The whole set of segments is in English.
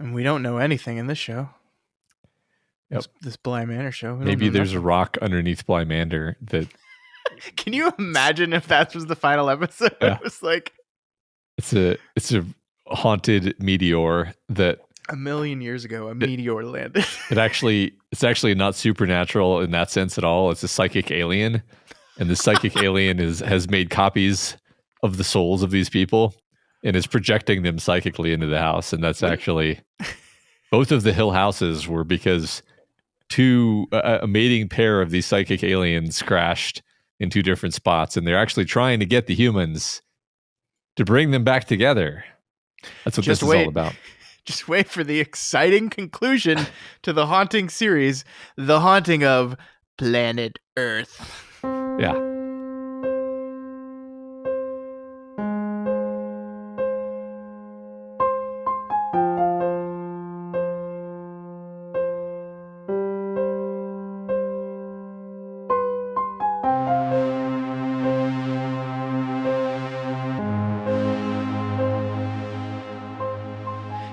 And we don't know anything in this show. Yep. This Bly Manor show. Maybe there's a rock underneath Bly Manor that... Can you imagine if that was the final episode? Yeah. It was like... It's a haunted meteor that... A million years ago, a meteor landed. It's actually not supernatural in that sense at all. It's a psychic alien. And the psychic alien has made copies of the souls of these people and is projecting them psychically into the house. And that's actually... Both of the Hill houses were because a mating pair of these psychic aliens crashed in two different spots, and they're actually trying to get the humans to bring them back together. That's what this is all about. Just wait for the exciting conclusion to the haunting series, The Haunting of Planet Earth. Yeah.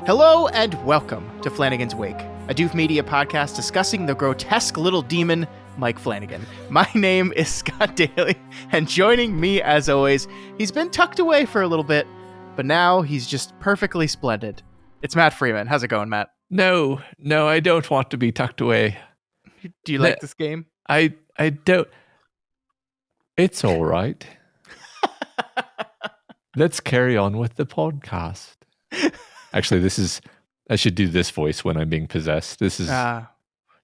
Hello and welcome to Flanagan's Wake, a Doof Media podcast discussing the grotesque little demon, Mike Flanagan. My name is Scott Daly, and joining me as always, he's been tucked away for a little bit, but now he's just perfectly splendid. It's Matt Freeman. How's it going, Matt? No, I don't want to be tucked away. Do you like this game? I don't. It's all right. Let's carry on with the podcast. Actually, I should do this voice when I'm being possessed. This is... Matt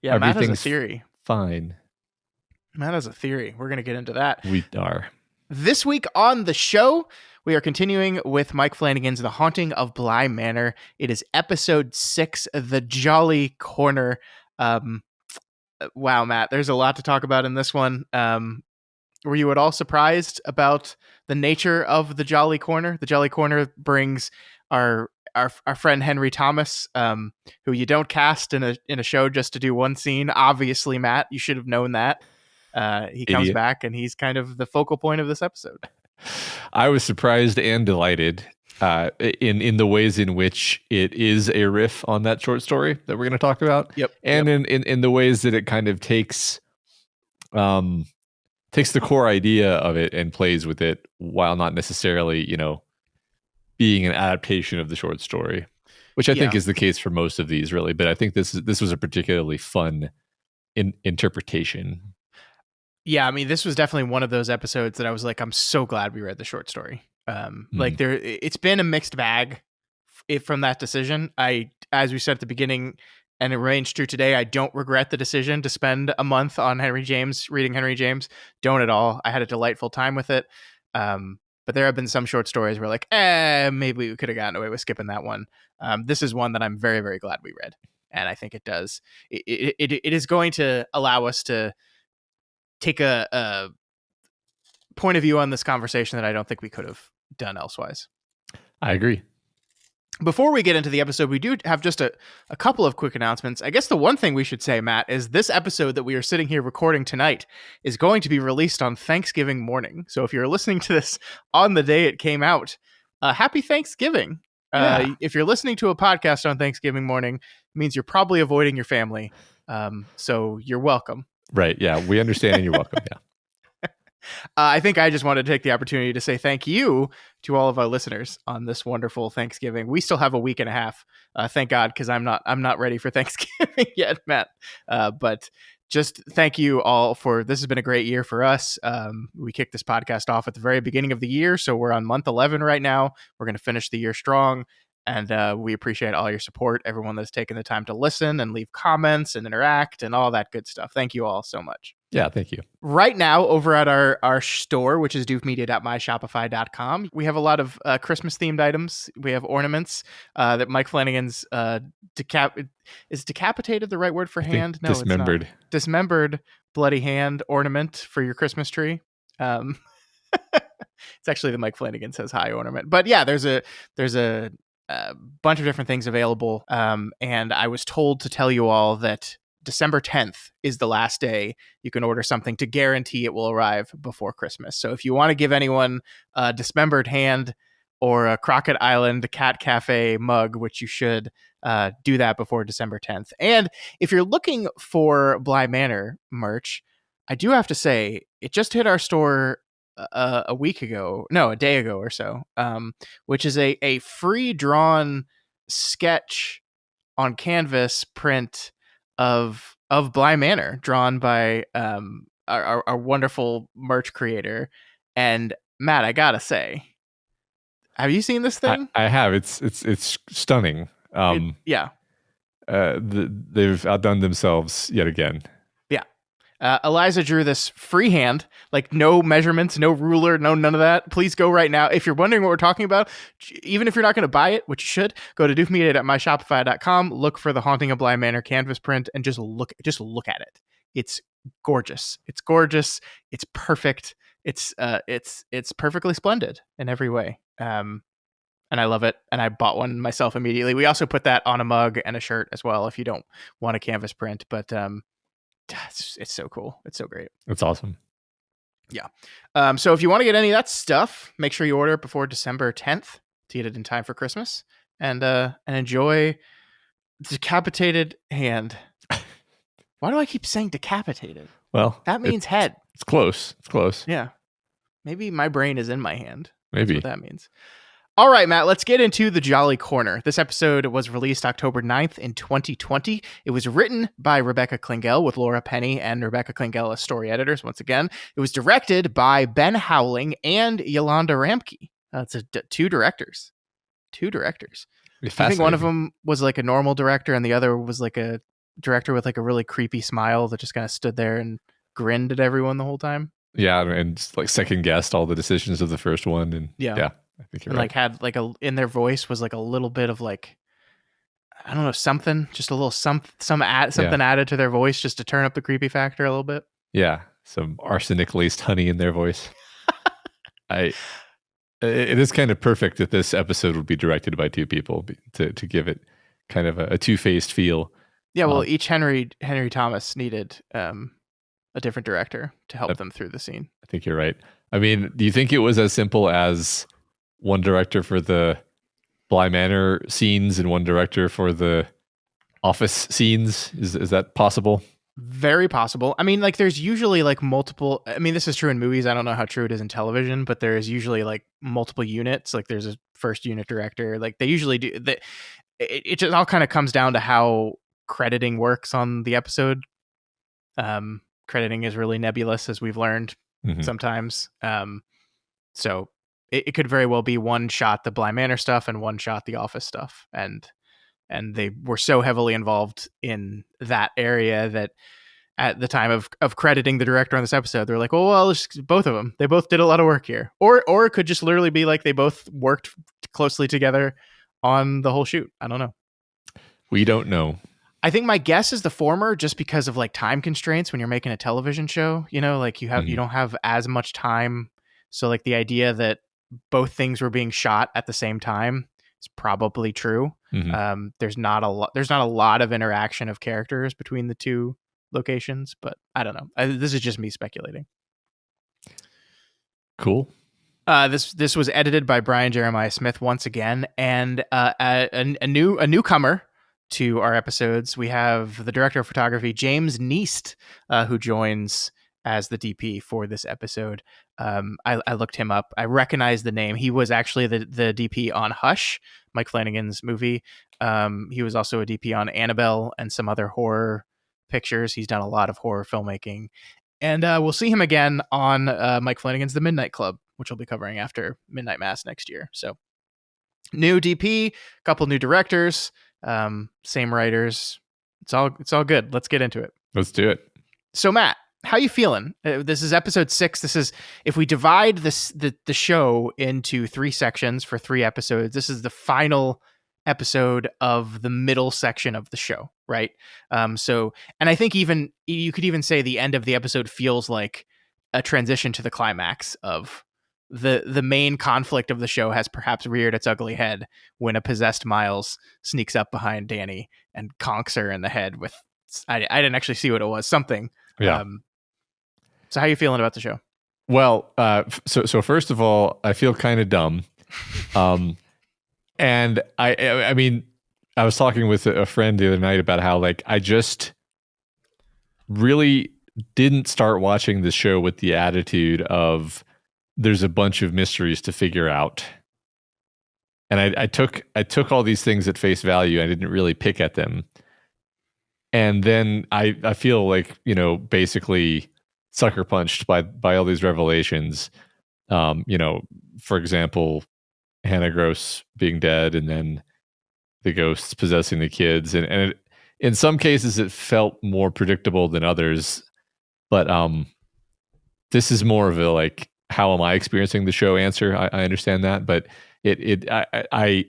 has a theory. Fine. Matt has a theory. We're going to get into that. We are. This week on the show, we are continuing with Mike Flanagan's The Haunting of Bly Manor. It is episode 6, The Jolly Corner. Wow, Matt, there's a lot to talk about in this one. Were you at all surprised about the nature of the Jolly Corner? The Jolly Corner brings our friend Henry Thomas, who you don't cast in a show just to do one scene. Obviously, Matt, you should have known that. He comes back and he's kind of the focal point of this episode. I was surprised and delighted in the ways in which it is a riff on that short story that we're going to talk about. Yep. And in the ways that it kind of takes the core idea of it and plays with it while not necessarily, being an adaptation of the short story, which I think is the case for most of these, really. But I think this was a particularly fun interpretation. Yeah, I mean, this was definitely one of those episodes that I was like, I'm so glad we read the short story. Like it's been a mixed bag from that decision. As we said at the beginning, and it remains true today, I don't regret the decision to spend a month on reading Henry James. Don't at all. I had a delightful time with it. But there have been some short stories where maybe we could have gotten away with skipping that one. This is one that I'm very, very glad we read. And I think it does. It is going to allow us to take a point of view on this conversation that I don't think we could have done elsewise. I agree. Before we get into the episode, we do have just a couple of quick announcements. I guess the one thing we should say, Matt, is this episode that we are sitting here recording tonight is going to be released on Thanksgiving morning. So if you're listening to this on the day it came out, happy Thanksgiving. If you're listening to a podcast on Thanksgiving morning, it means you're probably avoiding your family. So you're welcome. Right. Yeah, we understand and you're welcome. Yeah. I think I just wanted to take the opportunity to say thank you to all of our listeners on this wonderful Thanksgiving. We still have a week and a half, thank God, because I'm not ready for Thanksgiving yet, Matt. But just thank you all this has been a great year for us. We kicked this podcast off at the very beginning of the year, so we're on month 11 right now. We're going to finish the year strong, and we appreciate all your support, everyone that's taken the time to listen and leave comments and interact and all that good stuff. Thank you all so much. Yeah, thank you. Right now, over at our store, which is doofmedia.myshopify.com, we have a lot of Christmas-themed items. We have ornaments that Mike Flanagan's is decapitated the right word for hand? No, dismembered. It's not. Dismembered bloody hand ornament for your Christmas tree. It's actually the Mike Flanagan Says Hi ornament. But yeah, there's a bunch of different things available. And I was told to tell you all that December 10th is the last day you can order something to guarantee it will arrive before Christmas. So if you want to give anyone a dismembered hand or a Crockett Island Cat Cafe mug, which you should do that before December 10th. And if you're looking for Bly Manor merch, I do have to say it just hit our store a day ago or so, which is a free drawn sketch on canvas print of Bly Manor, drawn by our wonderful merch creator. And Matt, I gotta say, have you seen this thing? I have. It's stunning. Yeah. They've outdone themselves yet again. Eliza drew this freehand, like no measurements, no ruler, no none of that. Please go right now. If you're wondering what we're talking about, even if you're not going to buy it, which you should, go to doofmedia.myshopify.com, look for the Haunting of Bly Manor canvas print, and just look at it. It's gorgeous. It's gorgeous. It's perfect. It's perfectly splendid in every way. And I love it. And I bought one myself immediately. We also put that on a mug and a shirt as well if you don't want a canvas print, but it's so cool. It's so great. It's awesome. Yeah. So if you want to get any of that stuff, make sure you order it before December 10th to get it in time for Christmas, and enjoy Decapitated Hand. Why do I keep saying decapitated? Well, that means head. It's close. It's close. Yeah. Maybe my brain is in my hand. Maybe. That's what that means. All right, Matt, let's get into the Jolly Corner. This episode was released October 9th in 2020. It was written by Rebecca Klingel with Laura Penny and Rebecca Klingel as story editors once again. It was directed by Ben Howling and Yolanda Ramke. It's two directors. I think one of them was like a normal director and the other was like a director with like a really creepy smile that just kind of stood there and grinned at everyone the whole time. Yeah, and like second guessed all the decisions of the first one. And yeah. I think you're and right. Like had like in their voice was like a little bit of like, I don't know, something, just a little something added to their voice just to turn up the creepy factor a little bit. Yeah, some arsenic laced honey in their voice. It is kind of perfect that this episode would be directed by two people to give it kind of a two-faced feel. Yeah, well, each Henry Thomas needed a different director to help them through the scene. I think you're right. I mean, do you think it was as simple as one director for the Bly Manor scenes and one director for the office scenes? Is that possible? Very possible. I mean, like there's usually like multiple, I mean, this is true in movies. I don't know how true it is in television, but there is usually like multiple units. Like there's a first unit director. Like they usually do that. It just all kind of comes down to how crediting works on the episode. Crediting is really nebulous, as we've learned sometimes. So it could very well be one shot the Bly Manor stuff and one shot the office stuff. And they were so heavily involved in that area that at the time of crediting the director on this episode, they're like, well, it's both of them. They both did a lot of work here. Or it could just literally be like they both worked closely together on the whole shoot. I don't know. We don't know. I think my guess is the former, just because of like time constraints when you're making a television show, you know, like you don't have as much time. So like the idea that both things were being shot at the same time is probably true. There's not a lot of interaction of characters between the two locations, but I don't know. This is just me speculating. Cool. This was edited by Brian Jeremiah Smith once again, and a newcomer to our episodes. We have the director of photography, James Neist, who joins as the DP for this episode. I looked him up. I recognize the name. He was actually the DP on Hush, Mike Flanagan's movie. He was also a DP on Annabelle and some other horror pictures. He's done a lot of horror filmmaking. And we'll see him again on Mike Flanagan's The Midnight Club, which we'll be covering after Midnight Mass next year. So new DP, couple new directors, same writers. It's all good. Let's get into it. Let's do it. So Matt, how you feeling? This is episode 6. This is, if we divide the show into 3 sections for 3 episodes, this is the final episode of the middle section of the show, right? So, and I think even you could even say the end of the episode feels like a transition to the climax of the main conflict of the show has perhaps reared its ugly head when a possessed Miles sneaks up behind Danny and conks her in the head with, I didn't actually see what it was, something. Yeah. So how are you feeling about the show? Well, so first of all, I feel kind of dumb And I mean, I was talking with a friend the other night about how like I just really didn't start watching the show with the attitude of there's a bunch of mysteries to figure out. And I took all these things at face value. I didn't really pick at them. And then I feel like, basically sucker punched by all these revelations. For example, Hannah Gross being dead and then the ghosts possessing the kids. And in some cases it felt more predictable than others. But this is more of a like, how am I experiencing the show answer? I understand that, but I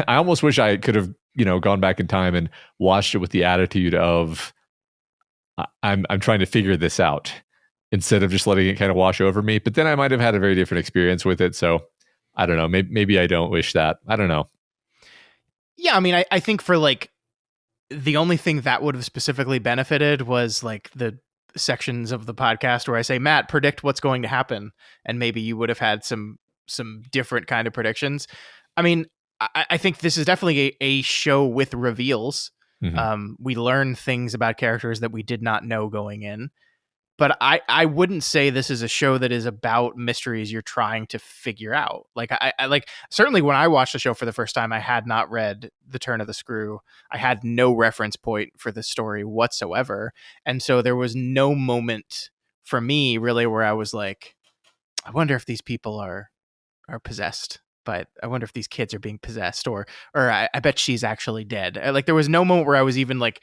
almost wish I could have gone back in time and watched it with the attitude of I'm trying to figure this out instead of just letting it kind of wash over me. But then I might have had a very different experience with it. So I don't know. Maybe I don't wish that. I don't know. Yeah, I mean, I think for like the only thing that would have specifically benefited was like the sections of the podcast where I say, Matt, predict what's going to happen, and maybe you would have had some different kind of predictions. I mean, I think this is definitely a show with reveals. Mm-hmm. We learn things about characters that we did not know going in. But I wouldn't say this is a show that is about mysteries you're trying to figure out. Like I like certainly when I watched the show for the first time, I had not read The Turn of the Screw. I had no reference point for the story whatsoever. And so there was no moment for me really where I was like, I wonder if these people are possessed. But I wonder if these kids are being possessed, or I bet she's actually dead. Like there was no moment where I was even like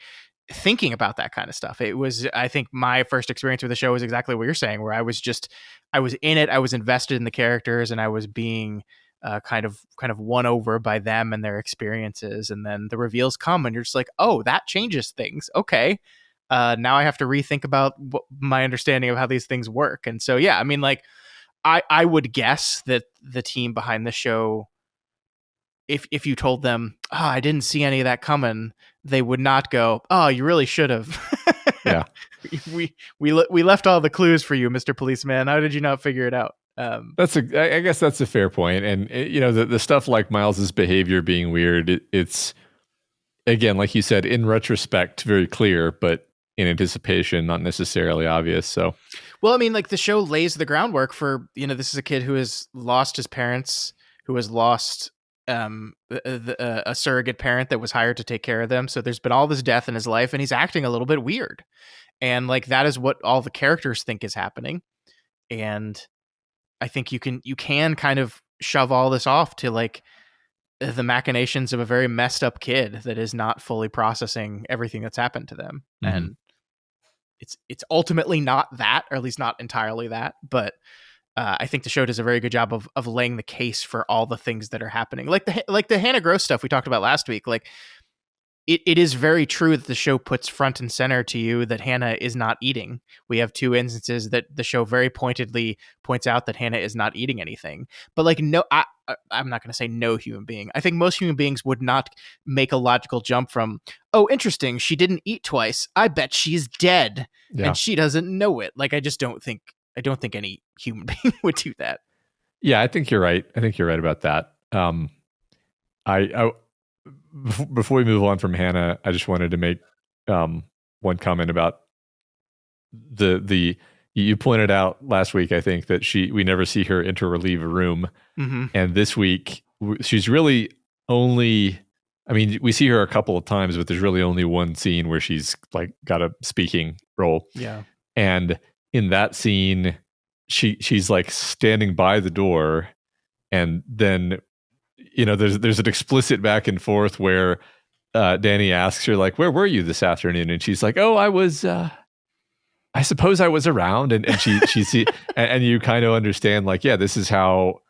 thinking about that kind of stuff. It was, I think my first experience with the show was exactly what you're saying, where I was in it, I was invested in the characters, and I was being kind of won over by them and their experiences. And then the reveals come and you're just like, oh, that changes things. Okay. Now I have to rethink about my understanding of how these things work. And so, yeah, I mean, like, I would guess that the team behind the show, if you told them, oh, I didn't see any of that coming, they would not go, oh, you really should have. Yeah. we left all the clues for you, Mr. Policeman. How did you not figure it out? I guess that's a fair point. And the stuff like Miles's behavior being weird, it's again, like you said, in retrospect, very clear, but in anticipation, not necessarily obvious. So, well, I mean, like the show lays the groundwork for, this is a kid who has lost his parents, who has lost a surrogate parent that was hired to take care of them. So there's been all this death in his life, and he's acting a little bit weird. And like that is what all the characters think is happening. And I think you can kind of shove all this off to like the machinations of a very messed up kid that is not fully processing everything that's happened to them. Mm-hmm. And it's ultimately not that, or at least not entirely that, but I think the show does a very good job of laying the case for all the things that are happening. Like the Hannah Gross stuff we talked about last week. Like it is very true that the show puts front and center to you that Hannah is not eating. We have two instances that the show very pointedly points out that Hannah is not eating anything. But like, no, I'm not going to say no human being. I think most human beings would not make a logical jump from, oh, interesting, she didn't eat twice, I bet she's dead. Yeah. And she doesn't know it. Like, I don't think any human being would do that. Yeah, I think you're right. I think you're right about that. Before we move on from Hannah, I just wanted to make one comment about the you pointed out last week, I think, that we never see her enter or leave a room. Mm-hmm. And this week she's really only, I mean, we see her a couple of times, but there's really only one scene where she's like got a speaking role. Yeah. And in that scene, she's like standing by the door, and then there's an explicit back and forth where Danny asks her like, where were you this afternoon? And she's like, oh, I suppose I was around. And she see, and you kind of understand like, yeah, this is how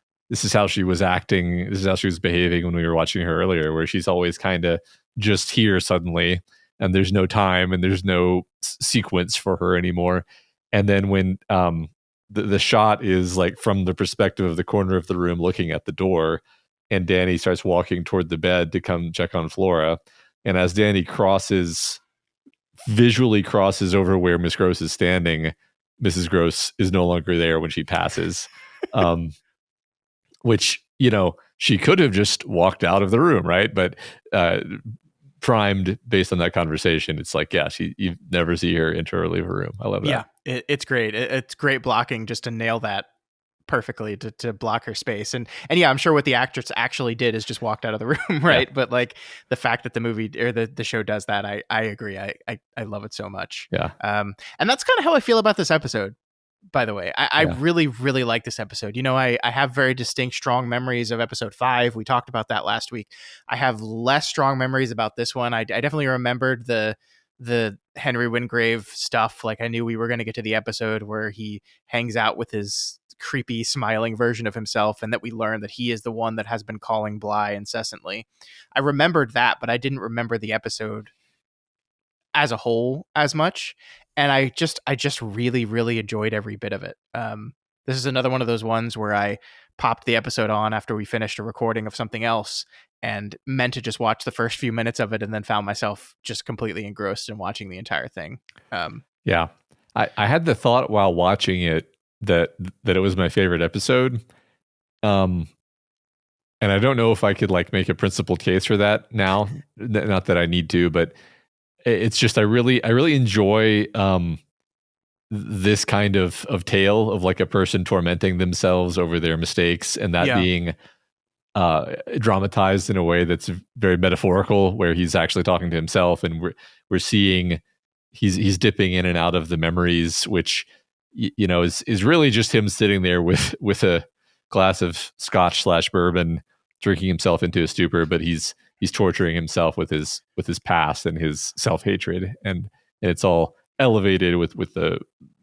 she was acting. This is how she was behaving when we were watching her earlier, where she's always kind of just here suddenly, and there's no time and there's no sequence for her anymore. And then when the shot is like from the perspective of the corner of the room looking at the door, and Danny starts walking toward the bed to come check on Flora. And as Danny visually crosses over where Miss Gross is standing, Mrs. Gross is no longer there when she passes. which, she could have just walked out of the room, right? But primed based on that conversation, it's like, yeah, you never see her enter or leave her room. I love that. Yeah, it's great. It's great blocking just to nail that perfectly, to block her space. And yeah, I'm sure what the actress actually did is just walked out of the room, right? Yeah. But like the fact that the movie or the show does that, I agree. I love it so much. Yeah. And that's kind of how I feel about this episode. By the way, I really, really like this episode. I have very distinct, strong memories of episode 5. We talked about that last week. I have less strong memories about this one. I definitely remembered the Henry Wingrave stuff. Like, I knew we were going to get to the episode where he hangs out with his creepy, smiling version of himself, and that we learn that he is the one that has been calling Bly incessantly. I remembered that, but I didn't remember the episode as a whole as much. And I just really, really enjoyed every bit of it. This is another one of those ones where I popped the episode on after we finished a recording of something else and meant to just watch the first few minutes of it, and then found myself just completely engrossed in watching the entire thing. Yeah. I had the thought while watching it that it was my favorite episode. And I don't know if I could like make a principled case for that now. Not that I need to, but it's just I really enjoy this kind of tale of like a person tormenting themselves over their mistakes, and that being dramatized in a way that's very metaphorical, where he's actually talking to himself, and we're seeing he's dipping in and out of the memories, which is really just him sitting there with a glass of scotch / bourbon, drinking himself into a stupor, but he's torturing himself with his past and his self-hatred, and it's all elevated with the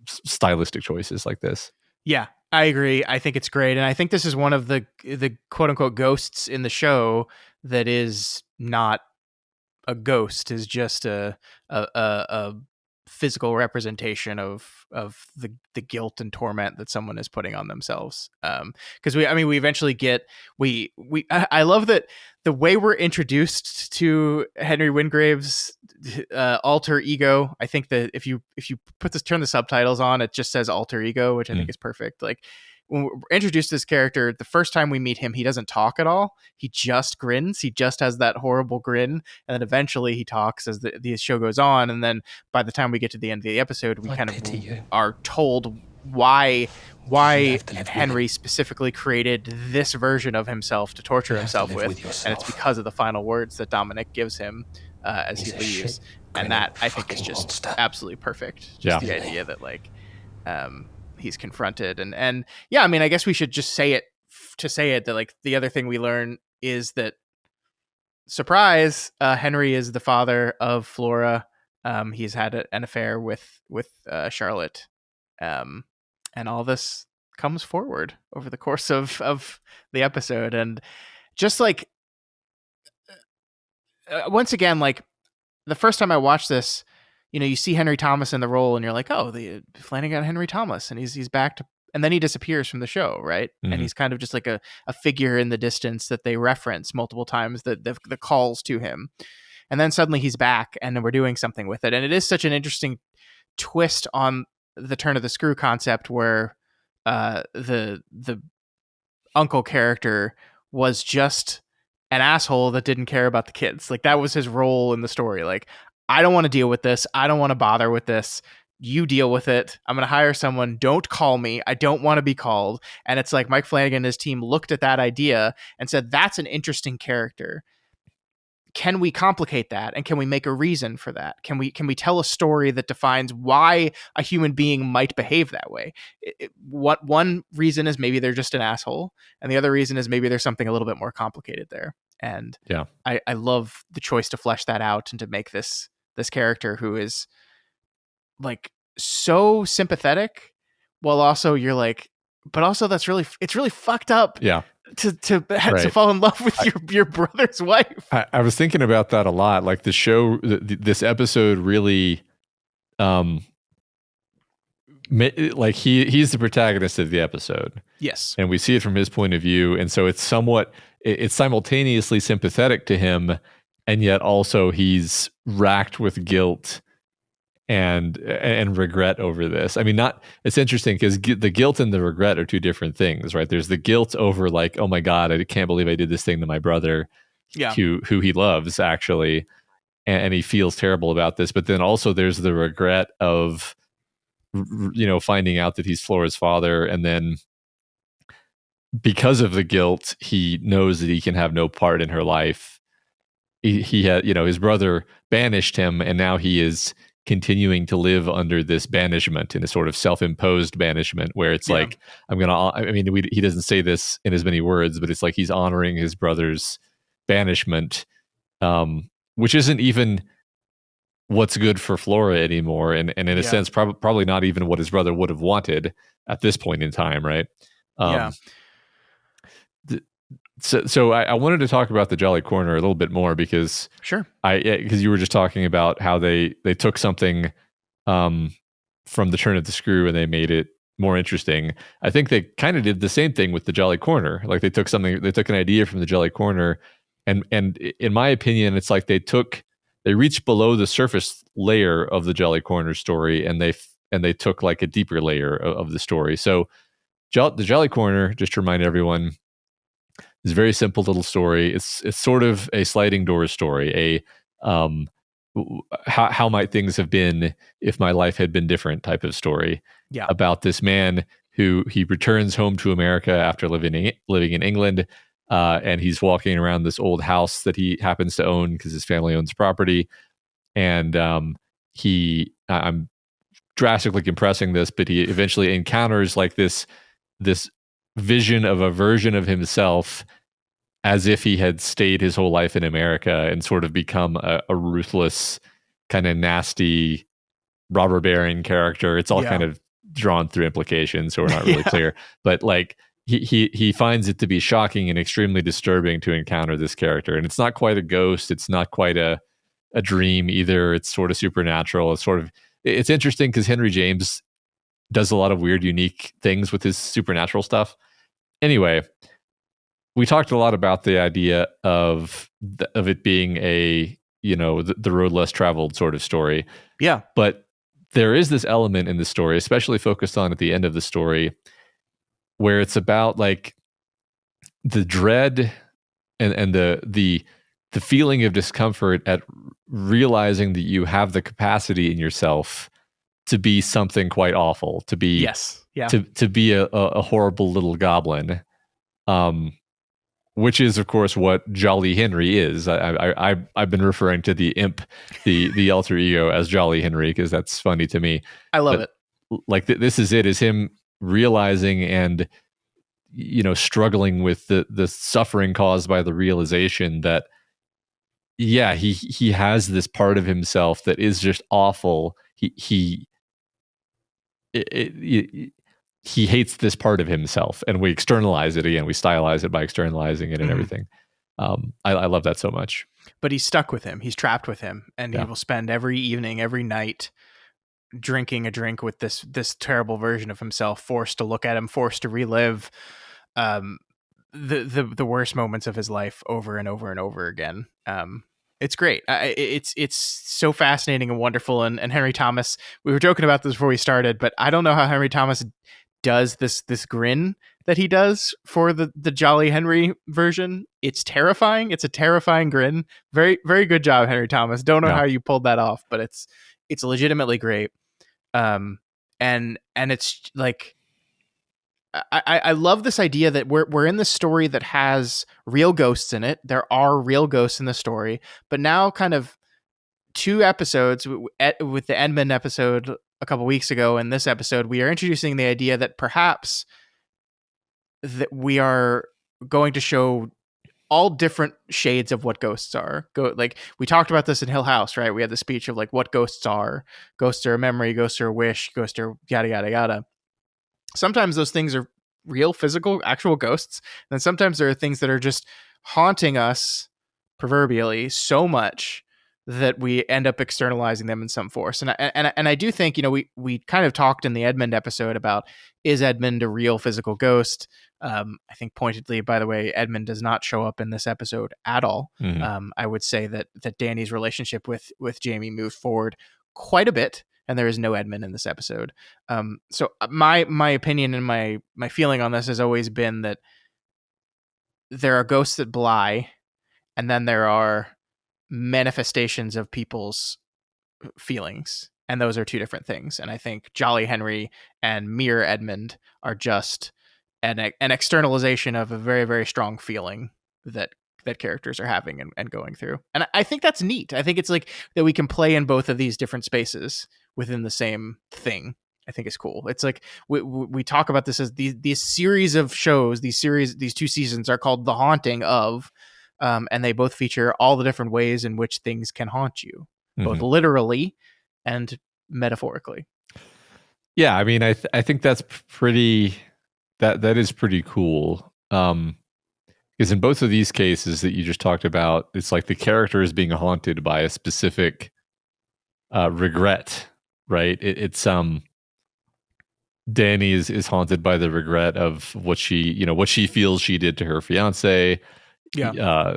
stylistic choices like this. Yeah, I agree. I think it's great, and I think this is one of the quote unquote ghosts in the show that is not a ghost, is just a physical representation of the guilt and torment that someone is putting on themselves. Because we eventually get I love that the way we're introduced to Henry Wingrave's alter ego. I think that if you turn the subtitles on, it just says alter ego, which I think is perfect. Like, when we're introduced to this character, the first time we meet him, he doesn't talk at all. He just grins. He just has that horrible grin. And then eventually he talks as the show goes on. And then by the time we get to the end of the episode, we kind of are told why Henry specifically created this version of himself to torture himself with. And it's because of the final words that Dominic gives him as he leaves. And that, I think, is just absolutely perfect. Just the idea that, like, he's confronted, and yeah, I mean, I guess we should just say it that, like, the other thing we learn is that, surprise, Henry is the father of Flora. He's had an affair with Charlotte, and all this comes forward over the course of the episode. And just like, once again, like, the first time I watched this, you see Henry Thomas in the role, and you're like, oh, the Flanagan Henry Thomas, and he's back to, and then he disappears from the show, right? Mm-hmm. And he's kind of just like a figure in the distance that they reference multiple times, the calls to him, and then suddenly he's back, and we're doing something with it. And it is such an interesting twist on the turn of the screw concept, where the uncle character was just an asshole that didn't care about the kids. Like, that was his role in the story. Like, I don't want to deal with this. I don't want to bother with this. You deal with it. I'm going to hire someone. Don't call me. I don't want to be called. And it's like Mike Flanagan and his team looked at that idea and said, that's an interesting character. Can we complicate that? And can we make a reason for that? Can we tell a story that defines why a human being might behave that way? What one reason is maybe they're just an asshole, and the other reason is maybe there's something a little bit more complicated there. And yeah, I love the choice to flesh that out and to make this character who is, like, so sympathetic, while also you're like, but also it's really fucked up. Yeah. To fall in love with your brother's wife. I was thinking about that a lot. Like, the show, this episode really, like, he's the protagonist of the episode. Yes. And we see it from his point of view. And so it's simultaneously sympathetic to him, and yet also he's racked with guilt and regret over this. I mean, it's interesting because the guilt and the regret are two different things, right? There's the guilt over like, oh my God, I can't believe I did this thing to my brother, Yeah. who he loves actually, and he feels terrible about this. But then also there's the regret of, finding out that he's Flora's father, and then because of the guilt, he knows that he can have no part in her life. He had, his brother banished him, and now he is continuing to live under this banishment, in a sort of self-imposed banishment, where it's like, he doesn't say this in as many words, but it's like he's honoring his brother's banishment, which isn't even what's good for Flora anymore, and in a sense, probably not even what his brother would have wanted at this point in time, right? So I wanted to talk about the Jolly Corner a little bit more because because you were just talking about how they took something from the Turn of the Screw and they made it more interesting. I think they kind of did the same thing with the Jolly Corner. Like they took an idea from the Jolly Corner, and in my opinion, it's like they reached below the surface layer of the Jolly Corner story, and they took like a deeper layer of the story. So the Jolly Corner, just to remind everyone, it's a very simple little story. It's sort of a sliding doors story, how might things have been if my life had been different type of story. Yeah. About this man who he returns home to America after living in England, and he's walking around this old house that he happens to own because his family owns property, and I'm drastically compressing this, but he eventually encounters like this vision of a version of himself as if he had stayed his whole life in America and sort of become a ruthless, kind of nasty robber baron character. It's all kind of drawn through implication, so we're not really clear. But like he finds it to be shocking and extremely disturbing to encounter this character. And it's not quite a ghost. It's not quite a dream either. It's sort of supernatural. It's interesting because Henry James does a lot of weird, unique things with his supernatural stuff. Anyway, we talked a lot about the idea of it being a, the road less traveled sort of story. Yeah. But there is this element in the story, especially focused on at the end of the story, where it's about like the dread and the feeling of discomfort at realizing that you have the capacity in yourself to be something quite awful, to be to be a horrible little goblin, which is of course what Jolly Henry is. I've been referring to the imp, the alter ego, as Jolly Henry because that's funny to me. I love it. Like this is him realizing and struggling with the suffering caused by the realization that he has this part of himself that is just awful. He hates this part of himself, and we externalize it again. We stylize it by externalizing it and everything. I love that so much. But he's stuck with him. He's trapped with him, and he will spend every evening, every night, drinking a drink with this terrible version of himself, forced to look at him, forced to relive the worst moments of his life over and over and over again. It's great. It's so fascinating and wonderful. And Henry Thomas, we were joking about this before we started, but I don't know how Henry Thomas does this grin that he does for the Jolly Henry version. It's terrifying. It's a terrifying grin. Very, very good job, Henry Thomas. Don't know how you pulled that off, but it's legitimately great. And it's like, I love this idea that we're in this story that has real ghosts in it. There are real ghosts in the story, but now kind of 2 episodes with the Edmund episode a couple weeks ago and this episode, we are introducing the idea that perhaps that we are going to show all different shades of what ghosts are. Like we talked about this in Hill House, right? We had the speech of like what ghosts are. Ghosts are a memory, ghosts are a wish, ghosts are yada, yada, yada. Sometimes those things are real, physical, actual ghosts. And sometimes there are things that are just haunting us proverbially so much that we end up externalizing them in some force. And I do think, we kind of talked in the Edmund episode about, is Edmund a real physical ghost? I think pointedly, by the way, Edmund does not show up in this episode at all. I would say that Danny's relationship with Jamie moved forward quite a bit and there is no Edmund in this episode. So my opinion and my feeling on this has always been that there are ghosts at Bly, and then there are manifestations of people's feelings, and those are two different things. And I think Jolly Henry and mere Edmund are just an externalization of a very, very strong feeling that characters are having and going through. And I think that's neat. I think it's like that we can play in both of these different spaces within the same thing. I think it's cool. It's like we talk about this as these series of shows, these 2 seasons are called The Haunting of, and they both feature all the different ways in which things can haunt you, both literally and metaphorically. Yeah, I mean, I think that's pretty. That is pretty cool. Because in both of these cases that you just talked about, it's like the character is being haunted by a specific regret, right? It's Danny is haunted by the regret of what she feels she did to her fiance. Yeah.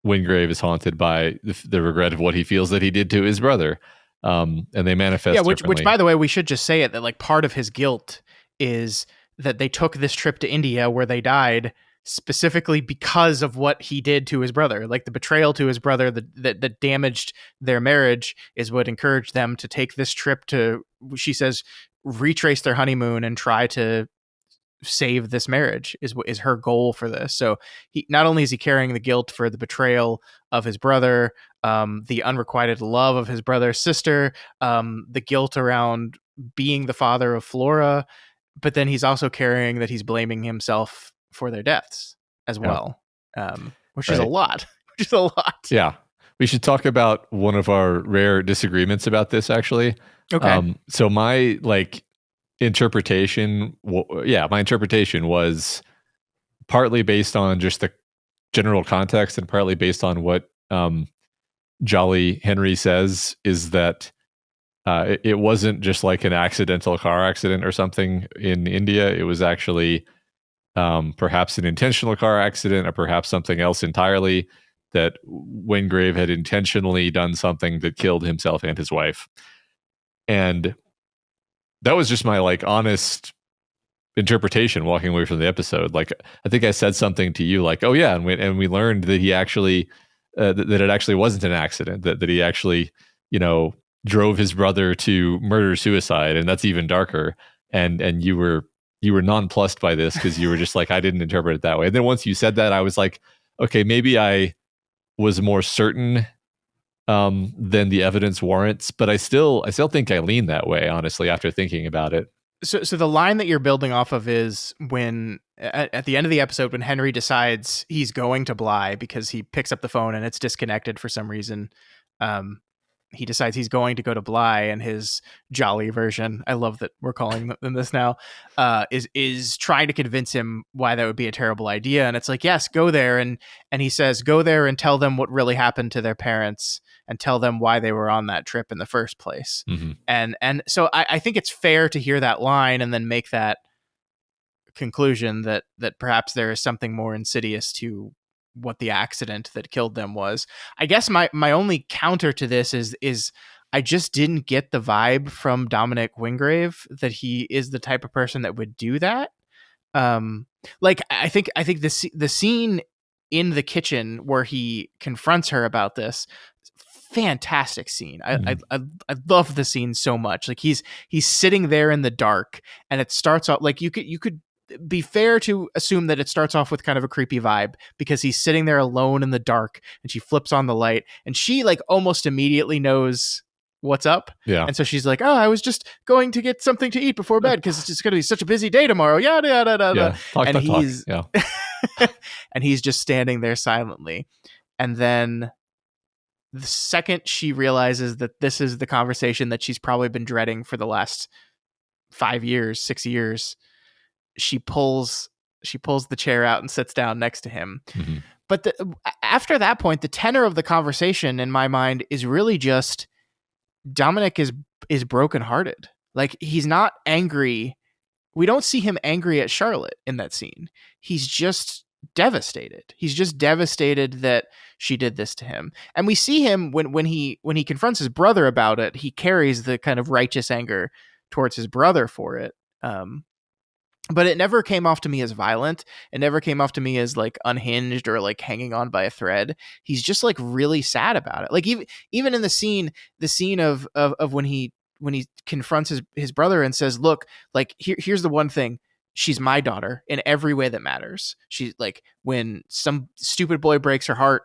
Wingrave is haunted by the regret of what he feels that he did to his brother. And they manifest. Yeah, which by the way, we should just say it that like part of his guilt is that they took this trip to India where they died specifically because of what he did to his brother. Like the betrayal to his brother that damaged their marriage is what encouraged them to take this trip to, she says, retrace their honeymoon and try to save this marriage is her goal for this. So he not only is he carrying the guilt for the betrayal of his brother, the unrequited love of his brother's sister, the guilt around being the father of Flora, but then he's also carrying that he's blaming himself for their deaths as well, which is a lot. Which is a lot. Yeah, we should talk about one of our rare disagreements about this, actually. Okay. So my interpretation, my interpretation was partly based on just the general context and partly based on what Jolly Henry says, is that it wasn't just like an accidental car accident or something in India. It was actually perhaps an intentional car accident, or perhaps something else entirely, that Wingrave had intentionally done something that killed himself and his wife. And that was just my honest interpretation walking away from the episode. Like, I think I said something to you like, oh yeah, and we learned that he actually that it actually wasn't an accident, that he actually drove his brother to murder suicide, and that's even darker. And you were nonplussed by this because you were just like, I didn't interpret it that way. And then once you said that, I was like, okay, maybe I was more certain than the evidence warrants, but I still think I lean that way, honestly, after thinking about it. So the line that you're building off of is when at the end of the episode, when Henry decides he's going to Bly because he picks up the phone and it's disconnected for some reason. He decides he's going to go to Bly, and his Jolly version, I love that we're calling them this now, is trying to convince him why that would be a terrible idea. And it's like, yes, go there. And he says, go there and tell them what really happened to their parents and tell them why they were on that trip in the first place. Mm-hmm. And so I think it's fair to hear that line and then make that conclusion that perhaps there is something more insidious to what the accident that killed them was. I guess my only counter to this is I just didn't get the vibe from Dominic Wingrave that he is the type of person that would do that. I think the scene in the kitchen where he confronts her about this, fantastic scene. I love the scene so much. Like he's sitting there in the dark, and it starts out like you could be fair to assume that it starts off with kind of a creepy vibe because he's sitting there alone in the dark, and she flips on the light, and she almost immediately knows what's up. Yeah. And so she's like, oh, I was just going to get something to eat before bed because it's just going to be such a busy day tomorrow. Yada, yada, yada. Yeah. He's Yeah. and he's just standing there silently. And then the second she realizes that this is the conversation that she's probably been dreading for the last 5 years, 6 years, she pulls the chair out and sits down next to him. Mm-hmm. But after that point, the tenor of the conversation in my mind is really just Dominic is brokenhearted. Like, he's not angry. We don't see him angry at Charlotte in that scene. He's just devastated. He's just devastated that she did this to him. And we see him when he confronts his brother about it, he carries the kind of righteous anger towards his brother for it. But it never came off to me as violent. It never came off to me as like unhinged or like hanging on by a thread. He's just like really sad about it. Like even in the scene of when he confronts his brother and says, "Look, like here's the one thing. She's my daughter in every way that matters. She's like, when some stupid boy breaks her heart,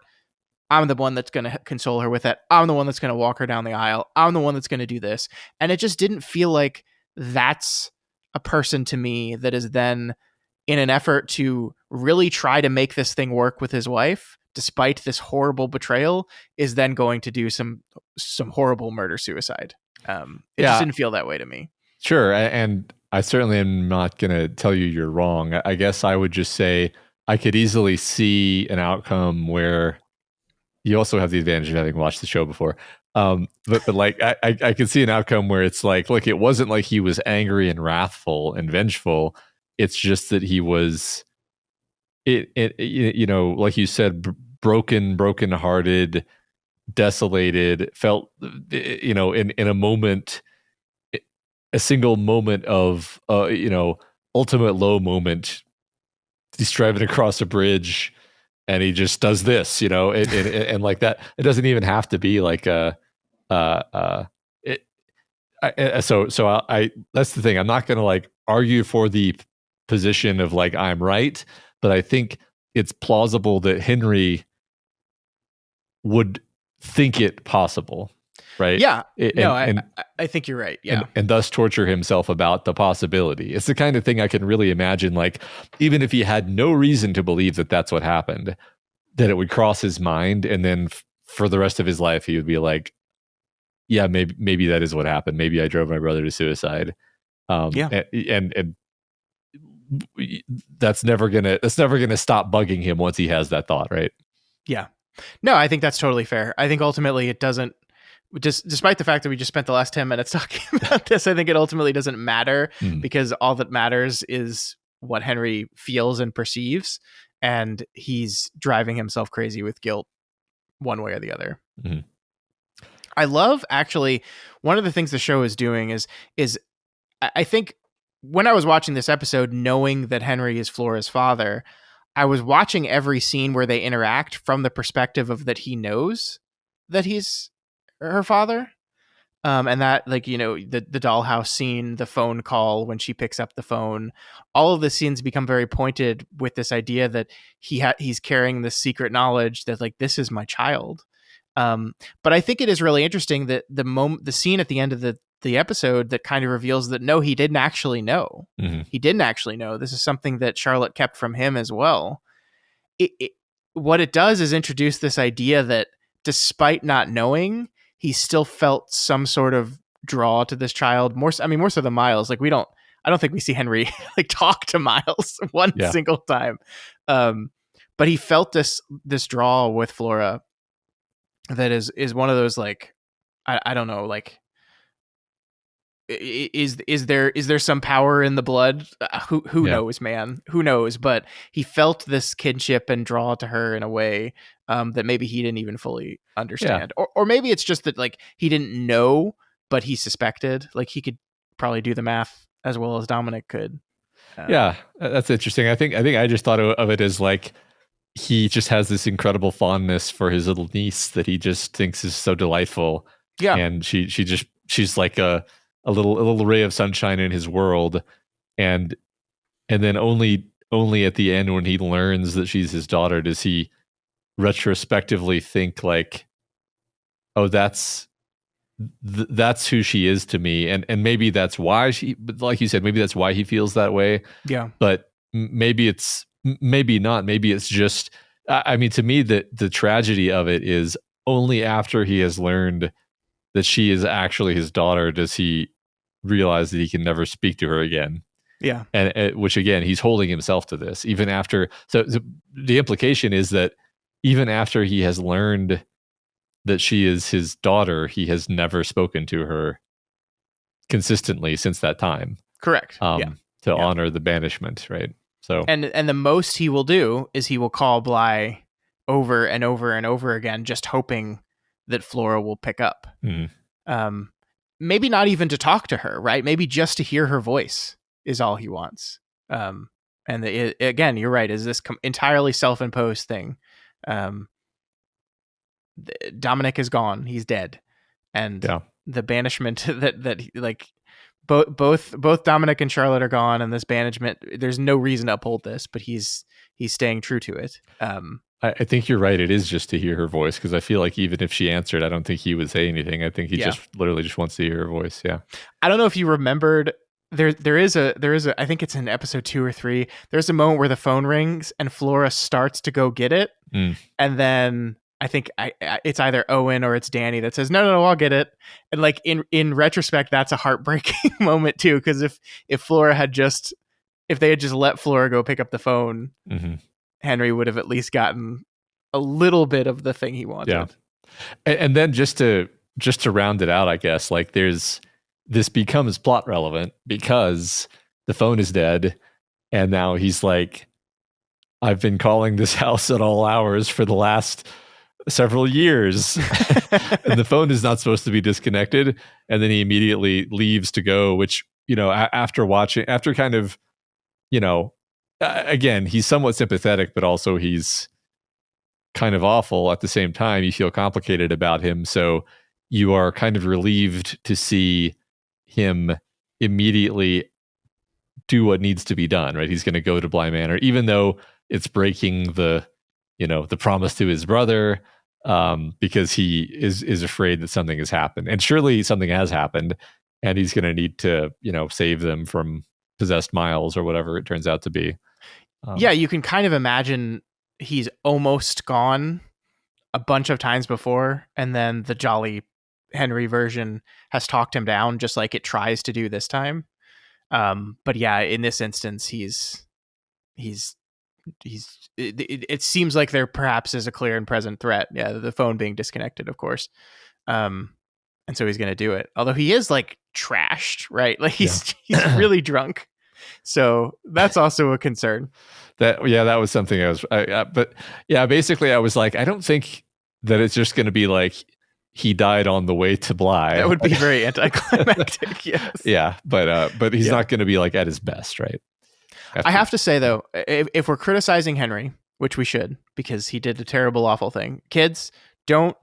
I'm the one that's going to console her with it. I'm the one that's going to walk her down the aisle. I'm the one that's going to do this." And it just didn't feel like that's a person to me that is then, in an effort to really try to make this thing work with his wife, despite this horrible betrayal, is then going to do some horrible murder suicide. It just didn't feel that way to me. Sure. And I certainly am not going to tell you you're wrong. I guess I would just say I could easily see an outcome where you also have the advantage of having watched the show before. But like, I could see an outcome where it's like, look, it wasn't like he was angry and wrathful and vengeful. It's just that he was, you know, like you said, broken-hearted, desolated, felt, you know, in a moment, a single moment of, you know, ultimate low moment. He's driving across a bridge and he just does this, you know, and like that. It doesn't even have to be like a, so that's the thing. I'm not going to like argue for the position of like, I'm right, but I think it's plausible that Henry would think it possible. Right. Yeah. I think you're right. Yeah. And thus torture himself about the possibility. It's the kind of thing I can really imagine, like, even if he had no reason to believe that that's what happened, that it would cross his mind. And then for the rest of his life, he would be like, yeah, maybe that is what happened. Maybe I drove my brother to suicide. And that's never gonna stop bugging him once he has that thought. Right. Yeah. No, I think that's totally fair. I think ultimately it doesn't, despite the fact that we just spent the last 10 minutes talking about this, I think it ultimately doesn't matter because all that matters is what Henry feels and perceives. And he's driving himself crazy with guilt one way or the other. Mm-hmm. I love, actually, one of the things the show is doing is I think when I was watching this episode, knowing that Henry is Flora's father, I was watching every scene where they interact from the perspective of that he knows that he's her father. And that, like, you know, the dollhouse scene, the phone call when she picks up the phone, all of the scenes become very pointed with this idea that he's carrying this secret knowledge that, like, this is my child. But I think it is really interesting that the scene at the end of the episode that kind of reveals that no, he didn't actually know. Mm-hmm. He didn't actually know. This is something that Charlotte kept from him as well. What it does is introduce this idea that despite not knowing, he still felt some sort of draw to this child. More so than Miles. Like, I don't think we see Henry like talk to Miles one single time. But he felt this draw with Flora that is one of those, like, I don't know, like, is there some power in the blood? Who knows, man? Who knows? But he felt this kinship and draw to her in a way that maybe he didn't even fully understand. Or maybe it's just that, like, he didn't know, but he suspected. Like, he could probably do the math as well as Dominic could. That's interesting. I think I just thought of it as like, he just has this incredible fondness for his little niece that he just thinks is so delightful. Yeah. And she's like a little ray of sunshine in his world. And then only at the end, when he learns that she's his daughter, does he retrospectively think like, oh, that's who she is to me. And maybe that's why like you said, maybe that's why he feels that way. Yeah. But maybe not. Maybe it's just, I mean, to me, the tragedy of it is only after he has learned that she is actually his daughter does he realize that he can never speak to her again. Yeah. And which, again, he's holding himself to this even after. So the implication is that even after he has learned that she is his daughter, he has never spoken to her consistently since that time. Correct. To honor the banishment, right? So and the most he will do is he will call Bly over and over and over again, just hoping that Flora will pick up. Maybe not even to talk to her, right? Maybe just to hear her voice is all he wants. Again, you're right. Is this entirely self-imposed thing? Dominic is gone. He's dead. And the banishment that like both Dominic and Charlotte are gone, and this banishment, there's no reason to uphold this, but he's staying true to it. I think you're right. It is just to hear her voice, because I feel like even if she answered, I don't think he would say anything. I think he just literally just wants to hear her voice. Yeah. I don't know if you remembered, there is a I think it's in episode 2 or 3. There's a moment where the phone rings and Flora starts to go get it, and then I think it's either Owen or it's Danny that says, no, I'll get it. And like in retrospect, that's a heartbreaking moment too, because if they had just let Flora go pick up the phone, Henry would have at least gotten a little bit of the thing he wanted. Yeah. And then just to round it out, I guess, like this becomes plot relevant because the phone is dead, and now he's like, I've been calling this house at all hours for the last several years and the phone is not supposed to be disconnected. And then he immediately leaves to go, which, after kind of, again, he's somewhat sympathetic, but also he's kind of awful at the same time. You feel complicated about him. So you are kind of relieved to see him immediately do what needs to be done, right? He's going to go to Bly Manor, even though it's breaking the promise to his brother, because he is afraid that something has happened. And surely something has happened, and he's going to need to, save them from possessed Miles or whatever it turns out to be. You can kind of imagine he's almost gone a bunch of times before, and then the jolly Henry version has talked him down, just like it tries to do this time. But yeah, in this instance, it seems like there perhaps is a clear and present threat. Yeah, the phone being disconnected, of course. And so he's going to do it. Although he is like trashed, right? Like he's really drunk. So that's also a concern. That was something basically I was like, I don't think that it's just going to be like he died on the way to Bly. That would be very anticlimactic. Yes. Yeah. But he's not going to be like at his best, right? I have to say, though, if we're criticizing Henry, which we should, because he did a terrible, awful thing, kids, don't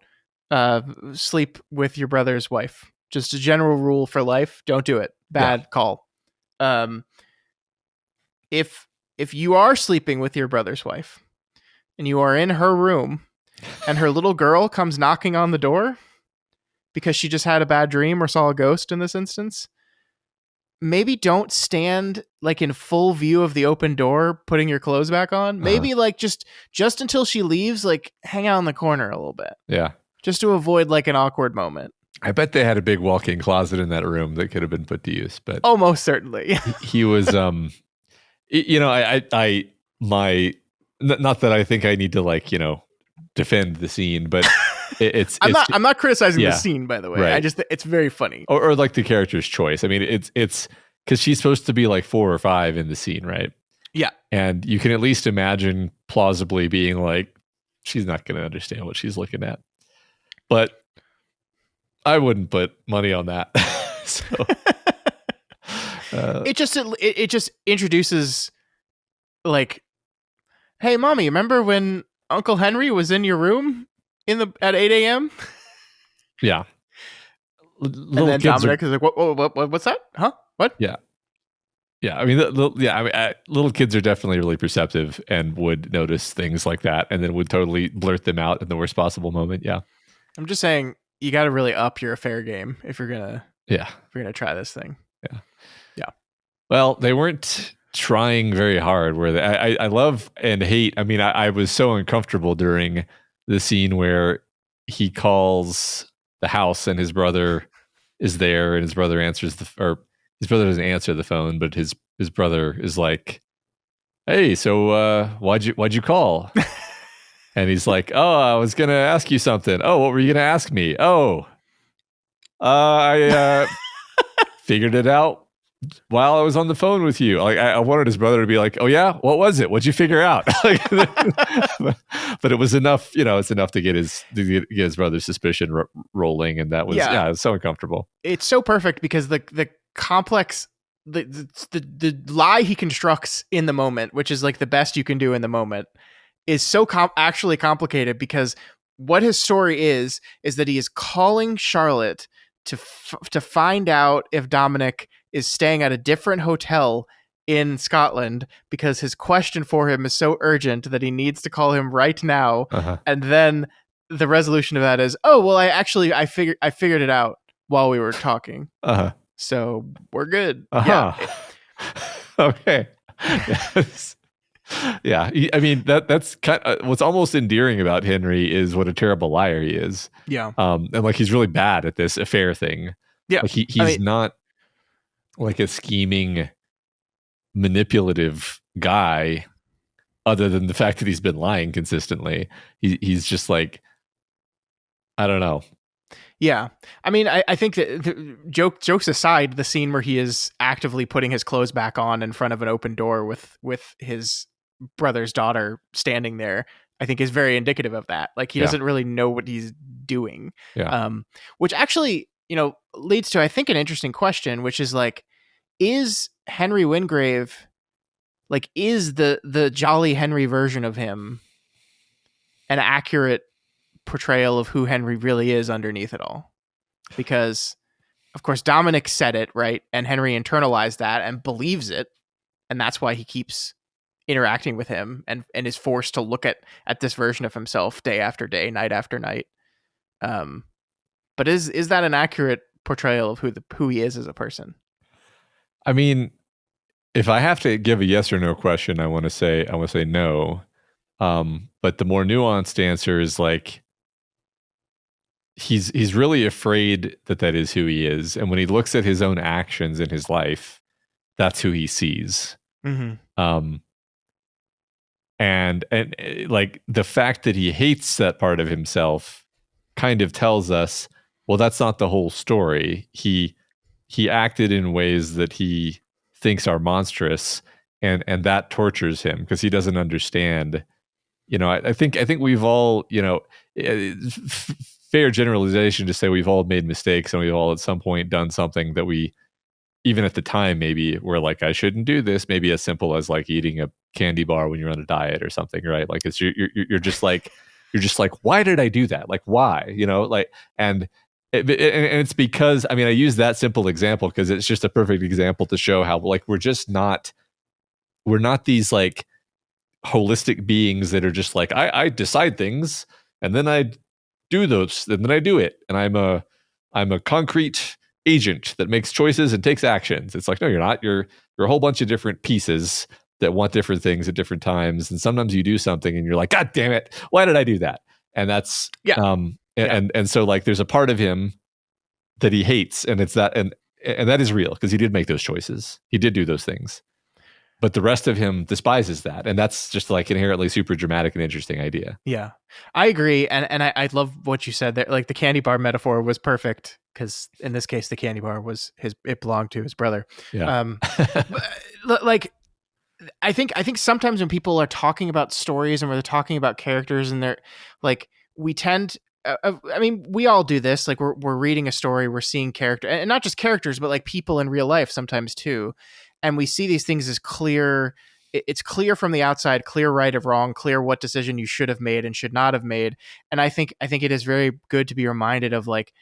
sleep with your brother's wife. Just a general rule for life. Don't do it. Bad call. If you are sleeping with your brother's wife and you are in her room and her little girl comes knocking on the door because she just had a bad dream or saw a ghost in this instance, maybe don't stand like in full view of the open door, putting your clothes back on. Maybe like just until she leaves, like hang out in the corner a little bit. Yeah. Just to avoid like an awkward moment. I bet they had a big walk-in closet in that room that could have been put to use, but most certainly. He was, not that I think I need to like, defend the scene, but I'm not criticizing the scene, by the way. Right. It's very funny. Or like the character's choice. I mean, it's because she's supposed to be like 4 or 5 in the scene, right? Yeah. And you can at least imagine plausibly being like, she's not going to understand what she's looking at. But I wouldn't put money on that. So it just introduces like, hey, mommy, remember when Uncle Henry was in your room at 8 a.m.? Yeah. And then Dominic is like, what's that? Huh? What? Yeah. Yeah. I mean, little kids are definitely really perceptive and would notice things like that and then would totally blurt them out in the worst possible moment. Yeah. I'm just saying you got to really up your affair game if you're going to try this thing. Yeah. Yeah. Well, they weren't trying very hard, were they? I love and hate. I mean, I was so uncomfortable during the scene where he calls the house and his brother is there and his brother his brother doesn't answer the phone, but his brother is like, hey, so why'd you call? And he's like, oh, I was gonna ask you something. Oh, what were you gonna ask me? Oh, I figured it out while I was on the phone with you. Like I wanted his brother to be like, oh yeah, what was it? What'd you figure out? But it was enough, it's enough to get his brother's suspicion rolling, and that was it was so uncomfortable. It's so perfect because the complex the lie he constructs in the moment, which is like the best you can do in the moment, is so actually complicated, because what his story is that he is calling Charlotte to find out if Dominic is staying at a different hotel in Scotland, because his question for him is so urgent that he needs to call him right now. And then the resolution of that is, oh well, I figured it out while we were talking. So we're good. Yeah. Okay. Yes. Yeah, I mean that's kind of, what's almost endearing about Henry is what a terrible liar he is. Yeah. And like he's really bad at this affair thing. Yeah. Like he's not like a scheming, manipulative guy, other than the fact that he's been lying consistently. He's just like, I don't know. Yeah. I mean, I think that jokes aside, the scene where he is actively putting his clothes back on in front of an open door with his brother's daughter standing there, I think is very indicative of that. Like he doesn't really know what he's doing. Which actually, leads to, I think, an interesting question, which is like, is Henry Wingrave, like, is the Jolly Henry version of him an accurate portrayal of who Henry really is underneath it all? Because of course Dominic said it, right? And Henry internalized that and believes it, and that's why he keeps interacting with him and is forced to look at this version of himself day after day, night after night. But is that an accurate portrayal of who he is as a person? I mean, if I have to give a yes or no question, I want to say no. But the more nuanced answer is like, he's really afraid that is who he is, and when he looks at his own actions in his life, that's who he sees. And like the fact that he hates that part of himself kind of tells us, well, that's not the whole story. He acted in ways that he thinks are monstrous, and that tortures him because he doesn't understand. I think we've all, fair generalization to say we've all made mistakes, and we've all at some point done something that we, even at the time, maybe we're like, I shouldn't do this. Maybe as simple as like eating a candy bar when you're on a diet or something, right? Like it's you're just like, why did I do that? Like why? And it's because, I mean, I use that simple example because it's just a perfect example to show how like we're not these like holistic beings that are just like, I decide things and then I do those, and then I do it, and I'm a concrete agent that makes choices and takes actions. It's like, no, you're not. You're a whole bunch of different pieces that want different things at different times, and sometimes you do something and you're like, God damn it, why did I do that? And that's and so like there's a part of him that he hates, and it's that, and that is real because he did make those choices, he did do those things, but the rest of him despises that, and that's just like inherently super dramatic and interesting idea. Yeah, I agree, and I love what you said there. Like the candy bar metaphor was perfect because in this case, the candy bar was it belonged to his brother. Yeah. Like I think sometimes when people are talking about stories and when they're talking about characters, and they're like, we tend. I mean, we all do this. Like we're reading a story, we're seeing character, and not just characters, but like people in real life sometimes too. And we see these things as clear. It's clear from the outside, clear right of wrong, clear what decision you should have made and should not have made. And I think it is very good to be reminded of like,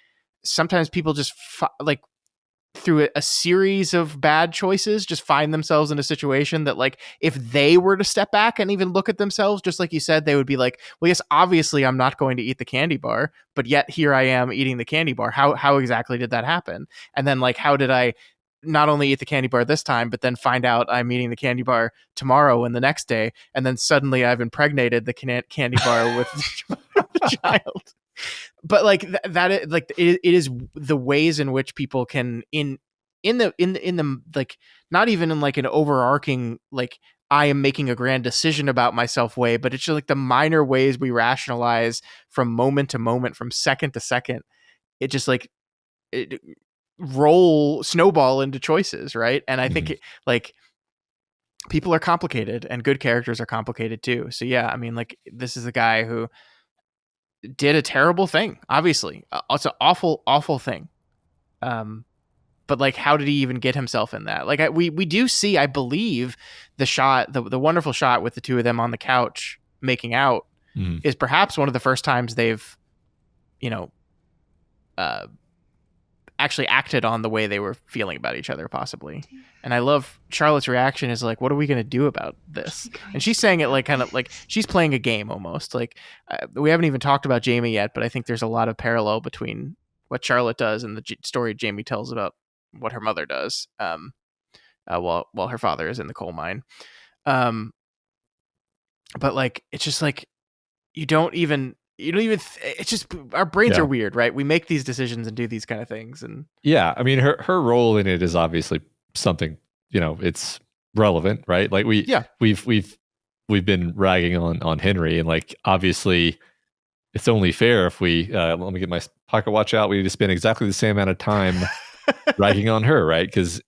sometimes people just like through a series of bad choices just find themselves in a situation that like, if they were to step back and even look at themselves, just like you said, they would be like, well, yes, obviously I'm not going to eat the candy bar, but yet here I am eating the candy bar. How exactly did that happen? And then like, how did I not only eat the candy bar this time, but then find out I'm eating the candy bar tomorrow and the next day, and then suddenly I've impregnated the candy bar with the child. But like it is the ways in which people can in the like, not even in like an overarching like I am making a grand decision about myself way, but it's just like the minor ways we rationalize from moment to moment, from second to second. It just like snowball into choices, right? And I think like people are complicated, and good characters are complicated too. So yeah, I mean, like this is a guy who did a terrible thing. Obviously, it's an awful thing. But like, how did he even get himself in that? Like, we do see, I believe, the shot, the wonderful shot with the two of them on the couch making out is perhaps one of the first times they've, you know, actually acted on the way they were feeling about each other, possibly. And I love Charlotte's reaction is like, what are we going to do about this? And she's saying it like kind of like she's playing a game almost. Like we haven't even talked about Jamie yet, but I think there's a lot of parallel between what Charlotte does and the story Jamie tells about what her mother does while her father is in the coal mine. But like, it's just like, it's just, our brains are weird, right? We make these decisions and do these kind of things. And yeah, I mean, her role in it is obviously something, it's relevant, right? Like we've been ragging on Henry, and like, obviously it's only fair if we, let me get my pocket watch out. We need to spend exactly the same amount of time ragging on her, right? Because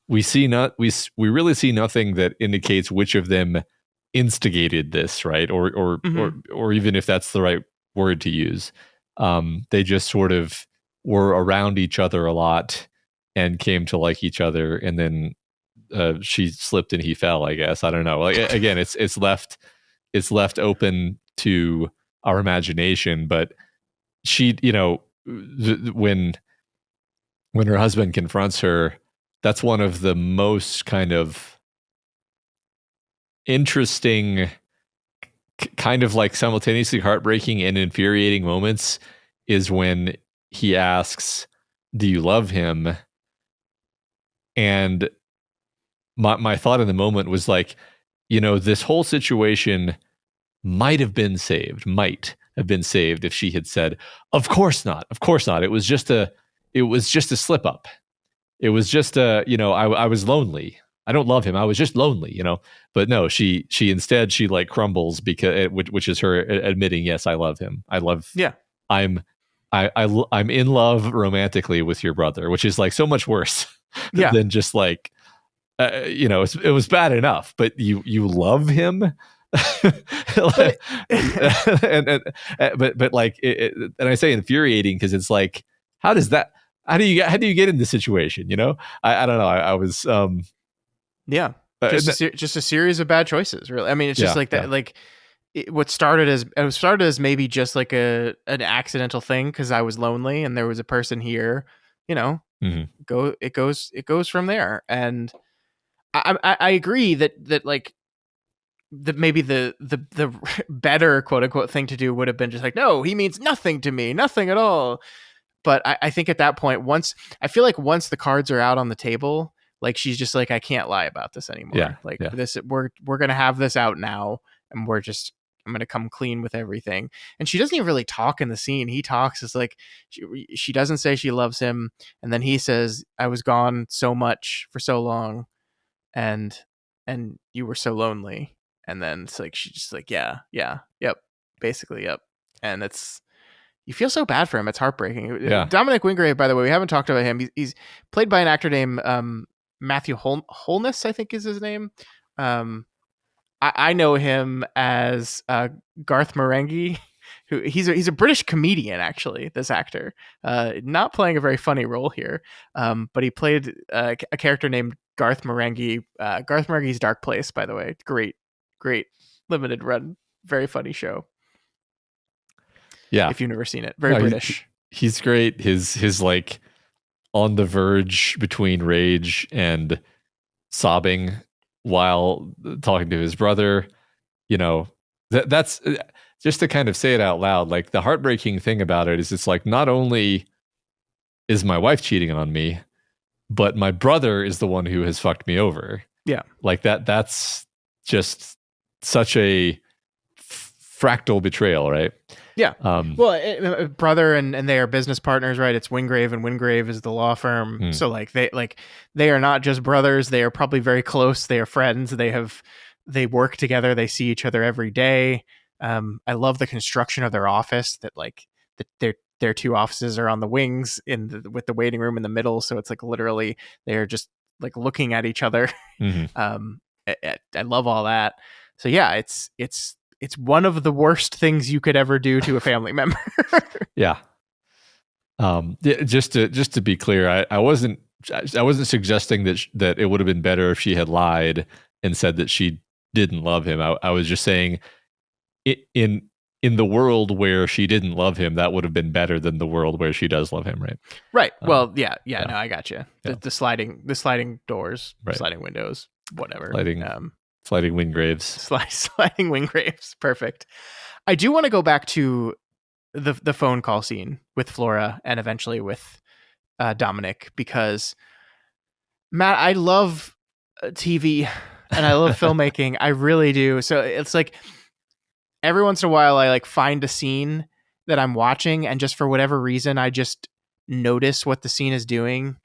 we really see nothing that indicates which of them instigated this, right? Or even if that's the right word to use. They just sort of were around each other a lot and came to like each other, and then she slipped and he fell, I guess. I don't know. Like, again, it's left open to our imagination, but she, when her husband confronts her, that's one of the most kind of interesting, kind of like simultaneously heartbreaking and infuriating moments, is when he asks, do you love him? And my thought in the moment was like, this whole situation might have been saved if she had said, of course not. It was just a slip up. It was just I was lonely. I don't love him. I was just lonely, But no, she instead like crumbles because which is her admitting, yes, I love him. I'm in love romantically with your brother, which is like so much worse than just like it was bad enough, but you love him. but like and I say infuriating because it's like, how do you get in this situation? I don't know. I was just a series of bad choices, really. I mean, it's just like that. Like what started as maybe just like an accidental thing because I was lonely and there was a person here. It goes from there. And I agree that like that maybe the better quote unquote thing to do would have been just like, no, he means nothing to me, nothing at all. But I think at that point, once the cards are out on the table, like she's just like, I can't lie about this anymore. This, we're gonna have this out now, and I'm gonna come clean with everything. And she doesn't even really talk in the scene. He talks. It's like she doesn't say she loves him, and then he says, I was gone so much for so long, and you were so lonely. And then it's like she's just like, yep, basically, yep. And you feel so bad for him. It's heartbreaking. Yeah. Dominic Wingrave, by the way, we haven't talked about him. He's played by an actor named Matthew Holness, I think is his name. I know him as Garth Marenghi, who he's a British comedian, actually, this actor. Not playing a very funny role here, but he played a character named Garth Marenghi. Garth Marenghi's Dark Place, by the way. Great limited run, very funny show. Yeah, if you've never seen it, very British. He's great. His like on the verge between rage and sobbing while talking to his brother. That's just to kind of say it out loud. Like, the heartbreaking thing about it is, it's like, not only is my wife cheating on me, but my brother is the one who has fucked me over. Yeah, like that's just such a fractal betrayal, right? Yeah. Brother and they are business partners, right? It's Wingrave, and Wingrave is the law firm. So they are not just brothers. They are probably very close. They are friends. They work together. They see each other every day. I love the construction of their office, that their two offices are on the wings with the waiting room in the middle. So it's like literally they're just like looking at each other. I love all that. So yeah, it's one of the worst things you could ever do to a family member. Yeah. Just to be clear, I wasn't suggesting that it would have been better if she had lied and said that she didn't love him. I was just saying in the world where she didn't love him, that would have been better than the world where she does love him, right? Right. Well, yeah. No, I got you. Yeah. The sliding doors, right. sliding windows, whatever. Sliding Wingraves. Sliding Wingraves. Perfect. I do want to go back to the phone call scene with Flora and eventually with Dominic, because Matt, I love TV and I love filmmaking. I really do. So it's like every once in a while I like find a scene that I'm watching, and just for whatever reason I just notice what the scene is doing,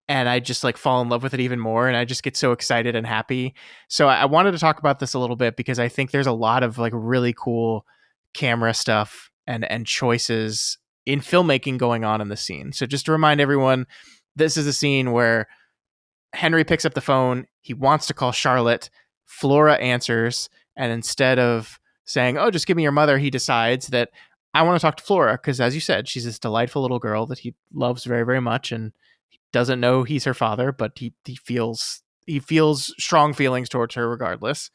and I just like fall in love with it even more, and I just get so excited and happy. So I wanted to talk about this a little bit because I think there's a lot of like really cool camera stuff and choices in filmmaking going on in the scene. So just to remind everyone, this is a scene where Henry picks up the phone. He wants to call Charlotte. Flora answers, and instead of saying, "Oh, just give me your mother," he decides that I want to talk to Flora because, as you said, she's this delightful little girl that he loves very, very much, and he doesn't know he's her father, but he feels strong feelings towards her regardless.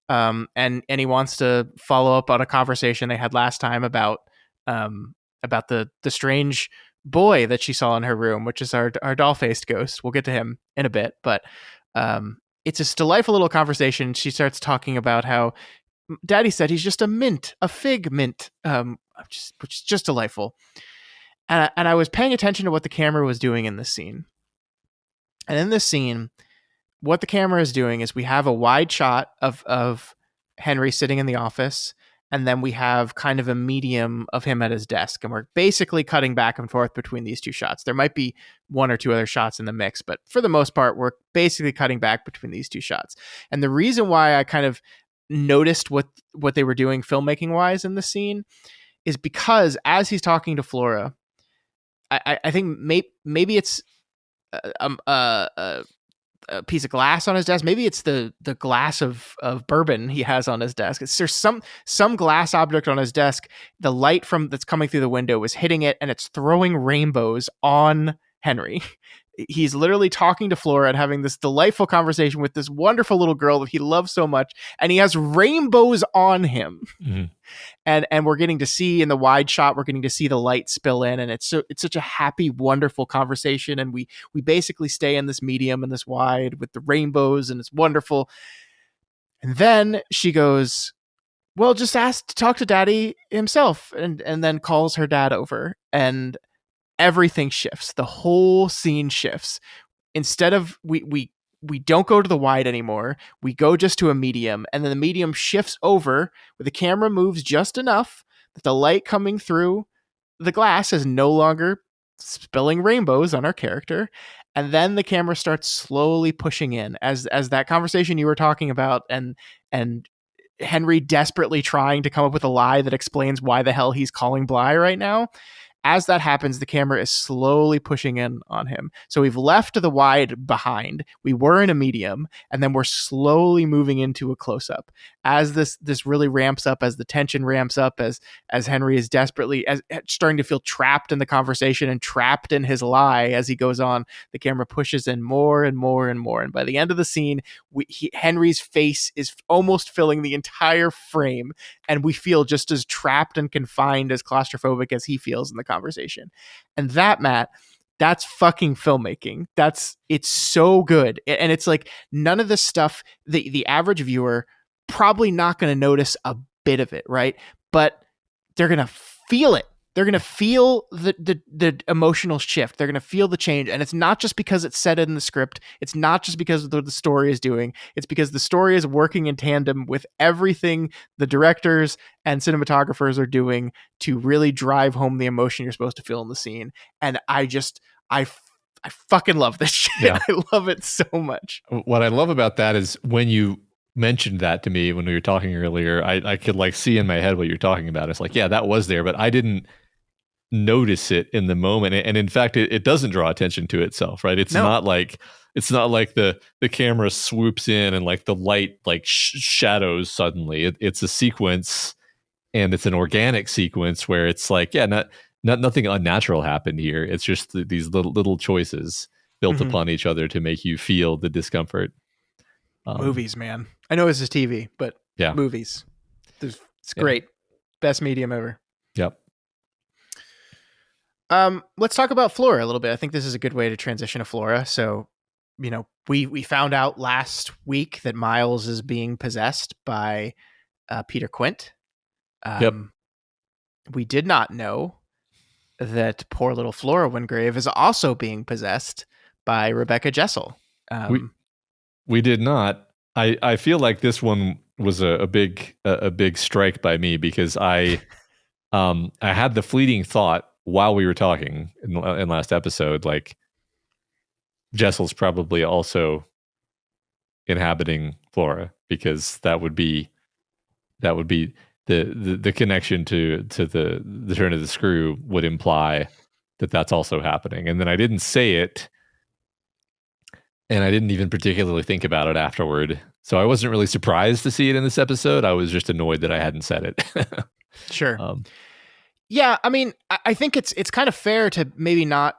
And he wants to follow up on a conversation they had last time about the strange boy that she saw in her room, which is our doll-faced ghost. We'll get to him in a bit, but it's this delightful little conversation. She starts talking about how Daddy said he's just a fig mint, which is just delightful. And I was paying attention to what the camera was doing in this scene. And in this scene, what the camera is doing is we have a wide shot of Henry sitting in the office, and then we have kind of a medium of him at his desk, and we're basically cutting back and forth between these two shots. There might be one or two other shots in the mix, but for the most part, we're basically cutting back between these two shots. And the reason why I kind of noticed what they were doing filmmaking wise in the scene is because as he's talking to Flora, I think maybe it's a piece of glass on his desk. Maybe it's the glass of bourbon he has on his desk. There's some glass object on his desk. The light that's coming through the window is hitting it, and it's throwing rainbows on Henry. He's literally talking to Flora and having this delightful conversation with this wonderful little girl that he loves so much, and he has rainbows on him. Mm-hmm. And we're getting to see in the wide shot, we're getting to see the light spill in, and it's such a happy, wonderful conversation. And we basically stay in this medium and this wide with the rainbows, and it's wonderful. And then she goes, "Well, just ask to talk to Daddy himself," and then calls her dad over, and everything shifts. The whole scene shifts. Instead of we don't go to the wide anymore. We go just to a medium, and then the medium shifts over where the camera moves just enough that the light coming through the glass is no longer spilling rainbows on our character. And then the camera starts slowly pushing in as that conversation you were talking about, and Henry desperately trying to come up with a lie that explains why the hell he's calling Bly right now. As that happens, the camera is slowly pushing in on him. So we've left the wide behind. We were in a medium, and then we're slowly moving into a close-up. As this really ramps up, as the tension ramps up, as Henry is desperately starting to feel trapped in the conversation and trapped in his lie as he goes on, the camera pushes in more and more and more. And by the end of the scene, Henry's face is almost filling the entire frame, and we feel just as trapped and confined, as claustrophobic as he feels in the conversation. And that, Matt, that's fucking filmmaking. It's so good. And it's like none of this stuff, the average viewer probably not going to notice a bit of it, right? But they're going to feel it. They're going to feel the emotional shift. They're going to feel the change. And it's not just because it's said in the script. It's not just because of what the story is doing. It's because the story is working in tandem with everything the directors and cinematographers are doing to really drive home the emotion you're supposed to feel in the scene. And I fucking love this shit. Yeah. I love it so much. What I love about that is when you mentioned that to me when we were talking earlier, I could like see in my head what you're talking about. It's like, yeah, that was there, but I didn't notice it in the moment, and in fact it doesn't draw attention to itself, right? It's not like the camera swoops in and like the light like shadows suddenly. It's a sequence, and it's an organic sequence where it's like, nothing unnatural happened here. It's just these little choices built upon each other to make you feel the discomfort. Movies, man. I know this is TV, but movies. It's great. Best medium ever. Yep. Let's talk about Flora a little bit. I think this is a good way to transition to Flora. So, we found out last week that Miles is being possessed by Peter Quint. We did not know that poor little Flora Wingrave is also being possessed by Rebecca Jessel. We did not. I feel like this one was a big strike by me, because I had the fleeting thought while we were talking in last episode, like Jessel's probably also inhabiting Flora, because that would be the connection to the turn of the screw would imply that that's also happening. And then I didn't say it, and I didn't even particularly think about it afterward. So I wasn't really surprised to see it in this episode. I was just annoyed that I hadn't said it. Sure. Yeah, I mean, I think it's kind of fair to maybe not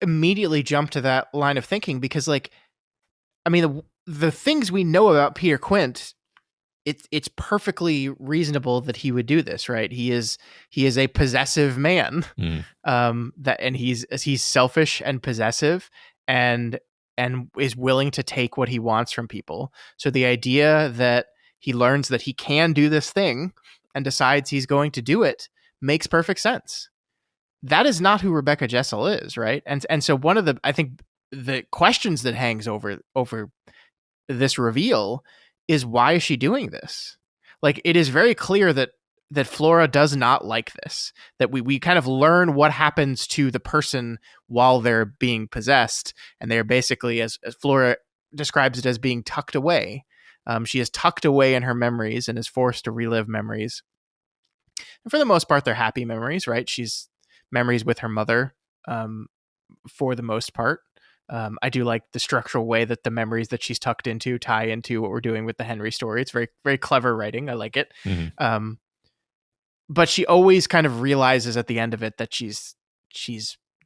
immediately jump to that line of thinking, because, like, I mean, the things we know about Peter Quint, it's perfectly reasonable that he would do this, right? He is a possessive man, and he's selfish and possessive, and is willing to take what he wants from people. So the idea that he learns that he can do this thing and decides he's going to do it makes perfect sense. That is not who Rebecca Jessel is, right? And so one of the, I think, the questions that hangs over this reveal is, why is she doing this? Like, it is very clear that Flora does not like this, that we kind of learn what happens to the person while they're being possessed, and they're basically, as Flora describes it, as being tucked away. She is tucked away in her memories and is forced to relive memories. And for the most part, they're happy memories, right? She's memories with her mother, for the most part. I do like the structural way that the memories that she's tucked into tie into what we're doing with the Henry story. It's very, very clever writing. I like it. But she always kind of realizes at the end of it that she's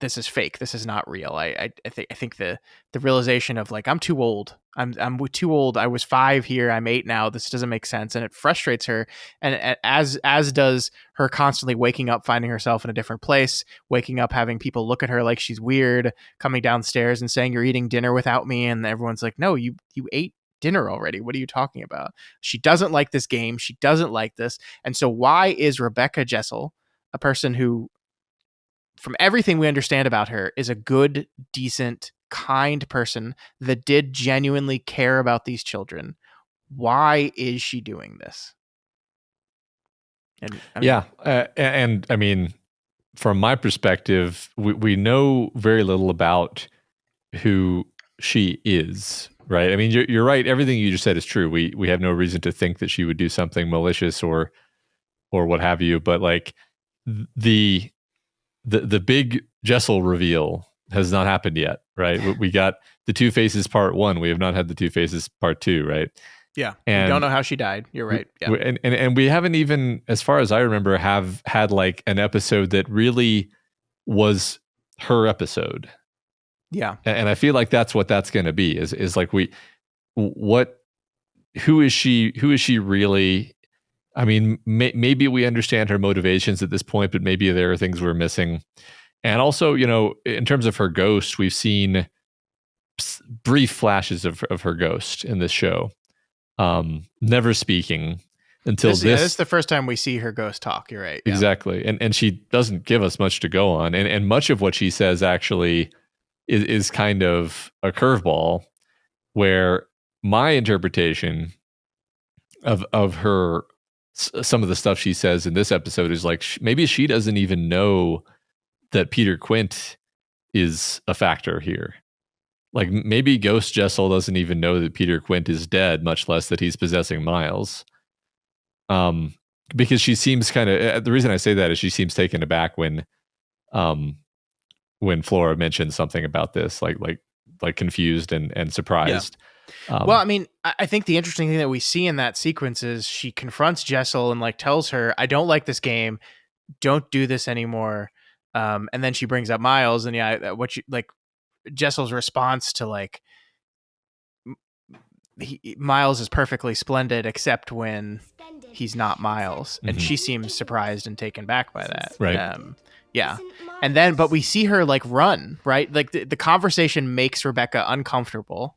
this is fake. This is not real. I think the realization of, like, I'm too old. I'm too old. I was 5 here. I'm 8 now. This doesn't make sense, and it frustrates her. And as does her constantly waking up, finding herself in a different place, waking up, having people look at her like she's weird, coming downstairs and saying, "You're eating dinner without me," and everyone's like, "No, you ate dinner already. What are you talking about?" She doesn't like this game. She doesn't like this. And so why is Rebecca Jessel, a person who, from everything we understand about her, is a good, decent, kind person that did genuinely care about these children, why is she doing this? And I mean, from my perspective, we know very little about who she is, right? I mean, you're right. Everything you just said is true. We have no reason to think that she would do something malicious or what have you. But, like, the big Jessel reveal has not happened yet, right? We got the Two Faces Part 1. We have not had the Two Faces Part 2, right? Yeah. And we don't know how she died. You're right. Yeah. And we haven't even, as far as I remember, have had, like, an episode that really was her episode. Yeah. And I feel like that's what that's going to be, is like, who is she really? I mean, maybe we understand her motivations at this point, but maybe there are things we're missing. And also, in terms of her ghost, we've seen brief flashes of her ghost in this show, never speaking until this. This is the first time we see her ghost talk. You're right. Yeah. Exactly. And she doesn't give us much to go on. And much of what she says actually is kind of a curveball, where my interpretation of her, some of the stuff she says in this episode is like, maybe she doesn't even know that Peter Quint is a factor here. Like, maybe Ghost Jessel doesn't even know that Peter Quint is dead, much less that he's possessing Miles. Because she seems kind of, the reason I say that is she seems taken aback when when Flora mentioned something about this, like confused and surprised. Well, I mean, I think the interesting thing that we see in that sequence is she confronts Jessel and like tells her, "I don't like this game. Don't do this anymore." And then she brings up Miles, and what you like, Jessel's response to like, Miles is perfectly splendid, except when he's not Miles, and she seems surprised and taken back by that. Right. Yeah. And then, but we see her like run, right? Like the conversation makes Rebecca uncomfortable.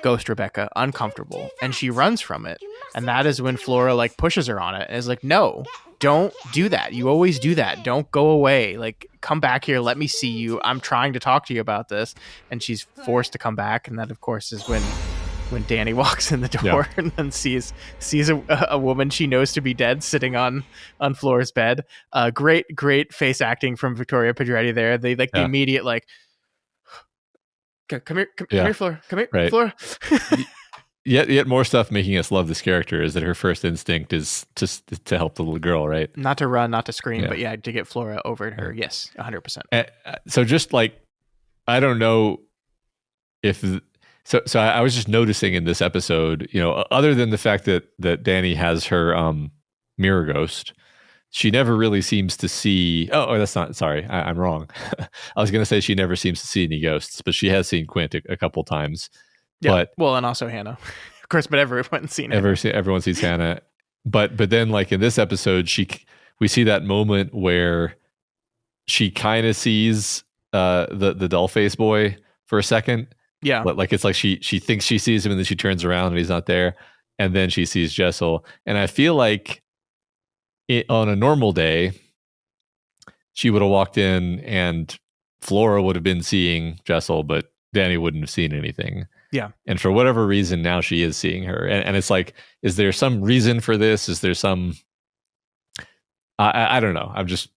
Ghost Rebecca uncomfortable, and she runs from it. And that is when Flora like pushes her on it and is like, "No, don't do that. You always do that. Don't go away. Like, come back here. Let me see you. I'm trying to talk to you about this." And she's forced to come back. And that, of course, is when Danny walks in the door and then sees a woman she knows to be dead sitting on Flora's bed. Great face acting from Victoria Pedretti there. They like the immediate like, come here, Flora. Come here, right. Flora. Yet more stuff making us love this character is that her first instinct is just to help the little girl, right? Not to run, not to scream, but to get Flora over to her. Yes, 100%. So just like, I don't know if... So I was just noticing in this episode, other than the fact that Danny has her mirror ghost, she never really seems to see... Oh, that's not... Sorry, I'm wrong. I was going to say she never seems to see any ghosts, but she has seen Quint a couple times. Yeah, and also Hannah. Of course, but everyone's seen it. Everyone sees Hannah. But then, like, in this episode, we see that moment where she kind of sees the doll face boy for a second. Yeah. But like, it's like she thinks she sees him, and then she turns around and he's not there. And then she sees Jessel. And I feel like on a normal day, she would have walked in and Flora would have been seeing Jessel, but Danny wouldn't have seen anything. Yeah. And for whatever reason, now she is seeing her. And it's like, is there some reason for this? Is there some... I don't know. I'm just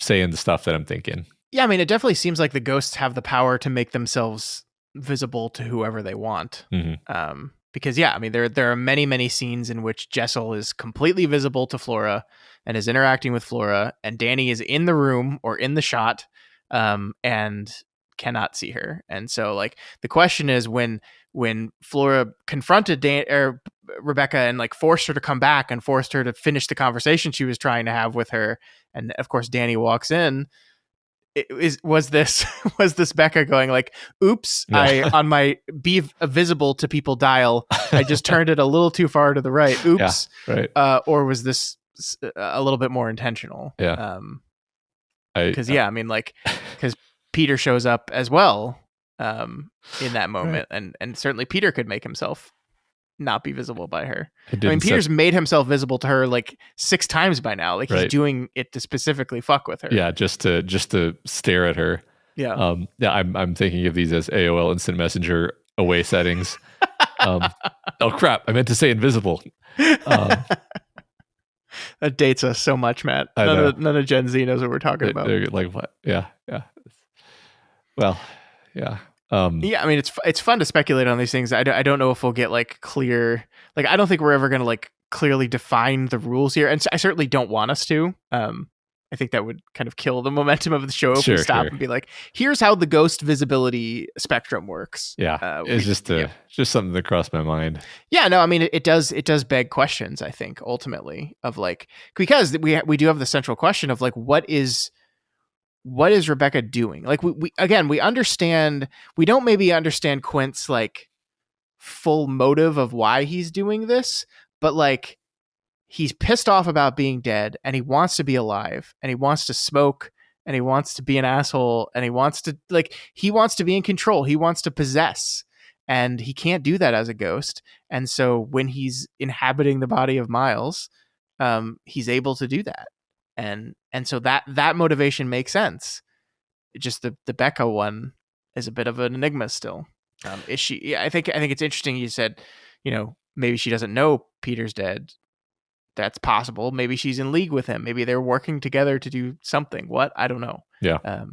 saying the stuff that I'm thinking. Yeah, I mean, it definitely seems like the ghosts have the power to make themselves visible to whoever they want. Mm-hmm. Because, I mean, there are many, many scenes in which Jessel is completely visible to Flora and is interacting with Flora, and Danny is in the room or in the shot and cannot see her. And so, like, the question is when Flora confronted Rebecca and like forced her to come back and forced her to finish the conversation she was trying to have with her, and of course Danny walks in. Was this Becca going like, "Oops, I on my be visible to people dial, I just turned it a little too far to the right. Oops." Yeah, right. Or was this a little bit more intentional? Yeah. Because I mean, like, because Peter shows up as well in that moment, right. and certainly Peter could make himself not be visible by her. I mean, Peter's made himself visible to her like 6 times by now. Like, he's doing it to specifically fuck with her. Yeah, just to stare at her. Yeah. I'm thinking of these as AOL Instant Messenger away settings. Oh crap! I meant to say invisible. That dates us so much, Matt. None of Gen Z knows what we're talking about. They're like, what? Yeah. Well, yeah. I mean, it's fun to speculate on these things. I don't know if we'll get like clear, like, I don't think we're ever going to like clearly define the rules here. And I certainly don't want us to. I think that would kind of kill the momentum of the show if we stop and be like, here's how the ghost visibility spectrum works. Yeah. It's just something that crossed my mind. Yeah, no, I mean, it does beg questions, I think, ultimately, of like, because we do have the central question of like, what is Rebecca doing? Like, we understand, we don't maybe understand Quint's like full motive of why he's doing this, but like, he's pissed off about being dead, and he wants to be alive, and he wants to smoke, and he wants to be an asshole, and he wants to be in control. He wants to possess, and he can't do that as a ghost. And so when he's inhabiting the body of Miles, he's able to do that. And so that motivation makes sense. Just the Becca one is a bit of an enigma still. Is she? Yeah, I think it's interesting. You said, maybe she doesn't know Peter's dead. That's possible. Maybe she's in league with him. Maybe they're working together to do something. What? I don't know. Yeah.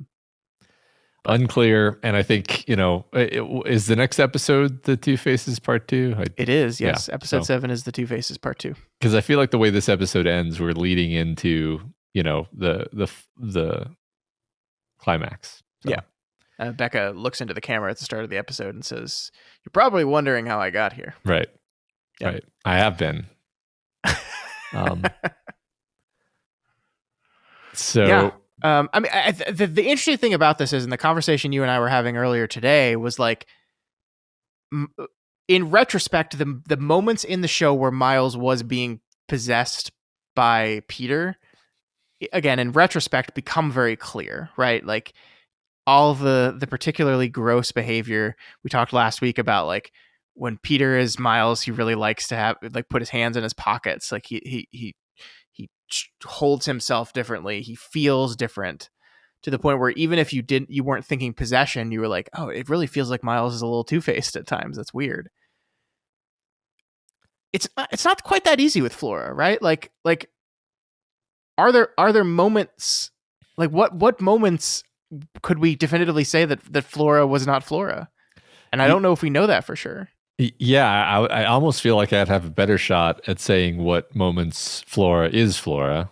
Unclear. And I think, is the next episode the Two Faces Part 2? It is, yes. Episode 7 is the Two Faces Part 2. Because I feel like the way this episode ends, we're leading into, the climax. So. Yeah. Becca looks into the camera at the start of the episode and says, "You're probably wondering how I got here." Right. Yep. Right. I have been. So yeah. I mean, the interesting thing about this is, in the conversation you and I were having earlier today, was like, in retrospect, the moments in the show where Miles was being possessed by Peter, again, in retrospect, become very clear, right? Like, all the particularly gross behavior we talked last week about, like when Peter is Miles, he really likes to have like put his hands in his pockets, like he holds himself differently, he feels different, to the point where even if you weren't thinking possession, you were like, oh, it really feels like Miles is a little two-faced at times. That's weird. It's not quite that easy with Flora, right? Like are there moments, like what moments could we definitively say that Flora was not Flora? And I don't know if we know that for sure. Yeah, I almost feel like I'd have a better shot at saying what moments Flora is Flora.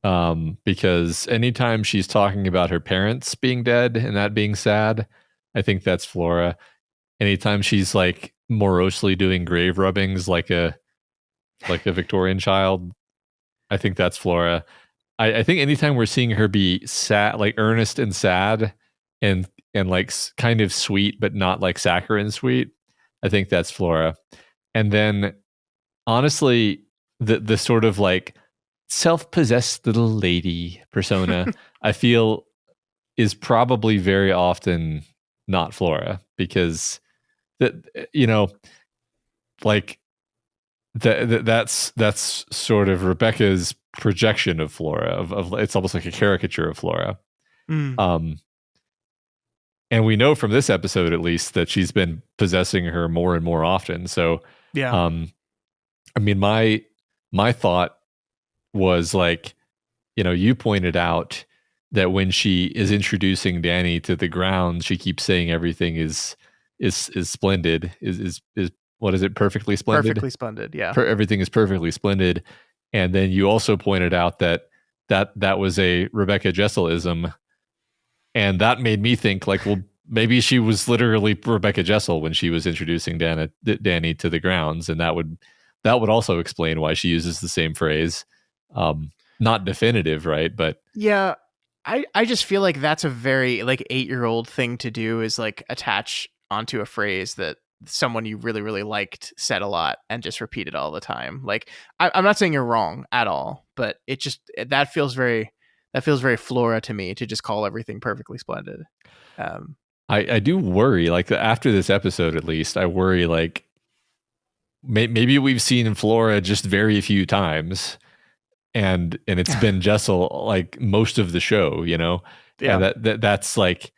Because anytime she's talking about her parents being dead and that being sad, I think that's Flora. Anytime she's like morosely doing grave rubbings like a Victorian child, I think that's Flora. I think anytime we're seeing her be sad, like earnest and sad, and like kind of sweet but not like saccharine sweet, I think that's Flora. And then honestly, the sort of like self-possessed little lady persona, I feel, is probably very often not Flora, because that, you know, like that's sort of Rebecca's projection of Flora, of it's almost like a caricature of Flora. And we know from this episode at least that she's been possessing her more and more often. So yeah, I mean, my thought was like, you know, you pointed out that when she is introducing Danny to the grounds, she keeps saying everything is splendid, is what is it, perfectly splendid? Perfectly splendid, yeah. Everything is perfectly splendid. And then you also pointed out that was a Rebecca Jessel-ism, and that made me think like, well, maybe she was literally Rebecca Jessel when she was introducing Danny to the grounds, and that would also explain why she uses the same phrase. Not definitive, right? But yeah, I just feel like that's a very like 8-year-old thing to do, is like attach onto a phrase that someone you really, really liked said a lot and just repeat it all the time. Like, I'm not saying you're wrong at all, but it just, that feels very Flora to me, to just call everything perfectly splendid. I do worry, like after this episode, at least, I worry like maybe we've seen Flora just very few times, and it's been Jessel like most of the show, you know? Yeah. And that's like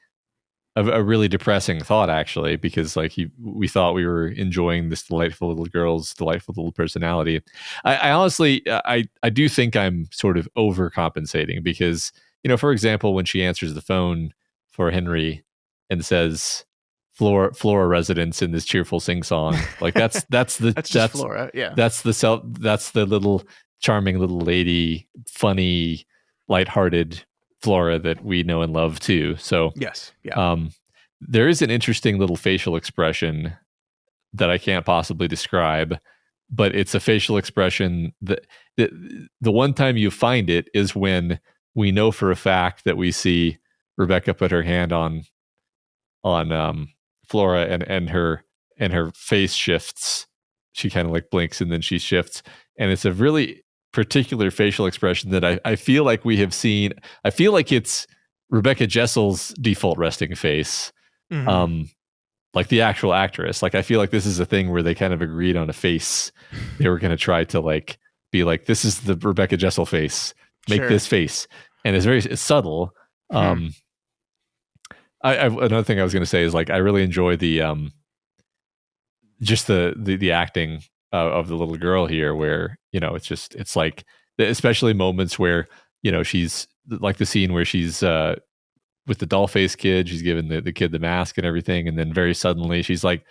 a really depressing thought, actually, because like we thought we were enjoying this delightful little girl's delightful little personality. I honestly, I do think I'm sort of overcompensating, because, you know, for example, when she answers the phone for Henry and says Flora residence in this cheerful sing song, like that's Flora, yeah. That's the little charming little lady, funny, lighthearted Flora that we know and love too. So yes, yeah. There is an interesting little facial expression that I can't possibly describe, but it's a facial expression that the one time you find it is when we know for a fact that we see Rebecca put her hand on Flora, and her face shifts. She kind of like blinks and then she shifts, and it's a really particular facial expression that I feel like we have seen. I feel like it's Rebecca Jessel's default resting face, like the actual actress. Like I feel like this is a thing where they kind of agreed on a face. They were going to try to like be like, this is the Rebecca Jessel face. Make this face, and it's subtle. Another thing I was going to say is like I really enjoy the just the acting of the little girl here, where, you know, it's like, especially moments where, you know, she's like the scene where she's with the doll face kid, she's giving the kid the mask and everything, and then very suddenly she's like,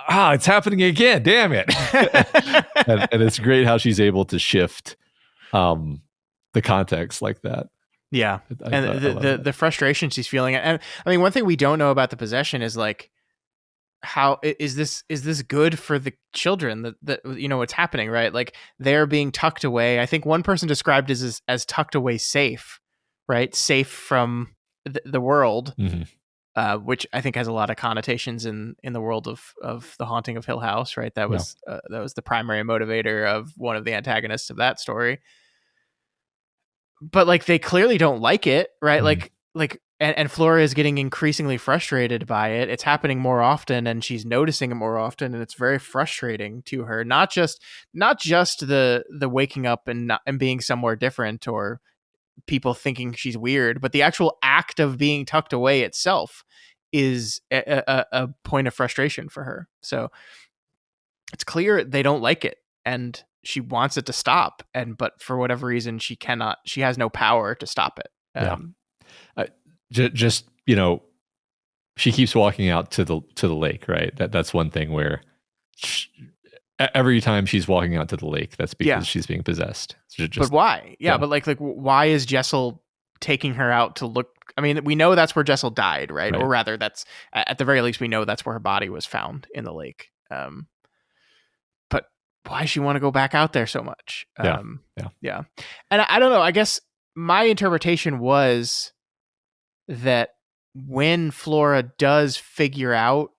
it's happening again, damn it. and it's great how she's able to shift the context like that. Yeah. I And love that. the frustration she's feeling. And I mean, one thing we don't know about the possession is like, how is this good for the children that what's happening, right? Like they're being tucked away. I think one person described it as tucked away safe, right? Safe from the world, which I think has a lot of connotations in the world of the Haunting of Hill House, right? That was the primary motivator of one of the antagonists of that story. But like they clearly don't like it, right? And Flora is getting increasingly frustrated by it. It's happening more often, and she's noticing it more often, and it's very frustrating to her. Not just the waking up and being somewhere different, or people thinking she's weird, but the actual act of being tucked away itself is a point of frustration for her. So it's clear they don't like it, and she wants it to stop. But for whatever reason, she cannot. She has no power to stop it. Just she keeps walking out to the lake, right? That's one thing where every time she's walking out to the lake, that's because she's being possessed. But why? Yeah, but like why is Jessel taking her out to look? I mean, we know that's where Jessel died, right? Or rather, that's at the very least we know that's where her body was found, in the lake. But why does she want to go back out there so much? Yeah. And I don't know. I guess my interpretation was that when Flora does figure out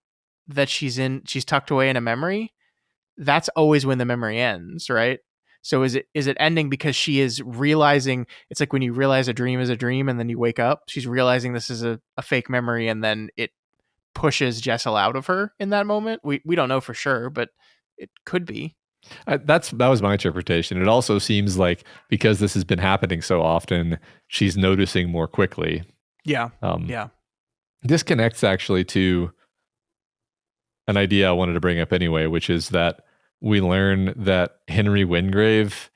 that she's tucked away in a memory, that's always when the memory ends, right? So is it ending because she is realizing, it's like when you realize a dream is a dream and then you wake up, she's realizing this is a fake memory, and then it pushes Jessel out of her in that moment? We don't know for sure, but it could be. That was my interpretation. It also seems like because this has been happening so often, she's noticing more quickly. Yeah. This connects actually to an idea I wanted to bring up anyway, which is that we learn that Henry Wingrave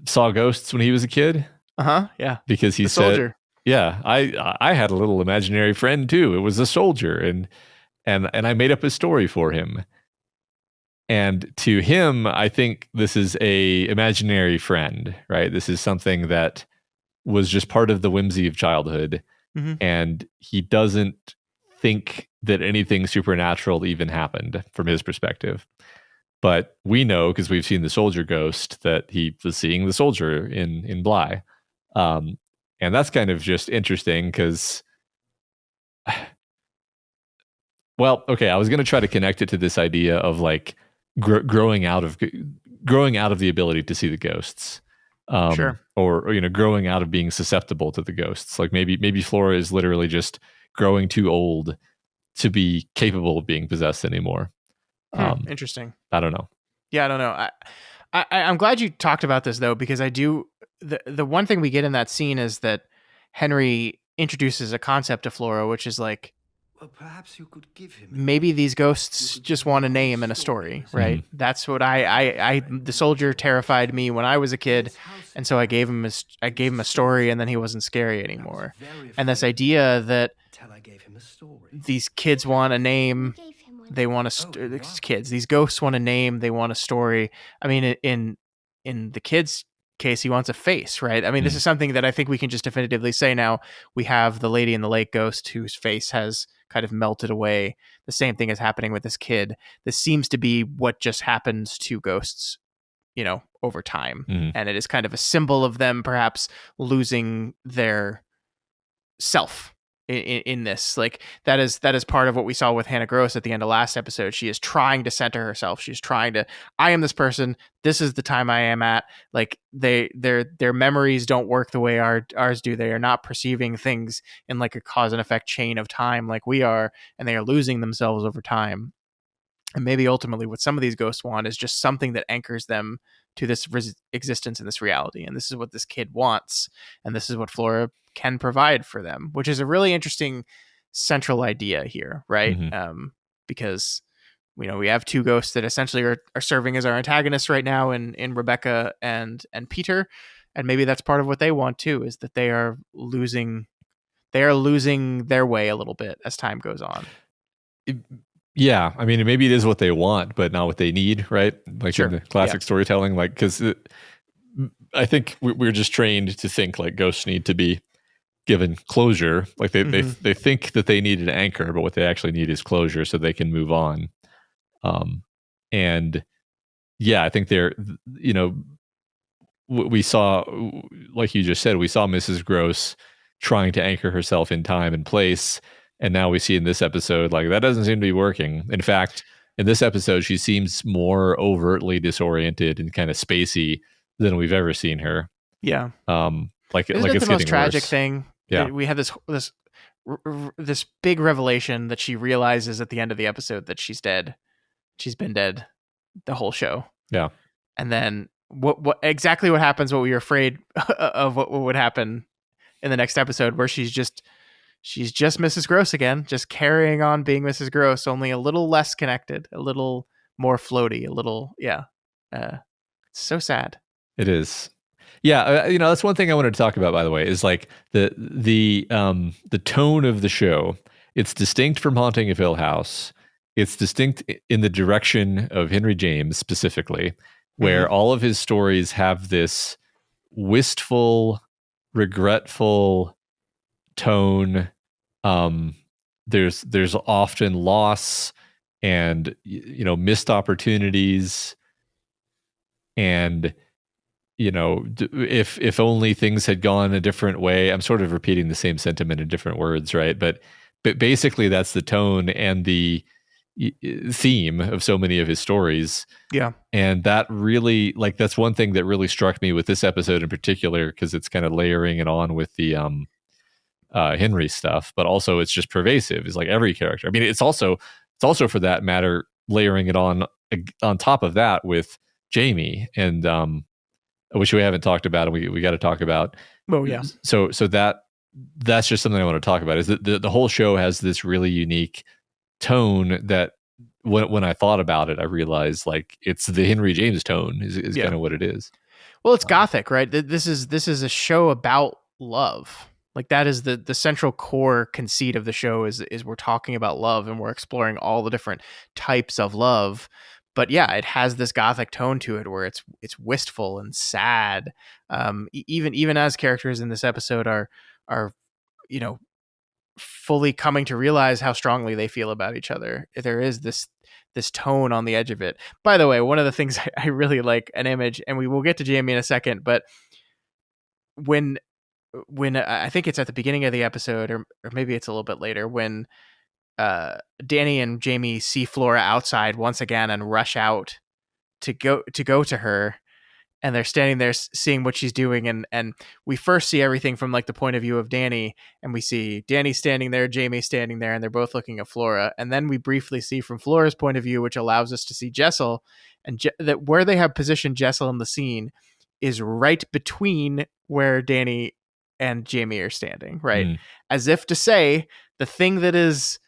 saw ghosts when he was a kid. Yeah. Because he said, soldier. Yeah, I had a little imaginary friend too. It was a soldier, and I made up a story for him. And to him, I think this is a imaginary friend, right? This is something that was just part of the whimsy of childhood. And he doesn't think that anything supernatural even happened from his perspective. But we know, because we've seen the soldier ghost, that he was seeing the soldier in Bly. And that's kind of just interesting because, well, okay, I was going to try to connect it to this idea of like growing out of the ability to see the ghosts. Sure. Or growing out of being susceptible to the ghosts. Like maybe Flora is literally just growing too old to be capable of being possessed anymore. Interesting. I don't know. Yeah, I don't know. I'm glad you talked about this though, because I do. The one thing we get in that scene is that Henry introduces a concept to Flora, which is like, well, perhaps you could give him. Maybe these ghosts just want a name and a story, right? That's what the soldier terrified me when I was a kid, and so I gave him a story, and then he wasn't scary anymore. And this idea that these kids want a name, they want these ghosts want a name, they want a story. I mean, in the kids' case, he wants a face, right? I mean, this is something that I think we can just definitively say now. We have the lady in the lake ghost whose face has kind of melted away. The same thing is happening with this kid. This seems to be what just happens to ghosts, over time. And it is kind of a symbol of them perhaps losing their self in this. Like that is part of what we saw with Hannah Gross at the end of last episode. She is trying to center herself. She's trying to, I am this person. This is the time I am at. Like their memories don't work the way ours do. They are not perceiving things in like a cause and effect chain of time like we are, and they are losing themselves over time. And maybe ultimately what some of these ghosts want is just something that anchors them to this existence in this reality. And this is what this kid wants. And this is what Flora can provide for them, which is a really interesting central idea here, right? Because we have two ghosts that essentially are serving as our antagonists right now in Rebecca and Peter, and maybe that's part of what they want too, is that they are losing their way a little bit as time goes on. Yeah, I mean, maybe it is what they want, but not what they need, right? Like in the classic storytelling, like because I think we're just trained to think like ghosts need to be given closure. Like they think that they need an anchor, but what they actually need is closure so they can move on. And yeah, I think they're, we saw, like you just said, we saw Mrs. Gross trying to anchor herself in time and place. And now we see in this episode, like that doesn't seem to be working. In fact, in this episode, she seems more overtly disoriented and kind of spacey than we've ever seen her. Yeah. Like Isn't it's the most getting tragic worse. thing? Yeah. We have this big revelation that she realizes at the end of the episode that she's dead. She's been dead the whole show. Yeah. And then what exactly what happens, what we were afraid of what would happen in the next episode, where she's just Mrs. Gross again, just carrying on being Mrs. Gross, only a little less connected, a little more floaty, a little, it's so sad. It is. Yeah, that's one thing I wanted to talk about, by the way, is like the tone of the show. It's distinct from Haunting of Hill House. It's distinct in the direction of Henry James specifically, where all of his stories have this wistful, regretful tone. There's often loss and missed opportunities, and if only things had gone a different way. I'm sort of repeating the same sentiment in different words, right? But basically that's the tone and the theme of so many of his stories. Yeah. And that really, like, that's one thing that really struck me with this episode in particular, because it's kind of layering it on with the Henry stuff, but also it's just pervasive. It's like every character. I mean, it's also for that matter layering it on top of that with Jamie, and which we haven't talked about, and we got to talk about. Oh yeah. So that's just something I want to talk about. Is that the whole show has this really unique tone that when I thought about it, I realized like it's the Henry James tone is kind of what it is. Well, it's gothic, right? This is a show about love. Like that is the central core conceit of the show is we're talking about love and we're exploring all the different types of love. But yeah, it has this gothic tone to it where it's wistful and sad. Even as characters in this episode are fully coming to realize how strongly they feel about each other. There is this tone on the edge of it. By the way, one of the things I really like an image, and we will get to Jamie in a second, but when I think it's at the beginning of the episode, or maybe it's a little bit later, when Danny and Jamie see Flora outside once again and rush out to go to her, and they're standing there seeing what she's doing, and we first see everything from like the point of view of Danny, and we see Danny standing there, Jamie standing there, and they're both looking at Flora, and then we briefly see from Flora's point of view, which allows us to see Jessel, and that where they have positioned Jessel in the scene is right between where Danny and Jamie are standing, right? As if to say the thing that is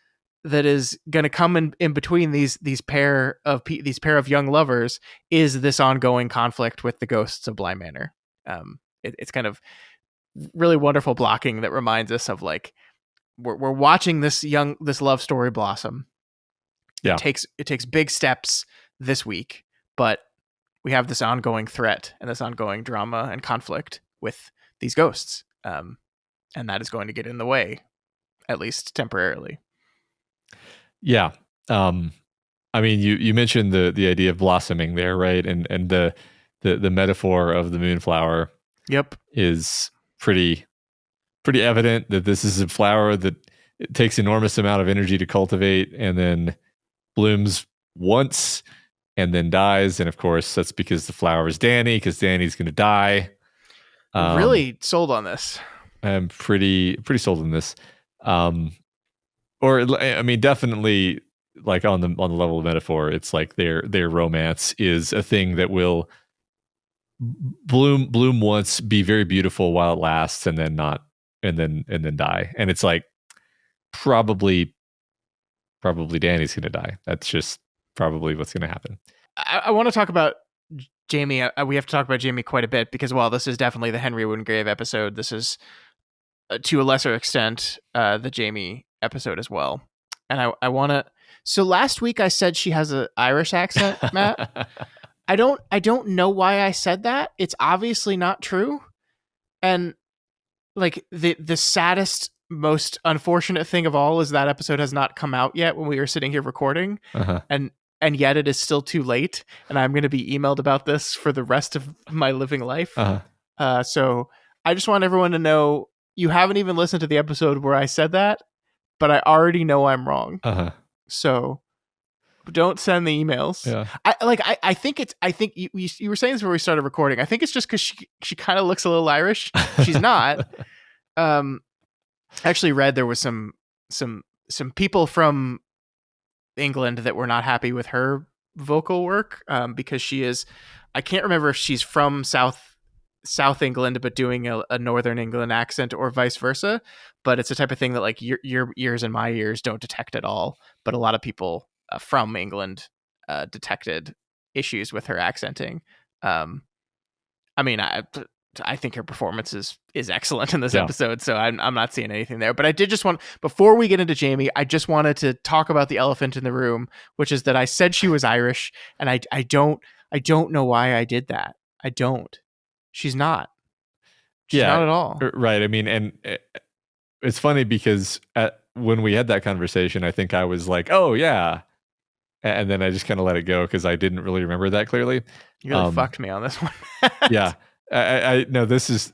going to come in between these pair of young lovers is this ongoing conflict with the ghosts of Bly Manor. It's kind of really wonderful blocking that reminds us of like we're watching this love story blossom. Yeah, it takes big steps this week, but we have this ongoing threat and this ongoing drama and conflict with these ghosts. And that is going to get in the way, at least temporarily. Yeah. I mean, you mentioned the idea of blossoming there, right? And the metaphor of the moonflower. Yep. Is pretty evident that this is a flower that it takes enormous amount of energy to cultivate and then blooms once and then dies. And of course, that's because the flower is Danny, because Danny's going to die. Really sold on this. I'm pretty sold on this. Or I mean, definitely like on the level of metaphor, it's like their romance is a thing that will bloom once, be very beautiful while it lasts, and then not, and then die. And it's like probably Danny's going to die. That's just probably what's going to happen. I want to talk about Jamie. We have to talk about Jamie quite a bit because while this is definitely the Henry Wingrave episode, this is to a lesser extent the Jamie episode as well. And I want to. So last week I said she has an Irish accent, Matt. I don't know why I said that. It's obviously not true. And like the saddest, most unfortunate thing of all is that episode has not come out yet when we are sitting here recording. Uh-huh. And yet it is still too late, and I'm going to be emailed about this for the rest of my living life. Uh-huh. So I just want everyone to know you haven't even listened to the episode where I said that, but I already know I'm wrong. Uh-huh. So don't send the emails. Yeah. I think you were saying this before we started recording. I think it's just because she kind of looks a little Irish. She's not. I actually read there was some people from England that were not happy with her vocal work because she is, I can't remember if she's from South England but doing a Northern England accent or vice versa, but it's a type of thing that like your ears and my ears don't detect at all, but a lot of people from England detected issues with her accenting. I mean, I think her performance is excellent in this episode, so I'm not seeing anything there. But I did just want, before we get into Jamie, I just wanted to talk about the elephant in the room, which is that I said she was Irish, and I don't know why I did that. I don't. She's not. She's not at all. Right. I mean, and it's funny because when we had that conversation, I think I was like, "Oh yeah," and then I just kind of let it go because I didn't really remember that clearly. You really fucked me on this one. Yeah. I no, this is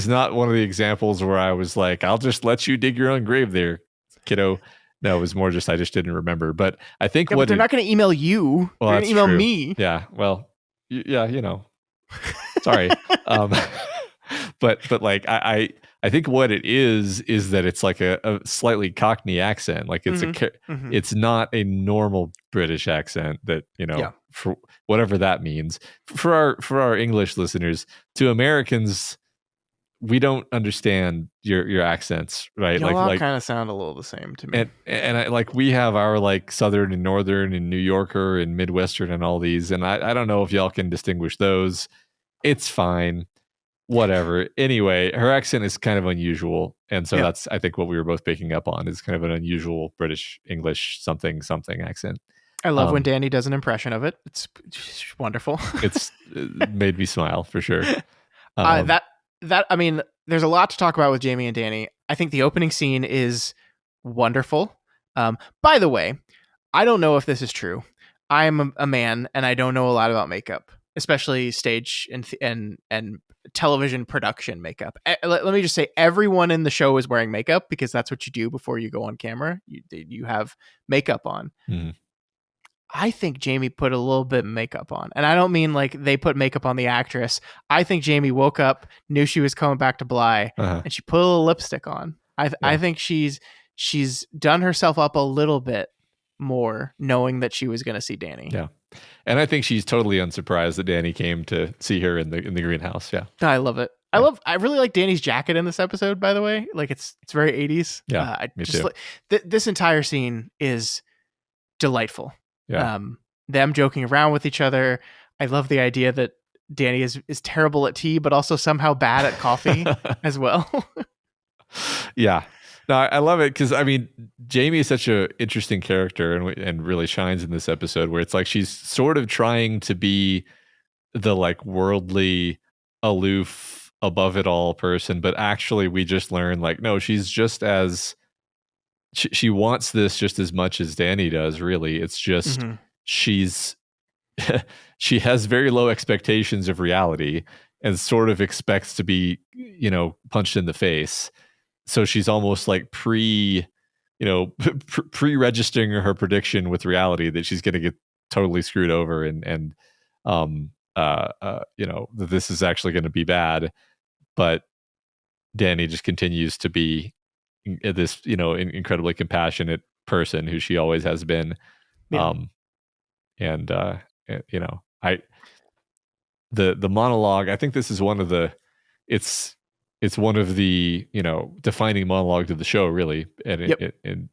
not one of the examples where I was like, I'll just let you dig your own grave there, kiddo. No, it was more just I just didn't remember. But I think but they're not going to email you. Well, they're going to email true. me. Yeah. Well, yeah, you know. Sorry. But like I think what it is that it's like a slightly Cockney accent. Like it's it's not a normal British accent that, you know, for whatever that means. For our English listeners, to Americans, we don't understand your accents, right? Y'all all kind of sound a little the same to me. And I, like we have our like Southern and Northern and New Yorker and Midwestern and all these, and I don't know if y'all can distinguish those. It's fine. Whatever. Anyway, her accent is kind of unusual. And so that's, I think, what we were both picking up on is kind of an unusual British English something accent. I love when Danny does an impression of it. It's wonderful. It made me smile for sure. I mean, there's a lot to talk about with Jamie and Danny. I think the opening scene is wonderful. By the way, I don't know if this is true. I'm a man and I don't know a lot about makeup, especially stage and television production makeup. Let me just say, everyone in the show is wearing makeup because that's what you do before you go on camera. You have makeup on. Mm. I think Jamie put a little bit of makeup on, and I don't mean like they put makeup on the actress. I think Jamie woke up, knew she was coming back to Bly, and she put a little lipstick on. I think she's done herself up a little bit more, knowing that she was going to see Danny. Yeah. And I think she's totally unsurprised that Danny came to see her in the greenhouse. Yeah. I love it. I really like Danny's jacket in this episode, by the way. Like it's very 80s. Yeah. Me too. This entire scene is delightful. Yeah. Them joking around with each other. I love the idea that Danny is terrible at tea, but also somehow bad at coffee as well. Yeah. No, I love it because I mean, Jamie is such an interesting character and really shines in this episode where it's like she's sort of trying to be the like worldly, aloof, above it all person, but actually we just learn like no, she's just as she wants this just as much as Danny does. Really, it's just she's she has very low expectations of reality and sort of expects to be, you know, punched in the face. So she's almost like pre-registering her prediction with reality that she's going to get totally screwed over and you know, that this is actually going to be bad. But Danny just continues to be this, you know, incredibly compassionate person who she always has been. Yeah. You know, the monologue, I think this is one of the, it's one of the, you know, defining monologues of the show, really. And and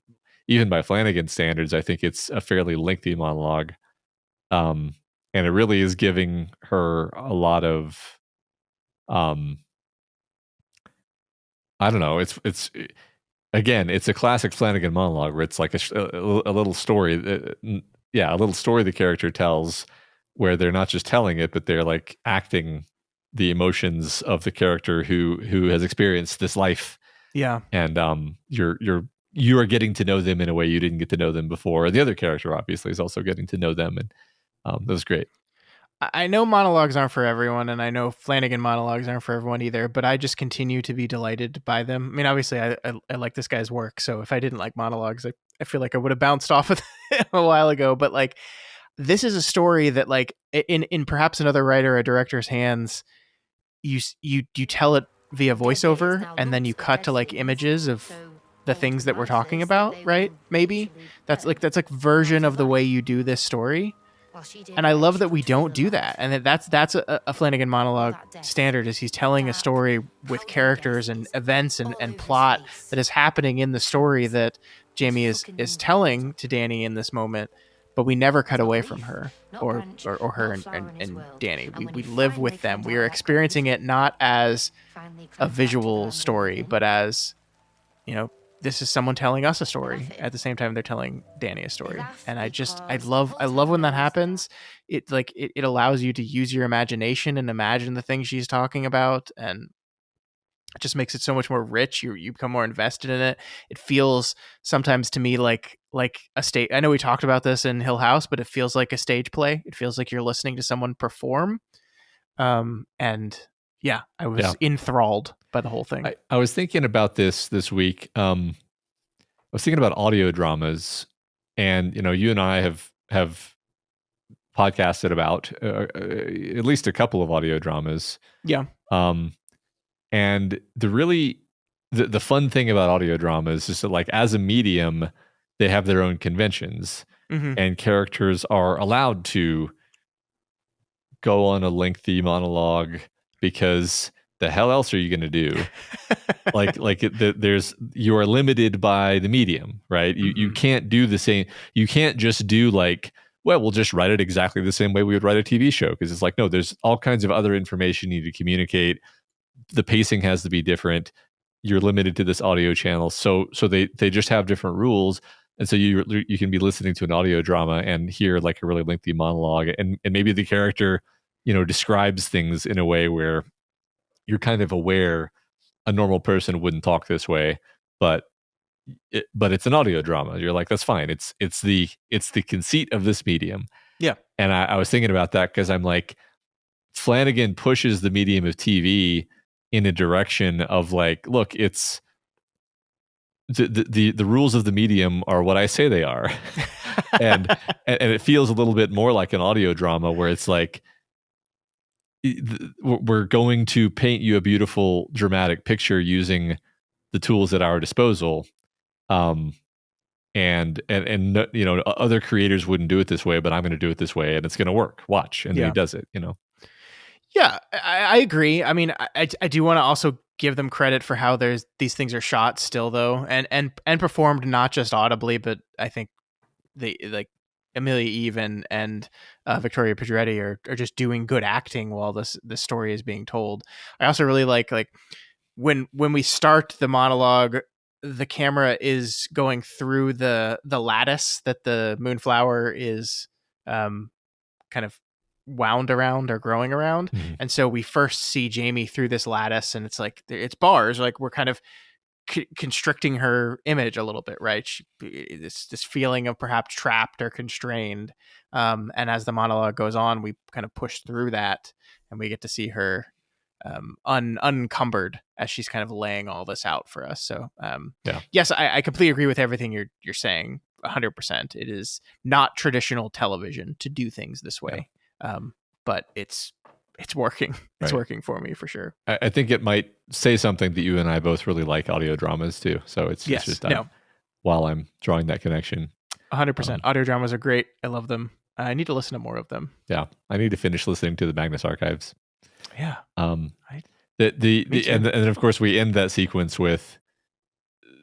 even by Flanagan standards, I think it's a fairly lengthy monologue. And it really is giving her a lot of, I don't know. It's again, it's a classic Flanagan monologue where it's like a little story. A little story the character tells where they're not just telling it, but they're like acting the emotions of the character who has experienced this life. Yeah. And you are getting to know them in a way you didn't get to know them before. And the other character obviously is also getting to know them, and that was great. I know monologues aren't for everyone, and I know Flanagan monologues aren't for everyone either, but I just continue to be delighted by them. I mean, obviously, I like this guy's work, so if I didn't like monologues, I feel like I would have bounced off of it a while ago. But like, this is a story that, like, in perhaps another writer or director's hands, you tell it via voiceover, and then you cut to like images of the things that we're talking about, right? Maybe that's like version of the way you do this story. And I love that we don't do that. And that's a Flanagan monologue standard, is he's telling a story with characters and events and plot that is happening in the story that Jamie is telling to Danny in this moment, but we never cut away from her or her and Danny. We live with them. We are experiencing it not as a visual story, but as, this is someone telling us a story at the same time they're telling Danny a story. And I love when that happens. It allows you to use your imagination and imagine the things she's talking about, and it just makes it so much more rich. You become more invested in it. It feels sometimes to me like a stage. I know we talked about this in Hill House, but it feels like a stage play. It feels like you're listening to someone perform. And yeah, I was enthralled by the whole thing. I was thinking about this week. I was thinking about audio dramas, and you and I have podcasted about at least a couple of audio dramas. Yeah. And the fun thing about audio dramas is that, like, as a medium, they have their own conventions, and characters are allowed to go on a lengthy monologue, because the hell else are you going to do? You are limited by the medium, right? You can't do the same. You can't just do like, well, we'll just write it exactly the same way we would write a TV show, because it's like, no, there's all kinds of other information you need to communicate. The pacing has to be different. You're limited to this audio channel, so they just have different rules. And so you can be listening to an audio drama and hear like a really lengthy monologue, and maybe the character describes things in a way where you're kind of aware a normal person wouldn't talk this way, but it's an audio drama. You're like, that's fine. It's the conceit of this medium. Yeah. And I was thinking about that, because I'm like, Flanagan pushes the medium of TV in a direction of like, look, it's the rules of the medium are what I say they are. and it feels a little bit more like an audio drama, where it's like, we're going to paint you a beautiful dramatic picture using the tools at our disposal. And other creators wouldn't do it this way, but I'm going to do it this way, and it's going to work. Watch. And then he does it, Yeah, I agree. I mean, I do want to also give them credit for how these things are shot still, though, and performed not just audibly, but I think Amelia Eve and Victoria Pedretti are just doing good acting while this story is being told. I also really like when we start the monologue, the camera is going through the lattice that the moonflower is kind of wound around or growing around. And so we first see Jamie through this lattice, and it's like it's bars, like we're kind of constricting her image a little bit, right? This feeling of perhaps trapped or constrained, and as the monologue goes on, we kind of push through that, and we get to see her unencumbered as she's kind of laying all this out for us. So yes, I completely agree with everything you're saying 100%. It is not traditional television to do things this way. But it's working. It's working for me for sure. I think it might say something that you and I both really like audio dramas too. So it's just while I'm drawing that connection. 100%. Audio dramas are great. I love them. I need to listen to more of them. Yeah. I need to finish listening to the Magnus Archives. Yeah. And then of course we end that sequence with,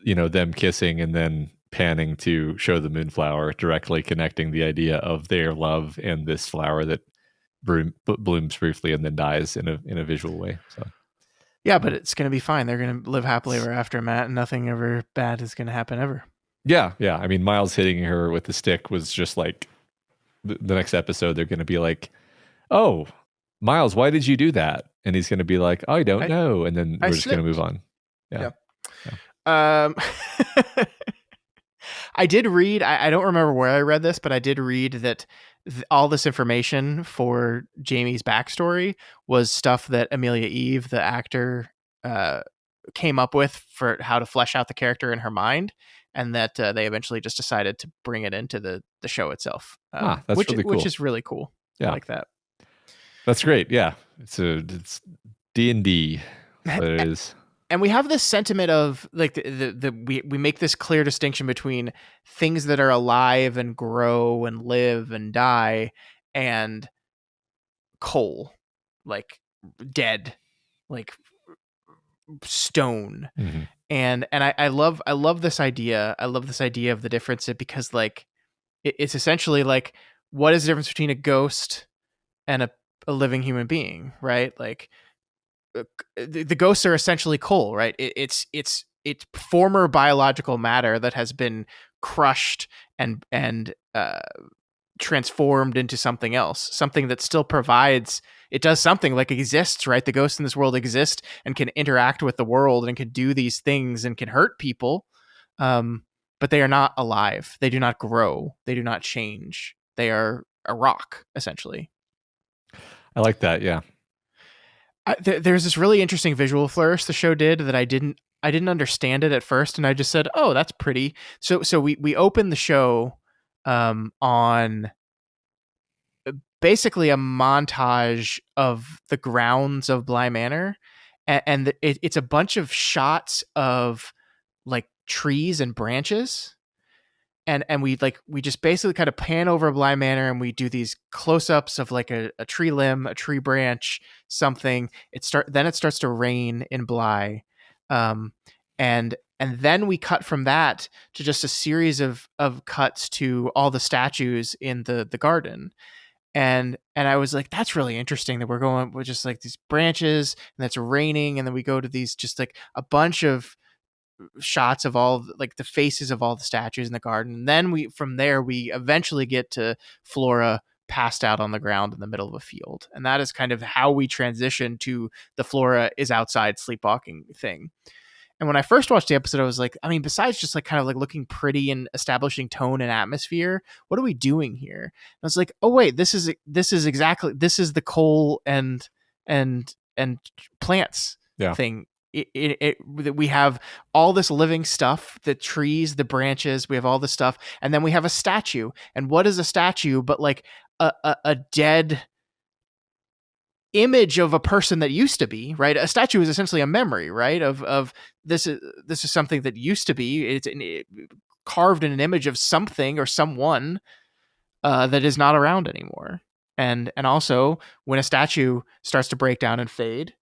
them kissing and then panning to show the moonflower, directly connecting the idea of their love and this flower that blooms briefly and then dies in a visual way. So yeah, but it's going to be fine. They're going to live happily ever after, Matt, and nothing ever bad is going to happen ever. Yeah. I mean, Miles hitting her with the stick was just like the next episode. They're going to be like oh, Miles, why did you do that? And he's going to be like, I don't know. And then I we're just going to slipped. move on. Yeah. I did read, I don't remember where I read this, but I did read that all this information for Jamie's backstory was stuff that Amelia Eve, the actor, came up with for how to flesh out the character in her mind, and that they eventually just decided to bring it into the show itself. That's really cool. Which is really cool. Yeah. I like that. That's great. Yeah. It's D&D. What it is. And we have this sentiment of like we make this clear distinction between things that are alive and grow and live and die, and coal, like dead, like stone. Mm-hmm. And I love this idea. I love this idea of the difference, because like it's essentially like, what is the difference between a ghost and a living human being, right? Like the ghosts are essentially coal, right? It's former biological matter that has been crushed and transformed into something else, something that still provides. It does something, like exists, right? The ghosts in this world exist and can interact with the world and can do these things and can hurt people, but they are not alive. They do not grow. They do not change. They are a rock, essentially. I like that. Yeah. There's this really interesting visual flourish the show did that I didn't understand it at first, and I just said, "Oh, that's pretty." So we open the show on basically a montage of the grounds of Bly Manor, and it's a bunch of shots of like trees and branches. And we just basically kind of pan over Bly Manor, and we do these close-ups of like a tree limb, a tree branch, something. Then it starts to rain in Bly, and then we cut from that to just a series of cuts to all the statues in the garden. And I was like, that's really interesting that we're going with just like these branches, and it's raining, and then we go to these just like a bunch of shots of all like the faces of all the statues in the garden. And then from there we eventually get to Flora passed out on the ground in the middle of a field. And that is kind of how we transition to the Flora is outside sleepwalking thing. And when I first watched the episode, I was like, I mean, besides just like kind of like looking pretty and establishing tone and atmosphere, what are we doing here? And I was like, oh wait, this is the coal and plants thing. We have all this living stuff, the trees, the branches, we have all this stuff, and then we have a statue. And what is a statue but like a dead image of a person that used to be, right? A statue is essentially a memory, right? Of this is something that used to be. It's carved in an image of something or someone that is not around anymore. And also, when a statue starts to break down and fade,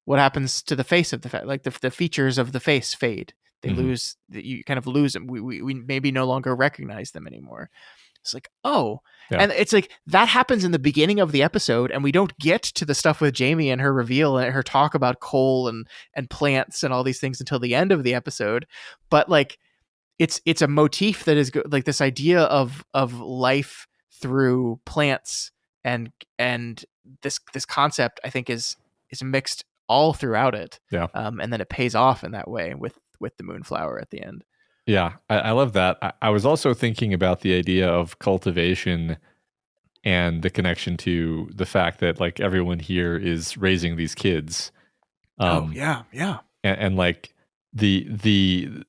what happens to the face of the features of the face fade. They lose. You kind of lose them. We maybe no longer recognize them anymore. It's like, oh, and it's like that happens in the beginning of the episode, and we don't get to the stuff with Jamie and her reveal and her talk about coal and plants and all these things until the end of the episode. But like, it's a motif that is like this idea of life through plants, and this concept I think is mixed all throughout it. Yeah. And then it pays off in that way with the moonflower at the end. Yeah. I love that. I was also thinking about the idea of cultivation and the connection to the fact that like everyone here is raising these kids. Yeah. And like the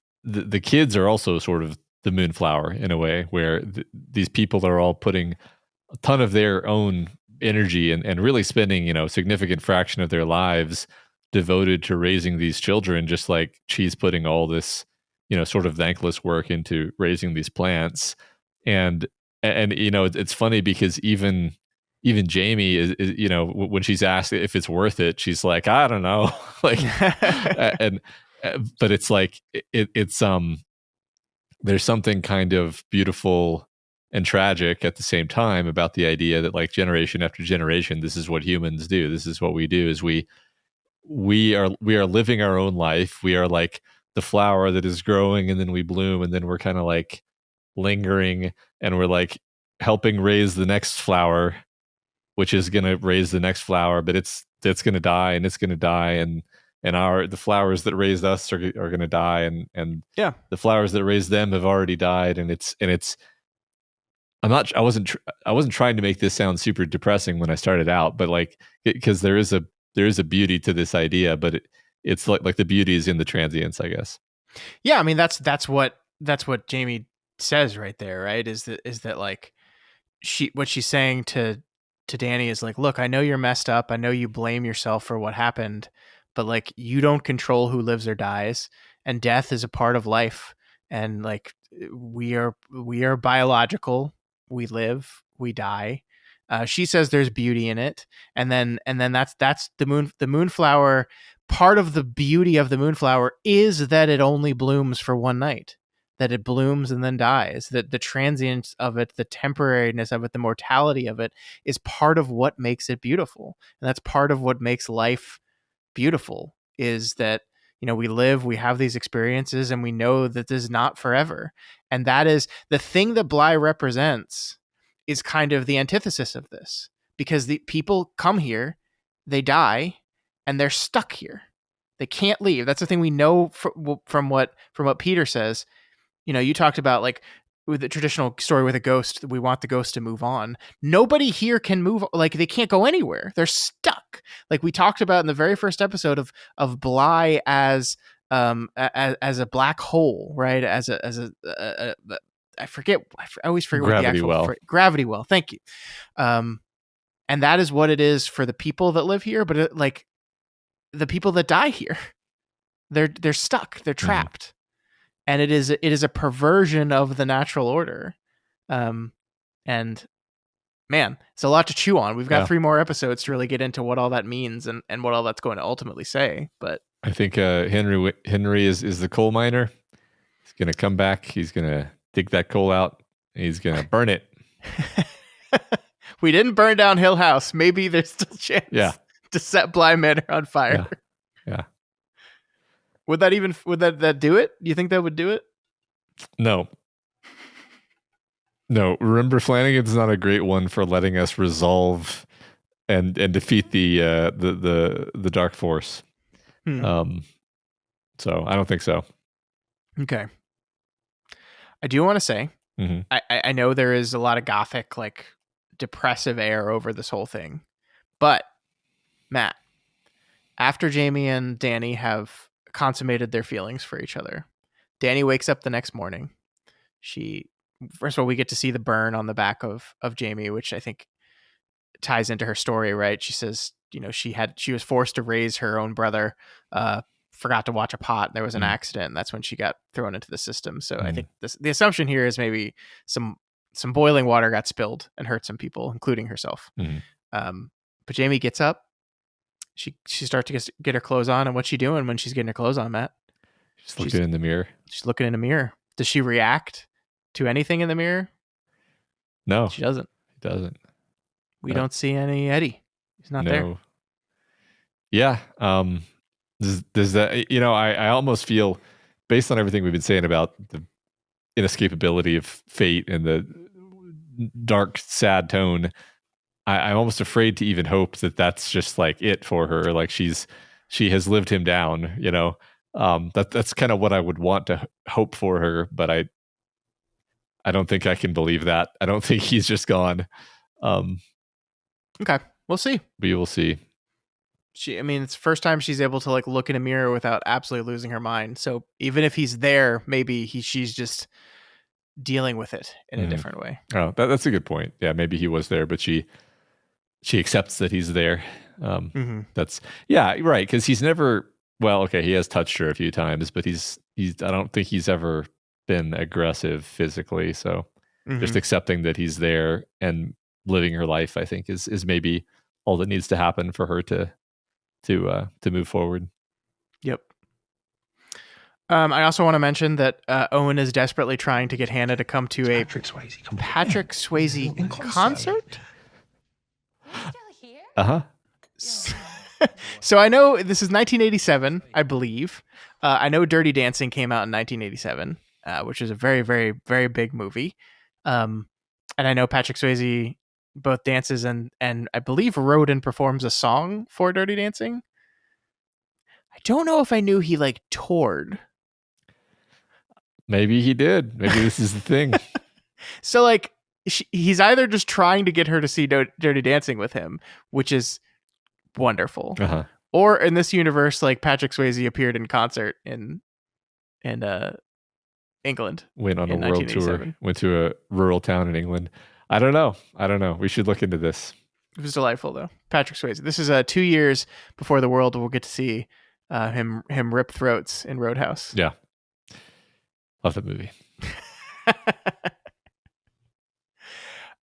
kids are also sort of the moonflower in a way, where these people are all putting a ton of their own energy and really spending, a significant fraction of their lives devoted to raising these children, just like she's putting all this, sort of thankless work into raising these plants. And it's funny because even Jamie is when she's asked if it's worth it, she's like, I don't know. Like, but it's like, it's there's something kind of beautiful and tragic at the same time about the idea that like generation after generation, this is what humans do. This is what we do, is we are living our own life. We are like the flower that is growing, and then we bloom, and then we're kind of like lingering, and we're like helping raise the next flower. which is going to raise the next flower, but it's going to die, and it's going to die, and the flowers that raised us are going to die, and the flowers that raised them have already died, and it's I wasn't trying to make this sound super depressing when I started out, but like, because there is a beauty to this idea, but it's like the beauty is in the transience, I guess. Yeah, I mean that's what Jamie says right there, right? Is that like what she's saying to Danny is like, look, I know you're messed up. I know you blame yourself for what happened, but like, you don't control who lives or dies, and death is a part of life. And like, we are biological. We live, we die. She says there's beauty in it, and then that's the moonflower. Part of the beauty of the moonflower is that it only blooms for one night, that it blooms and then dies, that the transience of it, the temporariness of it, the mortality of it is part of what makes it beautiful. And that's part of what makes life beautiful, is that, you know, we live, we have these experiences, and we know that this is not forever. And that is the thing that Bly represents, is kind of the antithesis of this, because the people come here, they die, and they're stuck here. They can't leave. That's the thing we know from what Peter says. You know, you talked about like with the traditional story with a ghost, we want the ghost to move on. Nobody here can move. Like, they can't go anywhere. They're stuck. Like we talked about in the very first episode of Bly as a black hole, right? As a I forget. I always forget gravity what the actual gravity well. Thank you. And that is what it is for the people that live here. But like the people that die here, they're stuck. They're trapped. Mm-hmm. And it is a perversion of the natural order. And man, it's a lot to chew on. We've got 3 more episodes to really get into what all that means and what all that's going to ultimately say. But I think Henry is the coal miner. He's going to come back. He's going to dig that coal out. He's going to burn it. We didn't burn down Hill House. Maybe there's still a chance to set Bly Manor on fire. Yeah. Would that do it? Do you think that would do it? No. Remember, Flanagan's not a great one for letting us resolve and defeat the dark force. So I don't think so. Okay. I do want to say, mm-hmm. I know there is a lot of gothic, like depressive air over this whole thing, but Matt, after Jamie and Danny have consummated their feelings for each other, Danny wakes up the next morning. First of all, we get to see the burn on the back of Jamie, which I think ties into her story, right? She says, you know, she was forced to raise her own brother, forgot to watch a pot. There was an accident, and that's when she got thrown into the system. So I think the assumption here is maybe some boiling water got spilled and hurt some people, including herself. But Jamie gets up. She starts to get her clothes on, and what's she doing when she's getting her clothes on, Matt? She's looking in the mirror. She's looking in the mirror. Does she react to anything in the mirror? No, she doesn't. She doesn't. We don't see any Eddie. He's not there. Yeah. Does that, you know, I almost feel, based on everything we've been saying about the inescapability of fate and the dark, sad tone, I'm almost afraid to even hope that that's just like it for her. Like she has lived him down, you know. That's kind of what I would want to hope for her, but I don't think I can believe that. I don't think he's just gone. Okay, we'll see. We will see. I mean, it's the first time she's able to like look in a mirror without absolutely losing her mind. So even if he's there, maybe she's just dealing with it in a different way. Oh, that's a good point. Yeah, maybe he was there, but she accepts that he's there. That's right, because he's never. Well, okay, he has touched her a few times, but he's. I don't think he's ever been aggressive physically. So just accepting that he's there and living her life, I think, is maybe all that needs to happen for her to move forward. Yep. I also want to mention that Owen is desperately trying to get Hannah to come to a Patrick Swayze concert. So I know this is 1987, I believe. I know Dirty Dancing came out in 1987, which is a very, very, very big movie. And I know Patrick Swayze both dances and I believe wrote and performs a song for Dirty Dancing. I don't know if I knew he like toured. Maybe he did. Maybe this is the thing. So like he's either just trying to get her to see Dirty Dancing with him, which is wonderful, or in this universe, like Patrick Swayze appeared in concert in England. Went on a world tour. Went to a rural town in England. I don't know. We should look into this. It was delightful though. Patrick Swayze. This is 2 years before the world will get to see him rip throats in Roadhouse. Yeah. Love that movie.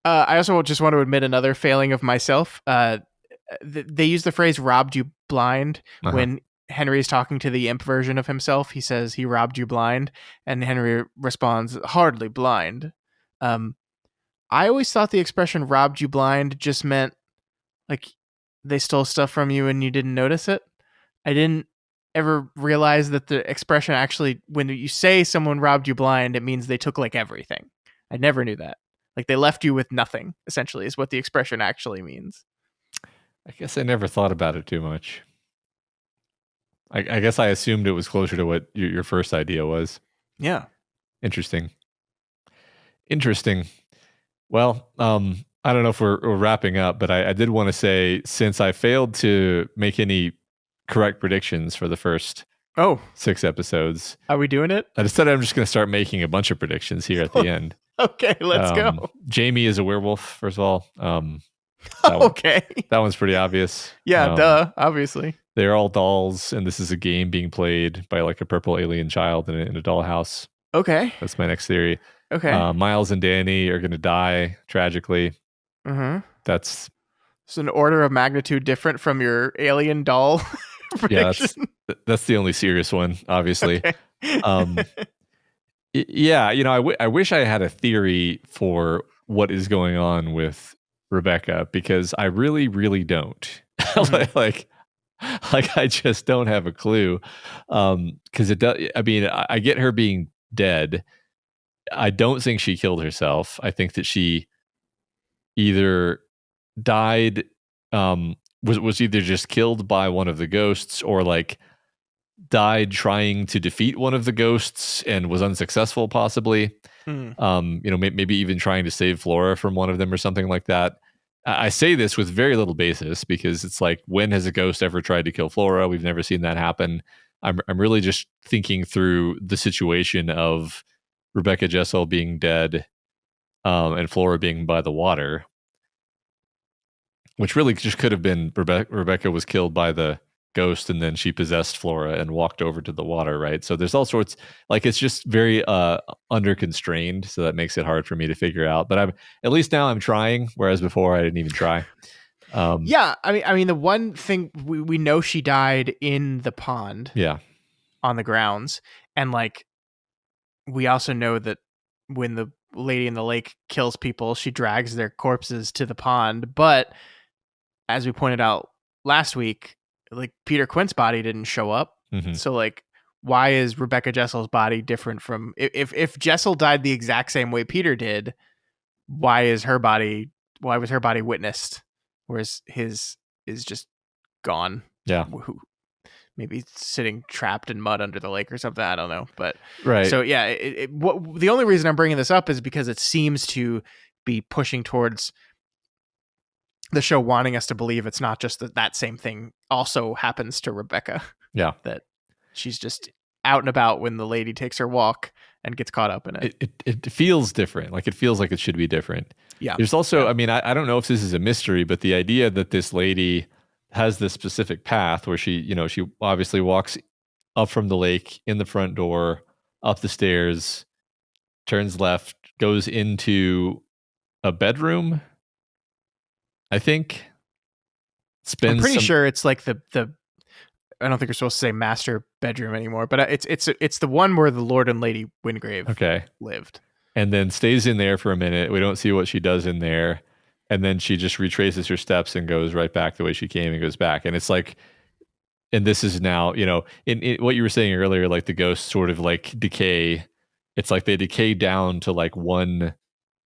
I also just want to admit another failing of myself. They use the phrase "robbed you blind" when Henry is talking to the imp version of himself. He says he robbed you blind, and Henry responds, "Hardly blind." I always thought the expression "robbed you blind" just meant like they stole stuff from you and you didn't notice it. I didn't ever realize that the expression actually, when you say someone robbed you blind, it means they took like everything. I never knew that. Like they left you with nothing, essentially, is what the expression actually means. I guess I never thought about it too much. I guess I assumed it was closer to what your first idea was. Yeah. Interesting. Well, I don't know if we're wrapping up, but I did want to say, since I failed to make any correct predictions for the first 6 episodes. Are we doing it? I decided I'm just going to start making a bunch of predictions here at the end. Okay, let's go. Jamie is a werewolf, first of all. Okay. That one's pretty obvious. Yeah, duh, obviously. They're all dolls, and this is a game being played by like a purple alien child in a dollhouse. Okay. That's my next theory. Okay. Miles and Danny are going to die tragically. That's an order of magnitude different from your alien doll prediction. Yeah, that's the only serious one, obviously. Okay. Yeah, I wish I had a theory for what is going on with Rebecca, because I really, really don't. like I just don't have a clue. Because it does. I mean, I get her being dead. I don't think she killed herself. I think that she either died, was either just killed by one of the ghosts, or like died trying to defeat one of the ghosts and was unsuccessful, possibly. Maybe even trying to save Flora from one of them or something like that. I say this with very little basis, because it's like, when has a ghost ever tried to kill Flora? We've never seen that happen. I'm really just thinking through the situation of Rebecca Jessel being dead, and Flora being by the water, which really just could have been Rebecca was killed by the ghost, and then she possessed Flora and walked over to the water, right? So there's all sorts, like, it's just very under constrained, so that makes it hard for me to figure out. But at least now I'm trying, whereas before I didn't even try. Yeah, I mean the one thing we know, she died in the pond. Yeah. On the grounds, and like we also know that when the lady in the lake kills people, she drags their corpses to the pond. But as we pointed out last week, like Peter Quint's body didn't show up. So like, why is Rebecca Jessel's body different from, if Jessel died the exact same way Peter did, why was her body witnessed, whereas his is just gone? Yeah. Maybe sitting trapped in mud under the lake or something. I don't know. But right. So yeah, the only reason I'm bringing this up is because it seems to be pushing towards the show wanting us to believe it's not just that same thing also happens to Rebecca. Yeah. That she's just out and about when the lady takes her walk and gets caught up in it. It feels different. Like, it feels like it should be different. Yeah. There's also, I mean, I don't know if this is a mystery, but the idea that this lady has this specific path where she obviously walks up from the lake, in the front door, up the stairs, turns left, goes into a bedroom, I think. I'm pretty sure it's like the I don't think you're supposed to say master bedroom anymore, but it's the one where the Lord and Lady Wingrave lived. And then stays in there for a minute. We don't see what she does in there. And then she just retraces her steps and goes right back the way she came and goes back. And it's like, and this is now, in what you were saying earlier, like the ghosts sort of like decay. It's like they decay down to like one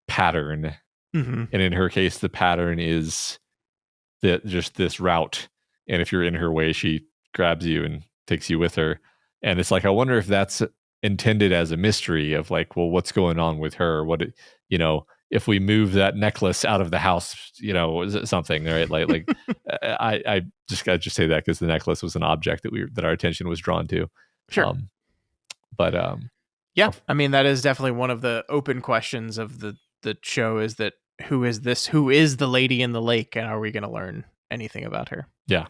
pattern Mm-hmm. And in her case, the pattern is that just this route. And if you're in her way, she grabs you and takes you with her. And it's like, I wonder if that's intended as a mystery of like, well, what's going on with her? If we move that necklace out of the house, is it something, right? Like I just got to just say that because the necklace was an object that our attention was drawn to. Sure. Yeah, I mean, that is definitely one of the open questions of the show is that who is this? Who is the lady in the lake? And are we going to learn anything about her? Yeah.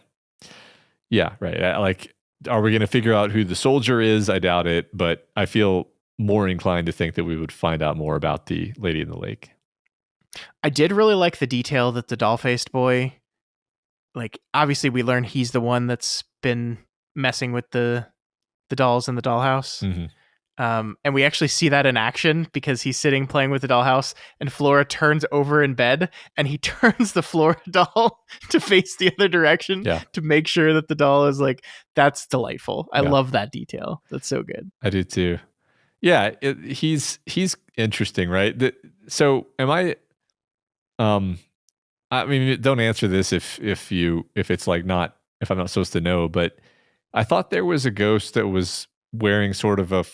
Yeah, right. Are we going to figure out who the soldier is? I doubt it, but I feel more inclined to think that we would find out more about the lady in the lake. I did really like the detail that the doll-faced boy, like, obviously we learn he's the one that's been messing with the dolls in the dollhouse. Mm-hmm. And we actually see that in action because he's sitting playing with the dollhouse and Flora turns over in bed and he turns the Flora doll to face the other direction to make sure that the doll is like, that's delightful. I love that detail. That's so good. I do too. Yeah. He's interesting, right? So am I mean, don't answer this if it's like not, if I'm not supposed to know, but I thought there was a ghost that was wearing sort of a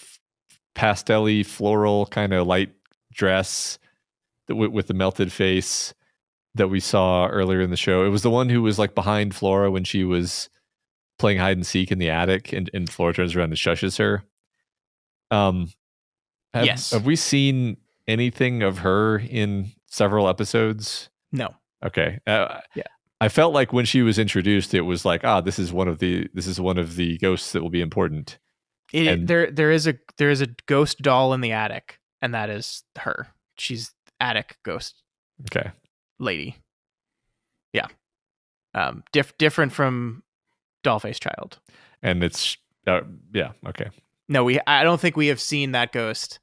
pastel-y floral kind of light dress with the melted face that we saw earlier in the show. It was the one who was like behind Flora when she was playing hide and seek in the attic, and Flora turns around and shushes her. Yes. Have we seen anything of her in several episodes? No. Okay. Yeah. I felt like when she was introduced, it was like, this is one of the ghosts that will be important. There is a ghost doll in the attic, and that is her. She's attic ghost. Okay. Lady. Yeah. Different from Dollface Child. And it's yeah, okay. No, I don't think we have seen that ghost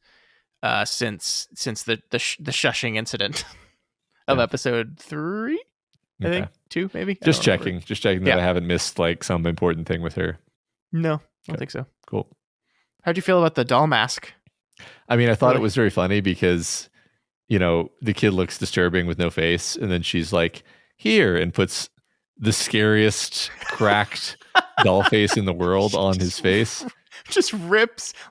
since the shushing incident of episode 3. I think 2 maybe. Just checking that I haven't missed like some important thing with her. No, I don't think so. Cool. How'd you feel about the doll mask? I mean, I thought it was very funny because, the kid looks disturbing with no face. And then she's like, here, and puts the scariest cracked doll face in the world on his face. Just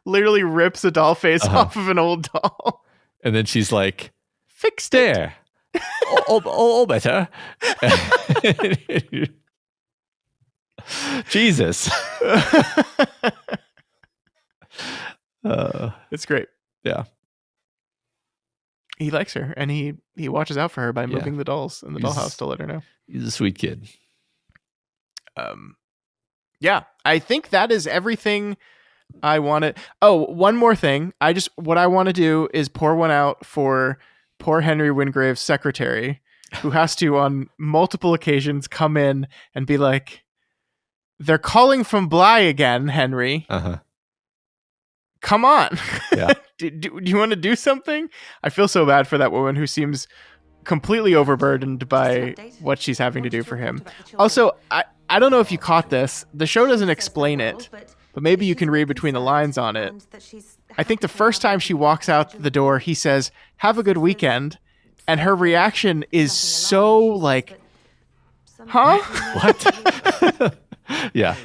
literally rips a doll face off of an old doll. And then she's like, fixed there. all better. Jesus. It's great. Yeah. He likes her, and he watches out for her by moving the dolls in the dollhouse to let her know. He's a sweet kid. Yeah, I think that is everything I wanted. Oh, one more thing. What I want to do is pour one out for poor Henry Wingrave's secretary, who has to, on multiple occasions, come in and be like, they're calling from Bly again, Henry. Uh-huh. Come on. Yeah. do you want to do something? I feel so bad for that woman who seems completely overburdened by what she's having to do for him. Also, I don't know if you caught this. The show doesn't explain it, but maybe you can read between the lines on it. I think the first time she walks out the door, he says, have a good weekend. And her reaction is so like, huh? What? Yeah.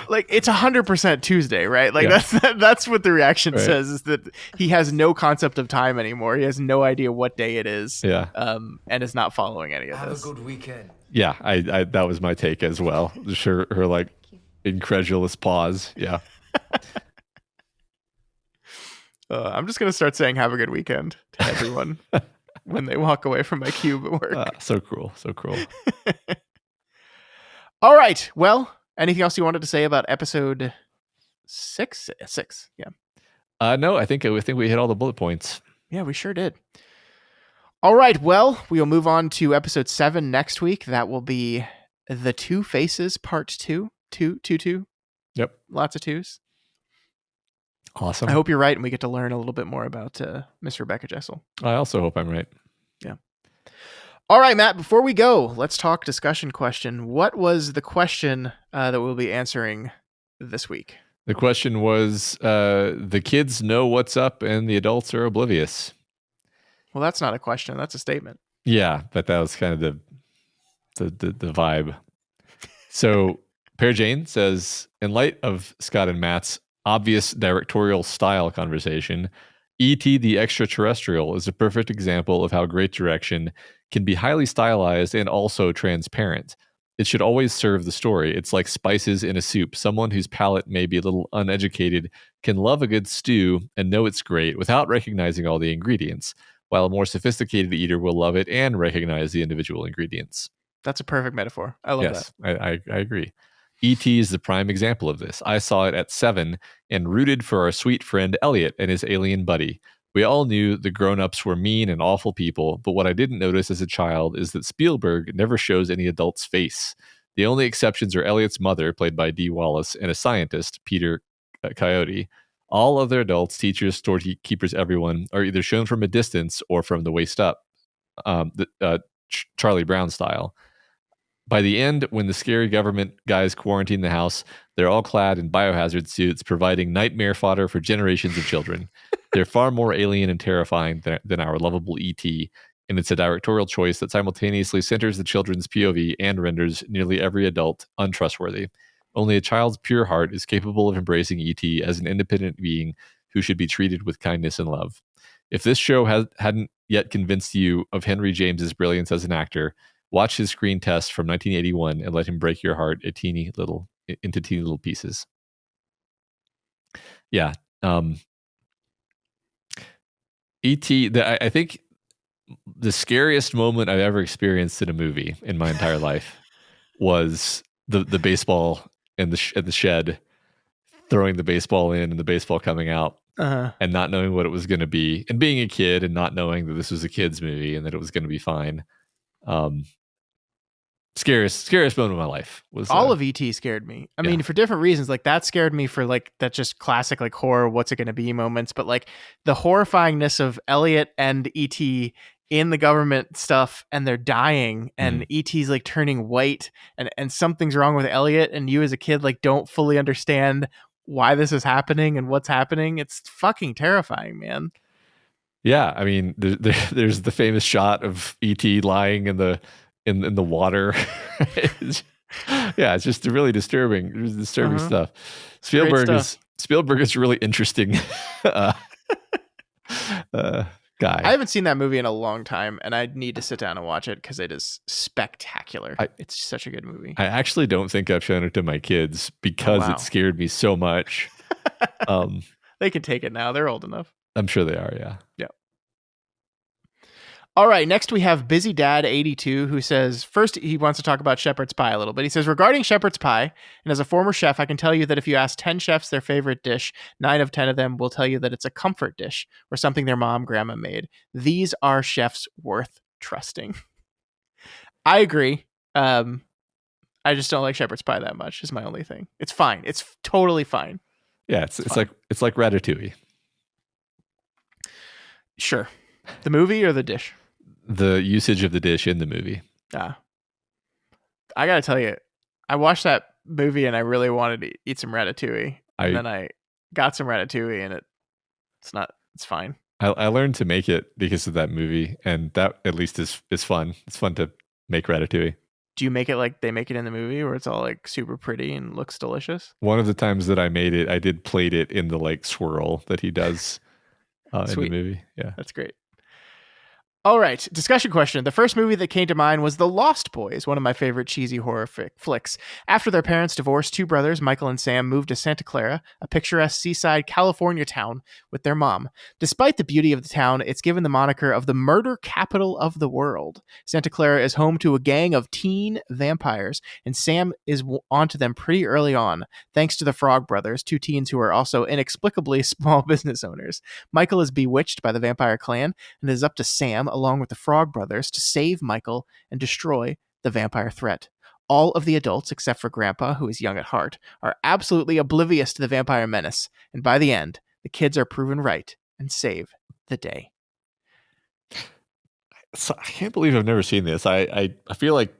Like, it's 100% Tuesday, right? Like, that's what the reaction says, is that he has no concept of time anymore. He has no idea what day it is. Yeah. And is not following any of this. Have a good weekend. Yeah, I that was my take as well. Just her like incredulous pause. Yeah. I'm just gonna start saying "Have a good weekend" to everyone when they walk away from my cube at work. So cruel. All right. Well, anything else you wanted to say about episode 6? 6. Yeah. No, I think we hit all the bullet points. Yeah, we sure did. All right. Well, we'll move on to episode 7 next week. That will be The Two Faces Part 2. 2. Yep. Lots of 2s. Awesome. I hope you're right, and we get to learn a little bit more about Miss Rebecca Jessel. I also hope I'm right. Yeah. All right, Matt, before we go, let's talk discussion question. What was the question that we'll be answering this week? The question was, the kids know what's up and the adults are oblivious. Well, that's not a question. That's a statement. Yeah, but that was kind of the vibe. So Pear Jane says, in light of Scott and Matt's obvious directorial style conversation, E.T. the Extraterrestrial is a perfect example of how great direction can be highly stylized and also transparent. It should always serve the story. It's like spices in a soup. Someone whose palate may be a little uneducated can love a good stew and know it's great without recognizing all the ingredients, while a more sophisticated eater will love it and recognize the individual ingredients. That's a perfect metaphor. I love that. Yes, I agree. E.T. is the prime example of this. I saw it at 7 and rooted for our sweet friend Elliot and his alien buddy. We all knew the grown-ups were mean and awful people, but what I didn't notice as a child is that Spielberg never shows any adult's face. The only exceptions are Elliot's mother, played by Dee Wallace, and a scientist, Peter Coyote. All other adults, teachers, storekeepers, everyone, are either shown from a distance or from the waist up, Charlie Brown style. By the end, when the scary government guys quarantine the house, they're all clad in biohazard suits, providing nightmare fodder for generations of children. They're far more alien and terrifying than our lovable E.T., and it's a directorial choice that simultaneously centers the children's POV and renders nearly every adult untrustworthy. Only a child's pure heart is capable of embracing E.T. as an independent being who should be treated with kindness and love. If this show hadn't yet convinced you of Henry James's brilliance as an actor, watch his screen test from 1981 and let him break your heart into teeny little pieces. Yeah. E.T., I think the scariest moment I've ever experienced in a movie in my entire life was the baseball in the shed, throwing the baseball in and the baseball coming out, and not knowing what it was going to be, and being a kid and not knowing that this was a kid's movie and that it was going to be fine. Scariest moment of my life was all of E.T. scared me. I mean, for different reasons. Like that scared me for like that just classic like horror. What's it going to be moments? But like the horrifyingness of Elliot and E.T. in the government stuff, and they're dying, and E.T.'s like turning white, and something's wrong with Elliot, and you as a kid like don't fully understand why this is happening and what's happening. It's fucking terrifying, man. Yeah, I mean, there's the famous shot of E.T. lying in the water. It's just really disturbing. Disturbing stuff. Spielberg is really interesting guy. I haven't seen that movie in a long time, and I need to sit down and watch it because it is spectacular. It's such a good movie. I actually don't think I've shown it to my kids because it scared me so much. They can take it now. They're old enough. I'm sure they are, yeah. Yeah. All right, next we have Busy Dad 82, who says, first he wants to talk about shepherd's pie a little bit. He says, regarding shepherd's pie, and as a former chef, I can tell you that if you ask 10 chefs their favorite dish, 9 of 10 of them will tell you that it's a comfort dish or something their mom, grandma made. These are chefs worth trusting. I agree. I just don't like shepherd's pie that much is my only thing. It's fine. It's totally fine. Yeah, it's like Ratatouille. Sure. The movie or the dish? The usage of the dish in the movie. I gotta tell you, I watched that movie and I really wanted to eat some ratatouille. And then I got some ratatouille and it's fine. I learned to make it because of that movie, and that at least is fun. It's fun to make ratatouille. Do you make it like they make it in the movie where it's all like super pretty and looks delicious? One of the times that I made it, I did plate it in the like swirl that he does in the movie. Yeah. That's great. All right, discussion question. The first movie that came to mind was The Lost Boys, one of my favorite cheesy horror flicks. After their parents divorced, two brothers, Michael and Sam, moved to Santa Clara, a picturesque seaside California town, with their mom. Despite the beauty of the town, it's given the moniker of the murder capital of the world. Santa Clara is home to a gang of teen vampires, and Sam is onto them pretty early on, thanks to the Frog Brothers, two teens who are also inexplicably small business owners. Michael is bewitched by the vampire clan, and it is up to Sam, along with the Frog Brothers, to save Michael and destroy the vampire threat. All of the adults, except for Grandpa, who is young at heart, are absolutely oblivious to the vampire menace, and by the end, the kids are proven right and save the day. So, I can't believe I've never seen this. I feel like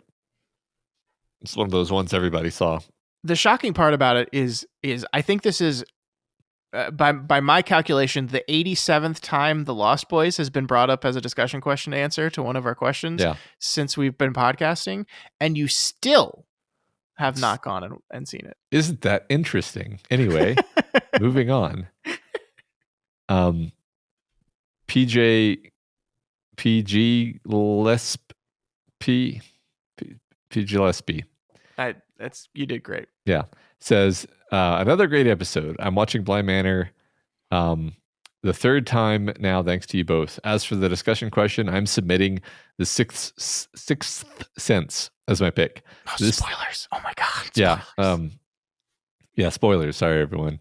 it's one of those ones everybody saw. The shocking part about it is I think this is by my calculation, the 87th time the Lost Boys has been brought up as a discussion question answer to one of our questions since we've been podcasting, and you still have not gone and seen it. Isn't that interesting? Anyway, moving on. PG Gillespie. That's you did great. Yeah. Says another great episode. I'm watching Bly Manor the third time now, thanks to you both. As for the discussion question, I'm submitting the Sixth Sense as my pick. Spoilers. Oh my god. Spoilers. Yeah, spoilers. Sorry, everyone.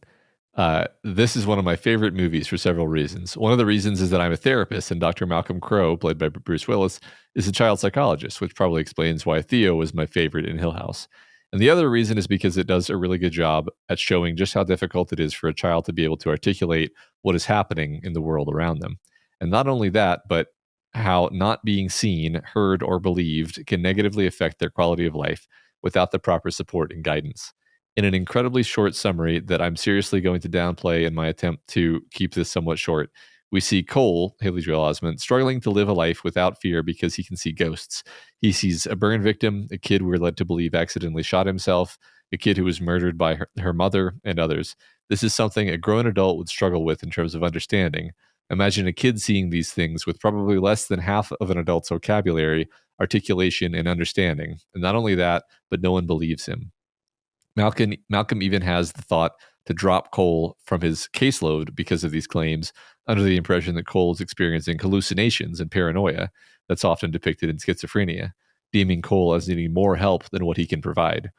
This is one of my favorite movies for several reasons. One of the reasons is that I'm a therapist, and Dr. Malcolm Crowe, played by Bruce Willis, is a child psychologist, which probably explains why Theo was my favorite in Hill House. And the other reason is because it does a really good job at showing just how difficult it is for a child to be able to articulate what is happening in the world around them. And not only that, but how not being seen, heard, or believed can negatively affect their quality of life without the proper support and guidance. In an incredibly short summary that I'm seriously going to downplay in my attempt to keep this somewhat short, we see Cole, Haley Joel Osment, struggling to live a life without fear because he can see ghosts. He sees a burn victim, a kid we're led to believe accidentally shot himself, a kid who was murdered by her mother, and others. This is something a grown adult would struggle with in terms of understanding. Imagine a kid seeing these things with probably less than half of an adult's vocabulary, articulation, and understanding. And not only that, but no one believes him. Malcolm even has the thought to drop Cole from his caseload because of these claims, under the impression that Cole is experiencing hallucinations and paranoia that's often depicted in schizophrenia, deeming Cole as needing more help than what he can provide.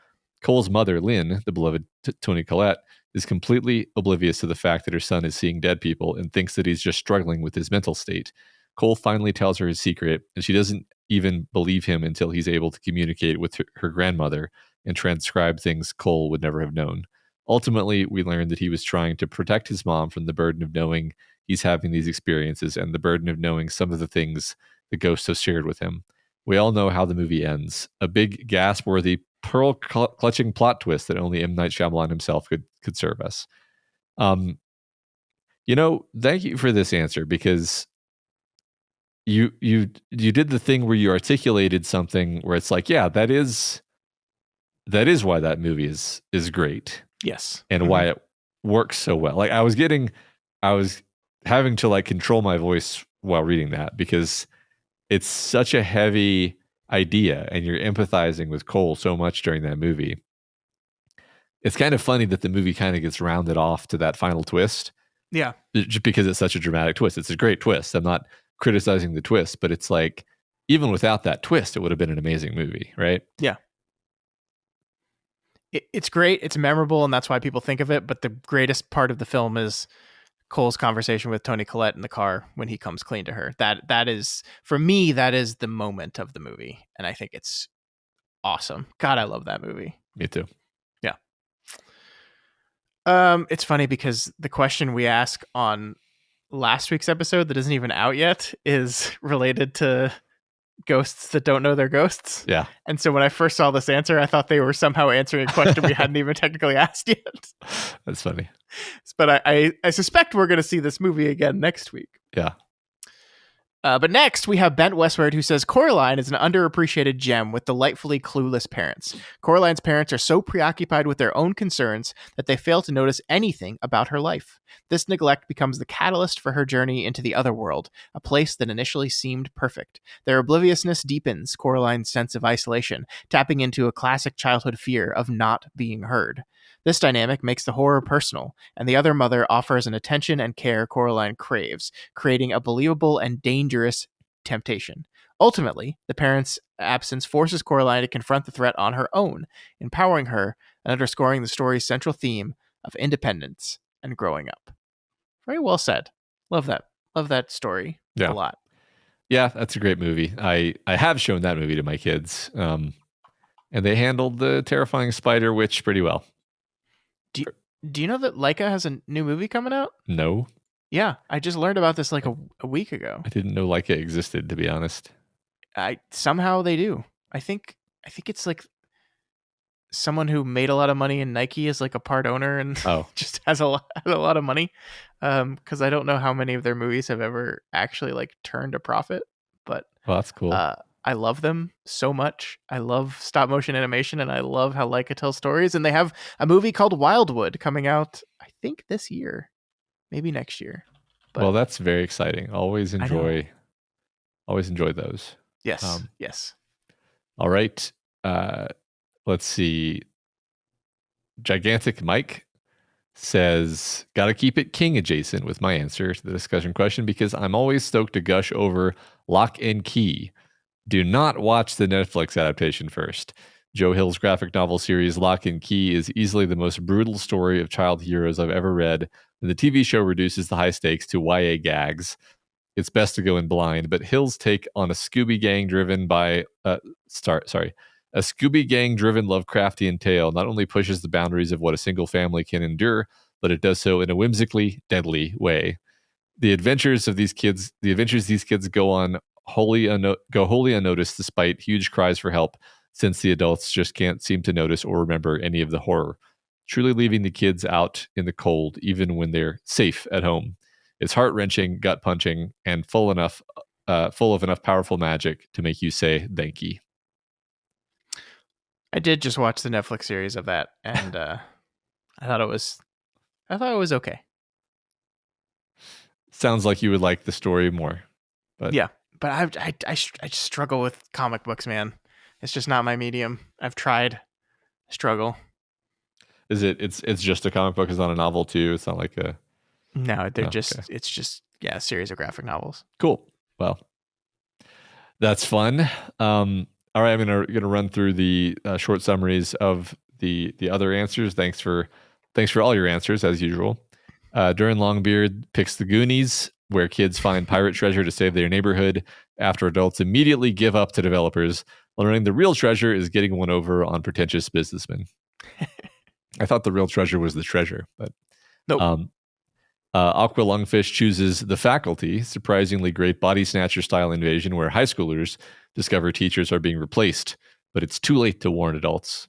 Cole's mother, Lynn, the beloved Toni Collette, is completely oblivious to the fact that her son is seeing dead people and thinks that he's just struggling with his mental state. Cole finally tells her his secret, and she doesn't even believe him until he's able to communicate with her grandmother and transcribe things Cole would never have known. Ultimately, we learned that he was trying to protect his mom from the burden of knowing he's having these experiences and the burden of knowing some of the things the ghosts have shared with him. We all know how the movie ends. A big, gasp-worthy, pearl-clutching plot twist that only M. Night Shyamalan himself could serve us. Thank you for this answer, because you did the thing where you articulated something where it's like, yeah, that is why that movie is great. Yes. And why it works so well. Like I was having to like control my voice while reading that, because it's such a heavy idea and you're empathizing with Cole so much during that movie. It's kind of funny that the movie kind of gets rounded off to that final twist. Yeah. Just because it's such a dramatic twist. It's a great twist. I'm not criticizing the twist, but it's like, even without that twist, it would have been an amazing movie, right? Yeah. It's great. It's memorable, and that's why people think of it. But the greatest part of the film is Cole's conversation with Toni Collette in the car when he comes clean to her. That is, for me, that is the moment of the movie, and I think it's awesome. God, I love that movie. Me too. Yeah. It's funny because the question we ask on last week's episode that isn't even out yet is related to ghosts that don't know they're ghosts. Yeah. And so when I first saw this answer, I thought they were somehow answering a question we hadn't even technically asked yet. That's funny. But I suspect we're going to see this movie again next week. Yeah. But next, we have Bent Westward, who says Coraline is an underappreciated gem with delightfully clueless parents. Coraline's parents are so preoccupied with their own concerns that they fail to notice anything about her life. This neglect becomes the catalyst for her journey into the other world, a place that initially seemed perfect. Their obliviousness deepens Coraline's sense of isolation, tapping into a classic childhood fear of not being heard. This dynamic makes the horror personal, and the other mother offers an attention and care Coraline craves, creating a believable and dangerous temptation. Ultimately, the parents' absence forces Coraline to confront the threat on her own, empowering her and underscoring the story's central theme of independence and growing up. Very well said. Love that. Love that story a lot. Yeah, that's a great movie. I have shown that movie to my kids, and they handled the terrifying spider witch pretty well. Do you know that Leica has a new movie coming out? No. Yeah, I just learned about this like a week ago. I didn't know Leica existed, to be honest. Somehow they do. I think it's like someone who made a lot of money in Nike is like a part owner and just has a lot of money. Because I don't know how many of their movies have ever actually like turned a profit, but that's cool. I love them so much. I love stop motion animation, and I love how Leica tells stories. And they have a movie called Wildwood coming out, I think this year, maybe next year. But well, that's very exciting. Always enjoy those. Yes. Yes. All right. Let's see. Gigantic Mike says, gotta keep it king adjacent with my answer to the discussion question because I'm always stoked to gush over Lock and Key. Do not watch the Netflix adaptation first. Joe Hill's graphic novel series Lock and Key is easily the most brutal story of child heroes I've ever read, and the TV show reduces the high stakes to YA gags. It's best to go in blind, but Hill's take on a Scooby Gang driven Lovecraftian tale not only pushes the boundaries of what a single family can endure, but it does so in a whimsically deadly way. The adventures these kids go on wholly unnoticed despite huge cries for help, since the adults just can't seem to notice or remember any of the horror, truly leaving the kids out in the cold even when they're safe at home. It's heart-wrenching, gut-punching, and full of enough powerful magic to make you say thank you. I did just watch the Netflix series of that, and I thought it was okay. Sounds like you would like the story more, but yeah. But I just struggle with comic books, man. It's just not my medium. I've tried. Struggle. Is it? It's just a comic book. It's not a novel too. It's not like a. No, it's just a series of graphic novels. Cool. Well, that's fun. All right, I'm gonna run through the short summaries of the other answers. Thanks for all your answers as usual. Durin Longbeard picks The Goonies, where kids find pirate treasure to save their neighborhood after adults immediately give up to developers, learning the real treasure is getting one over on pretentious businessmen. I thought the real treasure was the treasure, but nope. Aqua Lungfish chooses The Faculty, surprisingly great body snatcher style invasion where high schoolers discover teachers are being replaced, but it's too late to warn adults.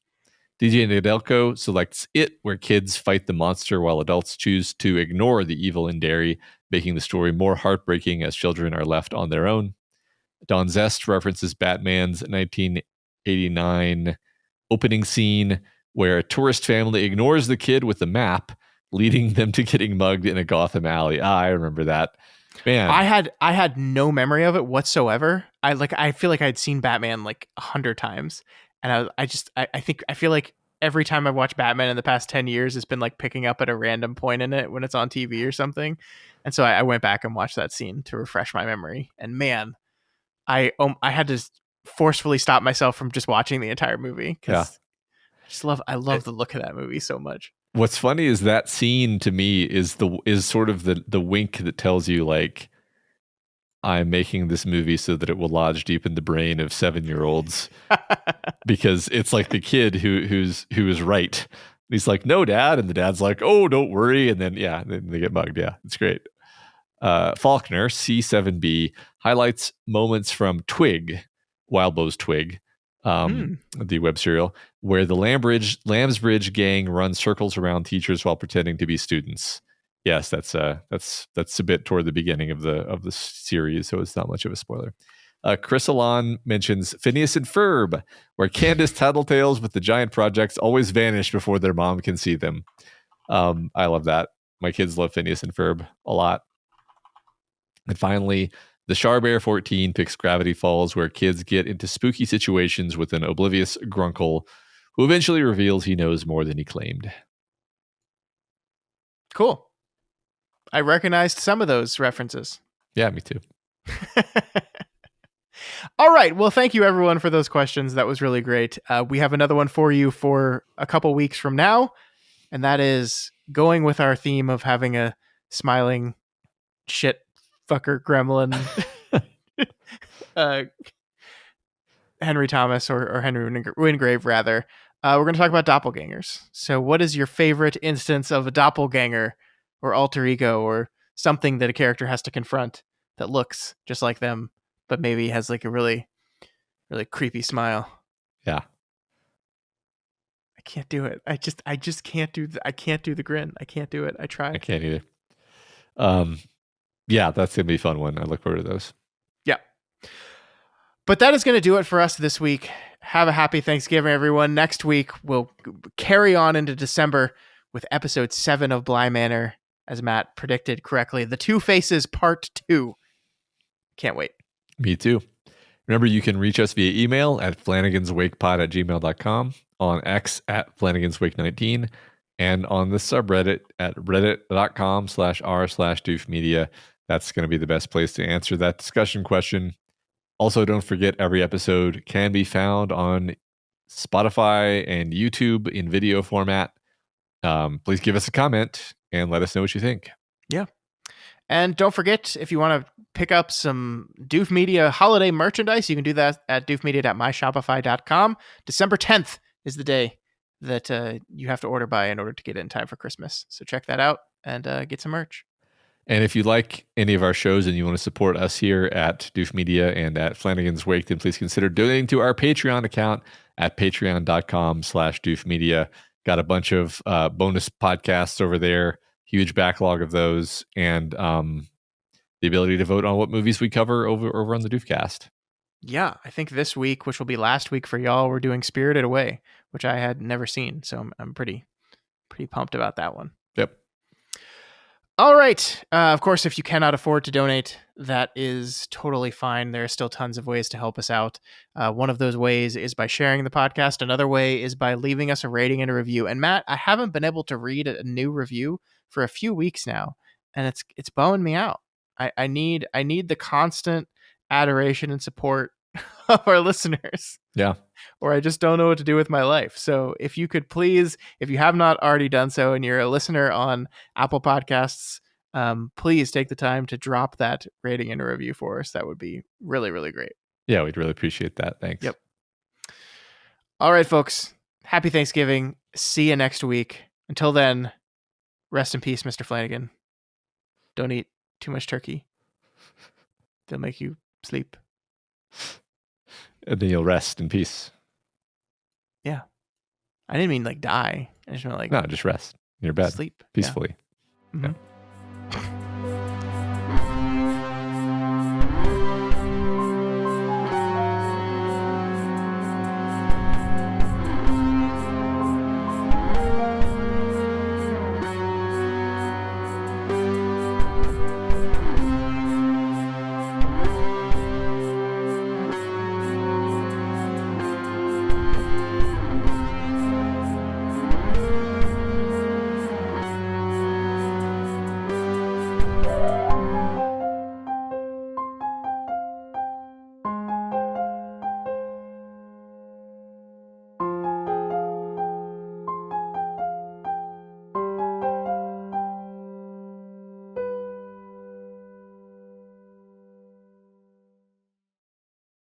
DJ Nadelko selects It, where kids fight the monster while adults choose to ignore the evil in Derry, making the story more heartbreaking as children are left on their own. Don Zest references Batman's 1989 opening scene, where a tourist family ignores the kid with the map, leading them to getting mugged in a Gotham alley. I remember that. Man, I had no memory of it whatsoever. I feel like I'd seen Batman like 100 times, and I feel like every time I've watched Batman in the past 10 years, it's been like picking up at a random point in it when it's on TV or something. And so I went back and watched that scene to refresh my memory. And man, I had to forcefully stop myself from just watching the entire movie because I love the look of that movie so much. What's funny is that scene to me is sort of the wink that tells you like, I'm making this movie so that it will lodge deep in the brain of 7-year-olds because it's like the kid who is right. He's like, no, Dad. And the dad's like, oh, don't worry. And then, then they get mugged. Yeah, it's great. Faulkner, C7B, highlights moments from Twig, Wildbow's Twig, the web serial, where the Lambsbridge gang runs circles around teachers while pretending to be students. Yes, that's a bit toward the beginning of the series, so it's not much of a spoiler. Chris Alon mentions Phineas and Ferb, where Candace Tattletales with the giant projects always vanish before their mom can see them. I love that. My kids love Phineas and Ferb a lot. And finally, the Charbear 14 picks Gravity Falls, where kids get into spooky situations with an oblivious Grunkle, who eventually reveals he knows more than he claimed. Cool. I recognized some of those references. Yeah, me too. All right. Well, thank you everyone for those questions. That was really great. We have another one for you for a couple weeks from now, and that is going with our theme of having a smiling shit fucker gremlin Henry Thomas or Henry Wingrave rather. We're going to talk about doppelgangers. So what is your favorite instance of a doppelganger or alter ego or something that a character has to confront that looks just like them but maybe has like a really really creepy smile? Yeah, I can't do it. I just can't do. I can't do the grin. I can't do it. I I tried. can't either. Yeah, that's gonna be a fun one. I look forward to those. Yeah. But that is going to do it for us this week. Have a happy Thanksgiving, everyone. Next week, we'll carry on into December with episode 7 of Bly Manor, as Matt predicted correctly. The Two Faces Part 2. Can't wait. Me too. Remember, you can reach us via email at flanaganswakepod@gmail.com, on X at flanaganswake19, and on the subreddit at reddit.com/r/doofmedia. That's going to be the best place to answer that discussion question. Also, don't forget, every episode can be found on Spotify and YouTube in video format. Please give us a comment and let us know what you think. Yeah. And don't forget, if you want to pick up some Doof Media holiday merchandise, you can do that at doofmedia.myshopify.com. December 10th is the day that you have to order by in order to get it in time for Christmas. So check that out and get some merch. And if you like any of our shows and you want to support us here at Doof Media and at Flanagan's Wake, then please consider donating to our Patreon account at patreon.com/doofmedia. Got a bunch of bonus podcasts over there, huge backlog of those, and the ability to vote on what movies we cover over on the Doofcast. Yeah, I think this week, which will be last week for y'all, we're doing Spirited Away, which I had never seen. So I'm pretty pumped about that one. Yep. All right. Of course, if you cannot afford to donate, that is totally fine. There are still tons of ways to help us out. One of those ways is by sharing the podcast. Another way is by leaving us a rating and a review. And Matt, I haven't been able to read a new review for a few weeks now, and it's bumming me out. I need the constant adoration and support of our listeners. Yeah. Or I just don't know what to do with my life. So if you could please, if you have not already done so and you're a listener on Apple Podcasts, please take the time to drop that rating and a review for us. That would be really, really great. Yeah, we'd really appreciate that. Thanks. Yep. All right, folks. Happy Thanksgiving. See you next week. Until then, rest in peace, Mr. Flanagan. Don't eat too much turkey. They'll make you sleep. And then you'll rest in peace. Yeah. I didn't mean like die. I just meant like No, just rest in your bed sleep peacefully. Yeah. Mm-hmm. Yeah.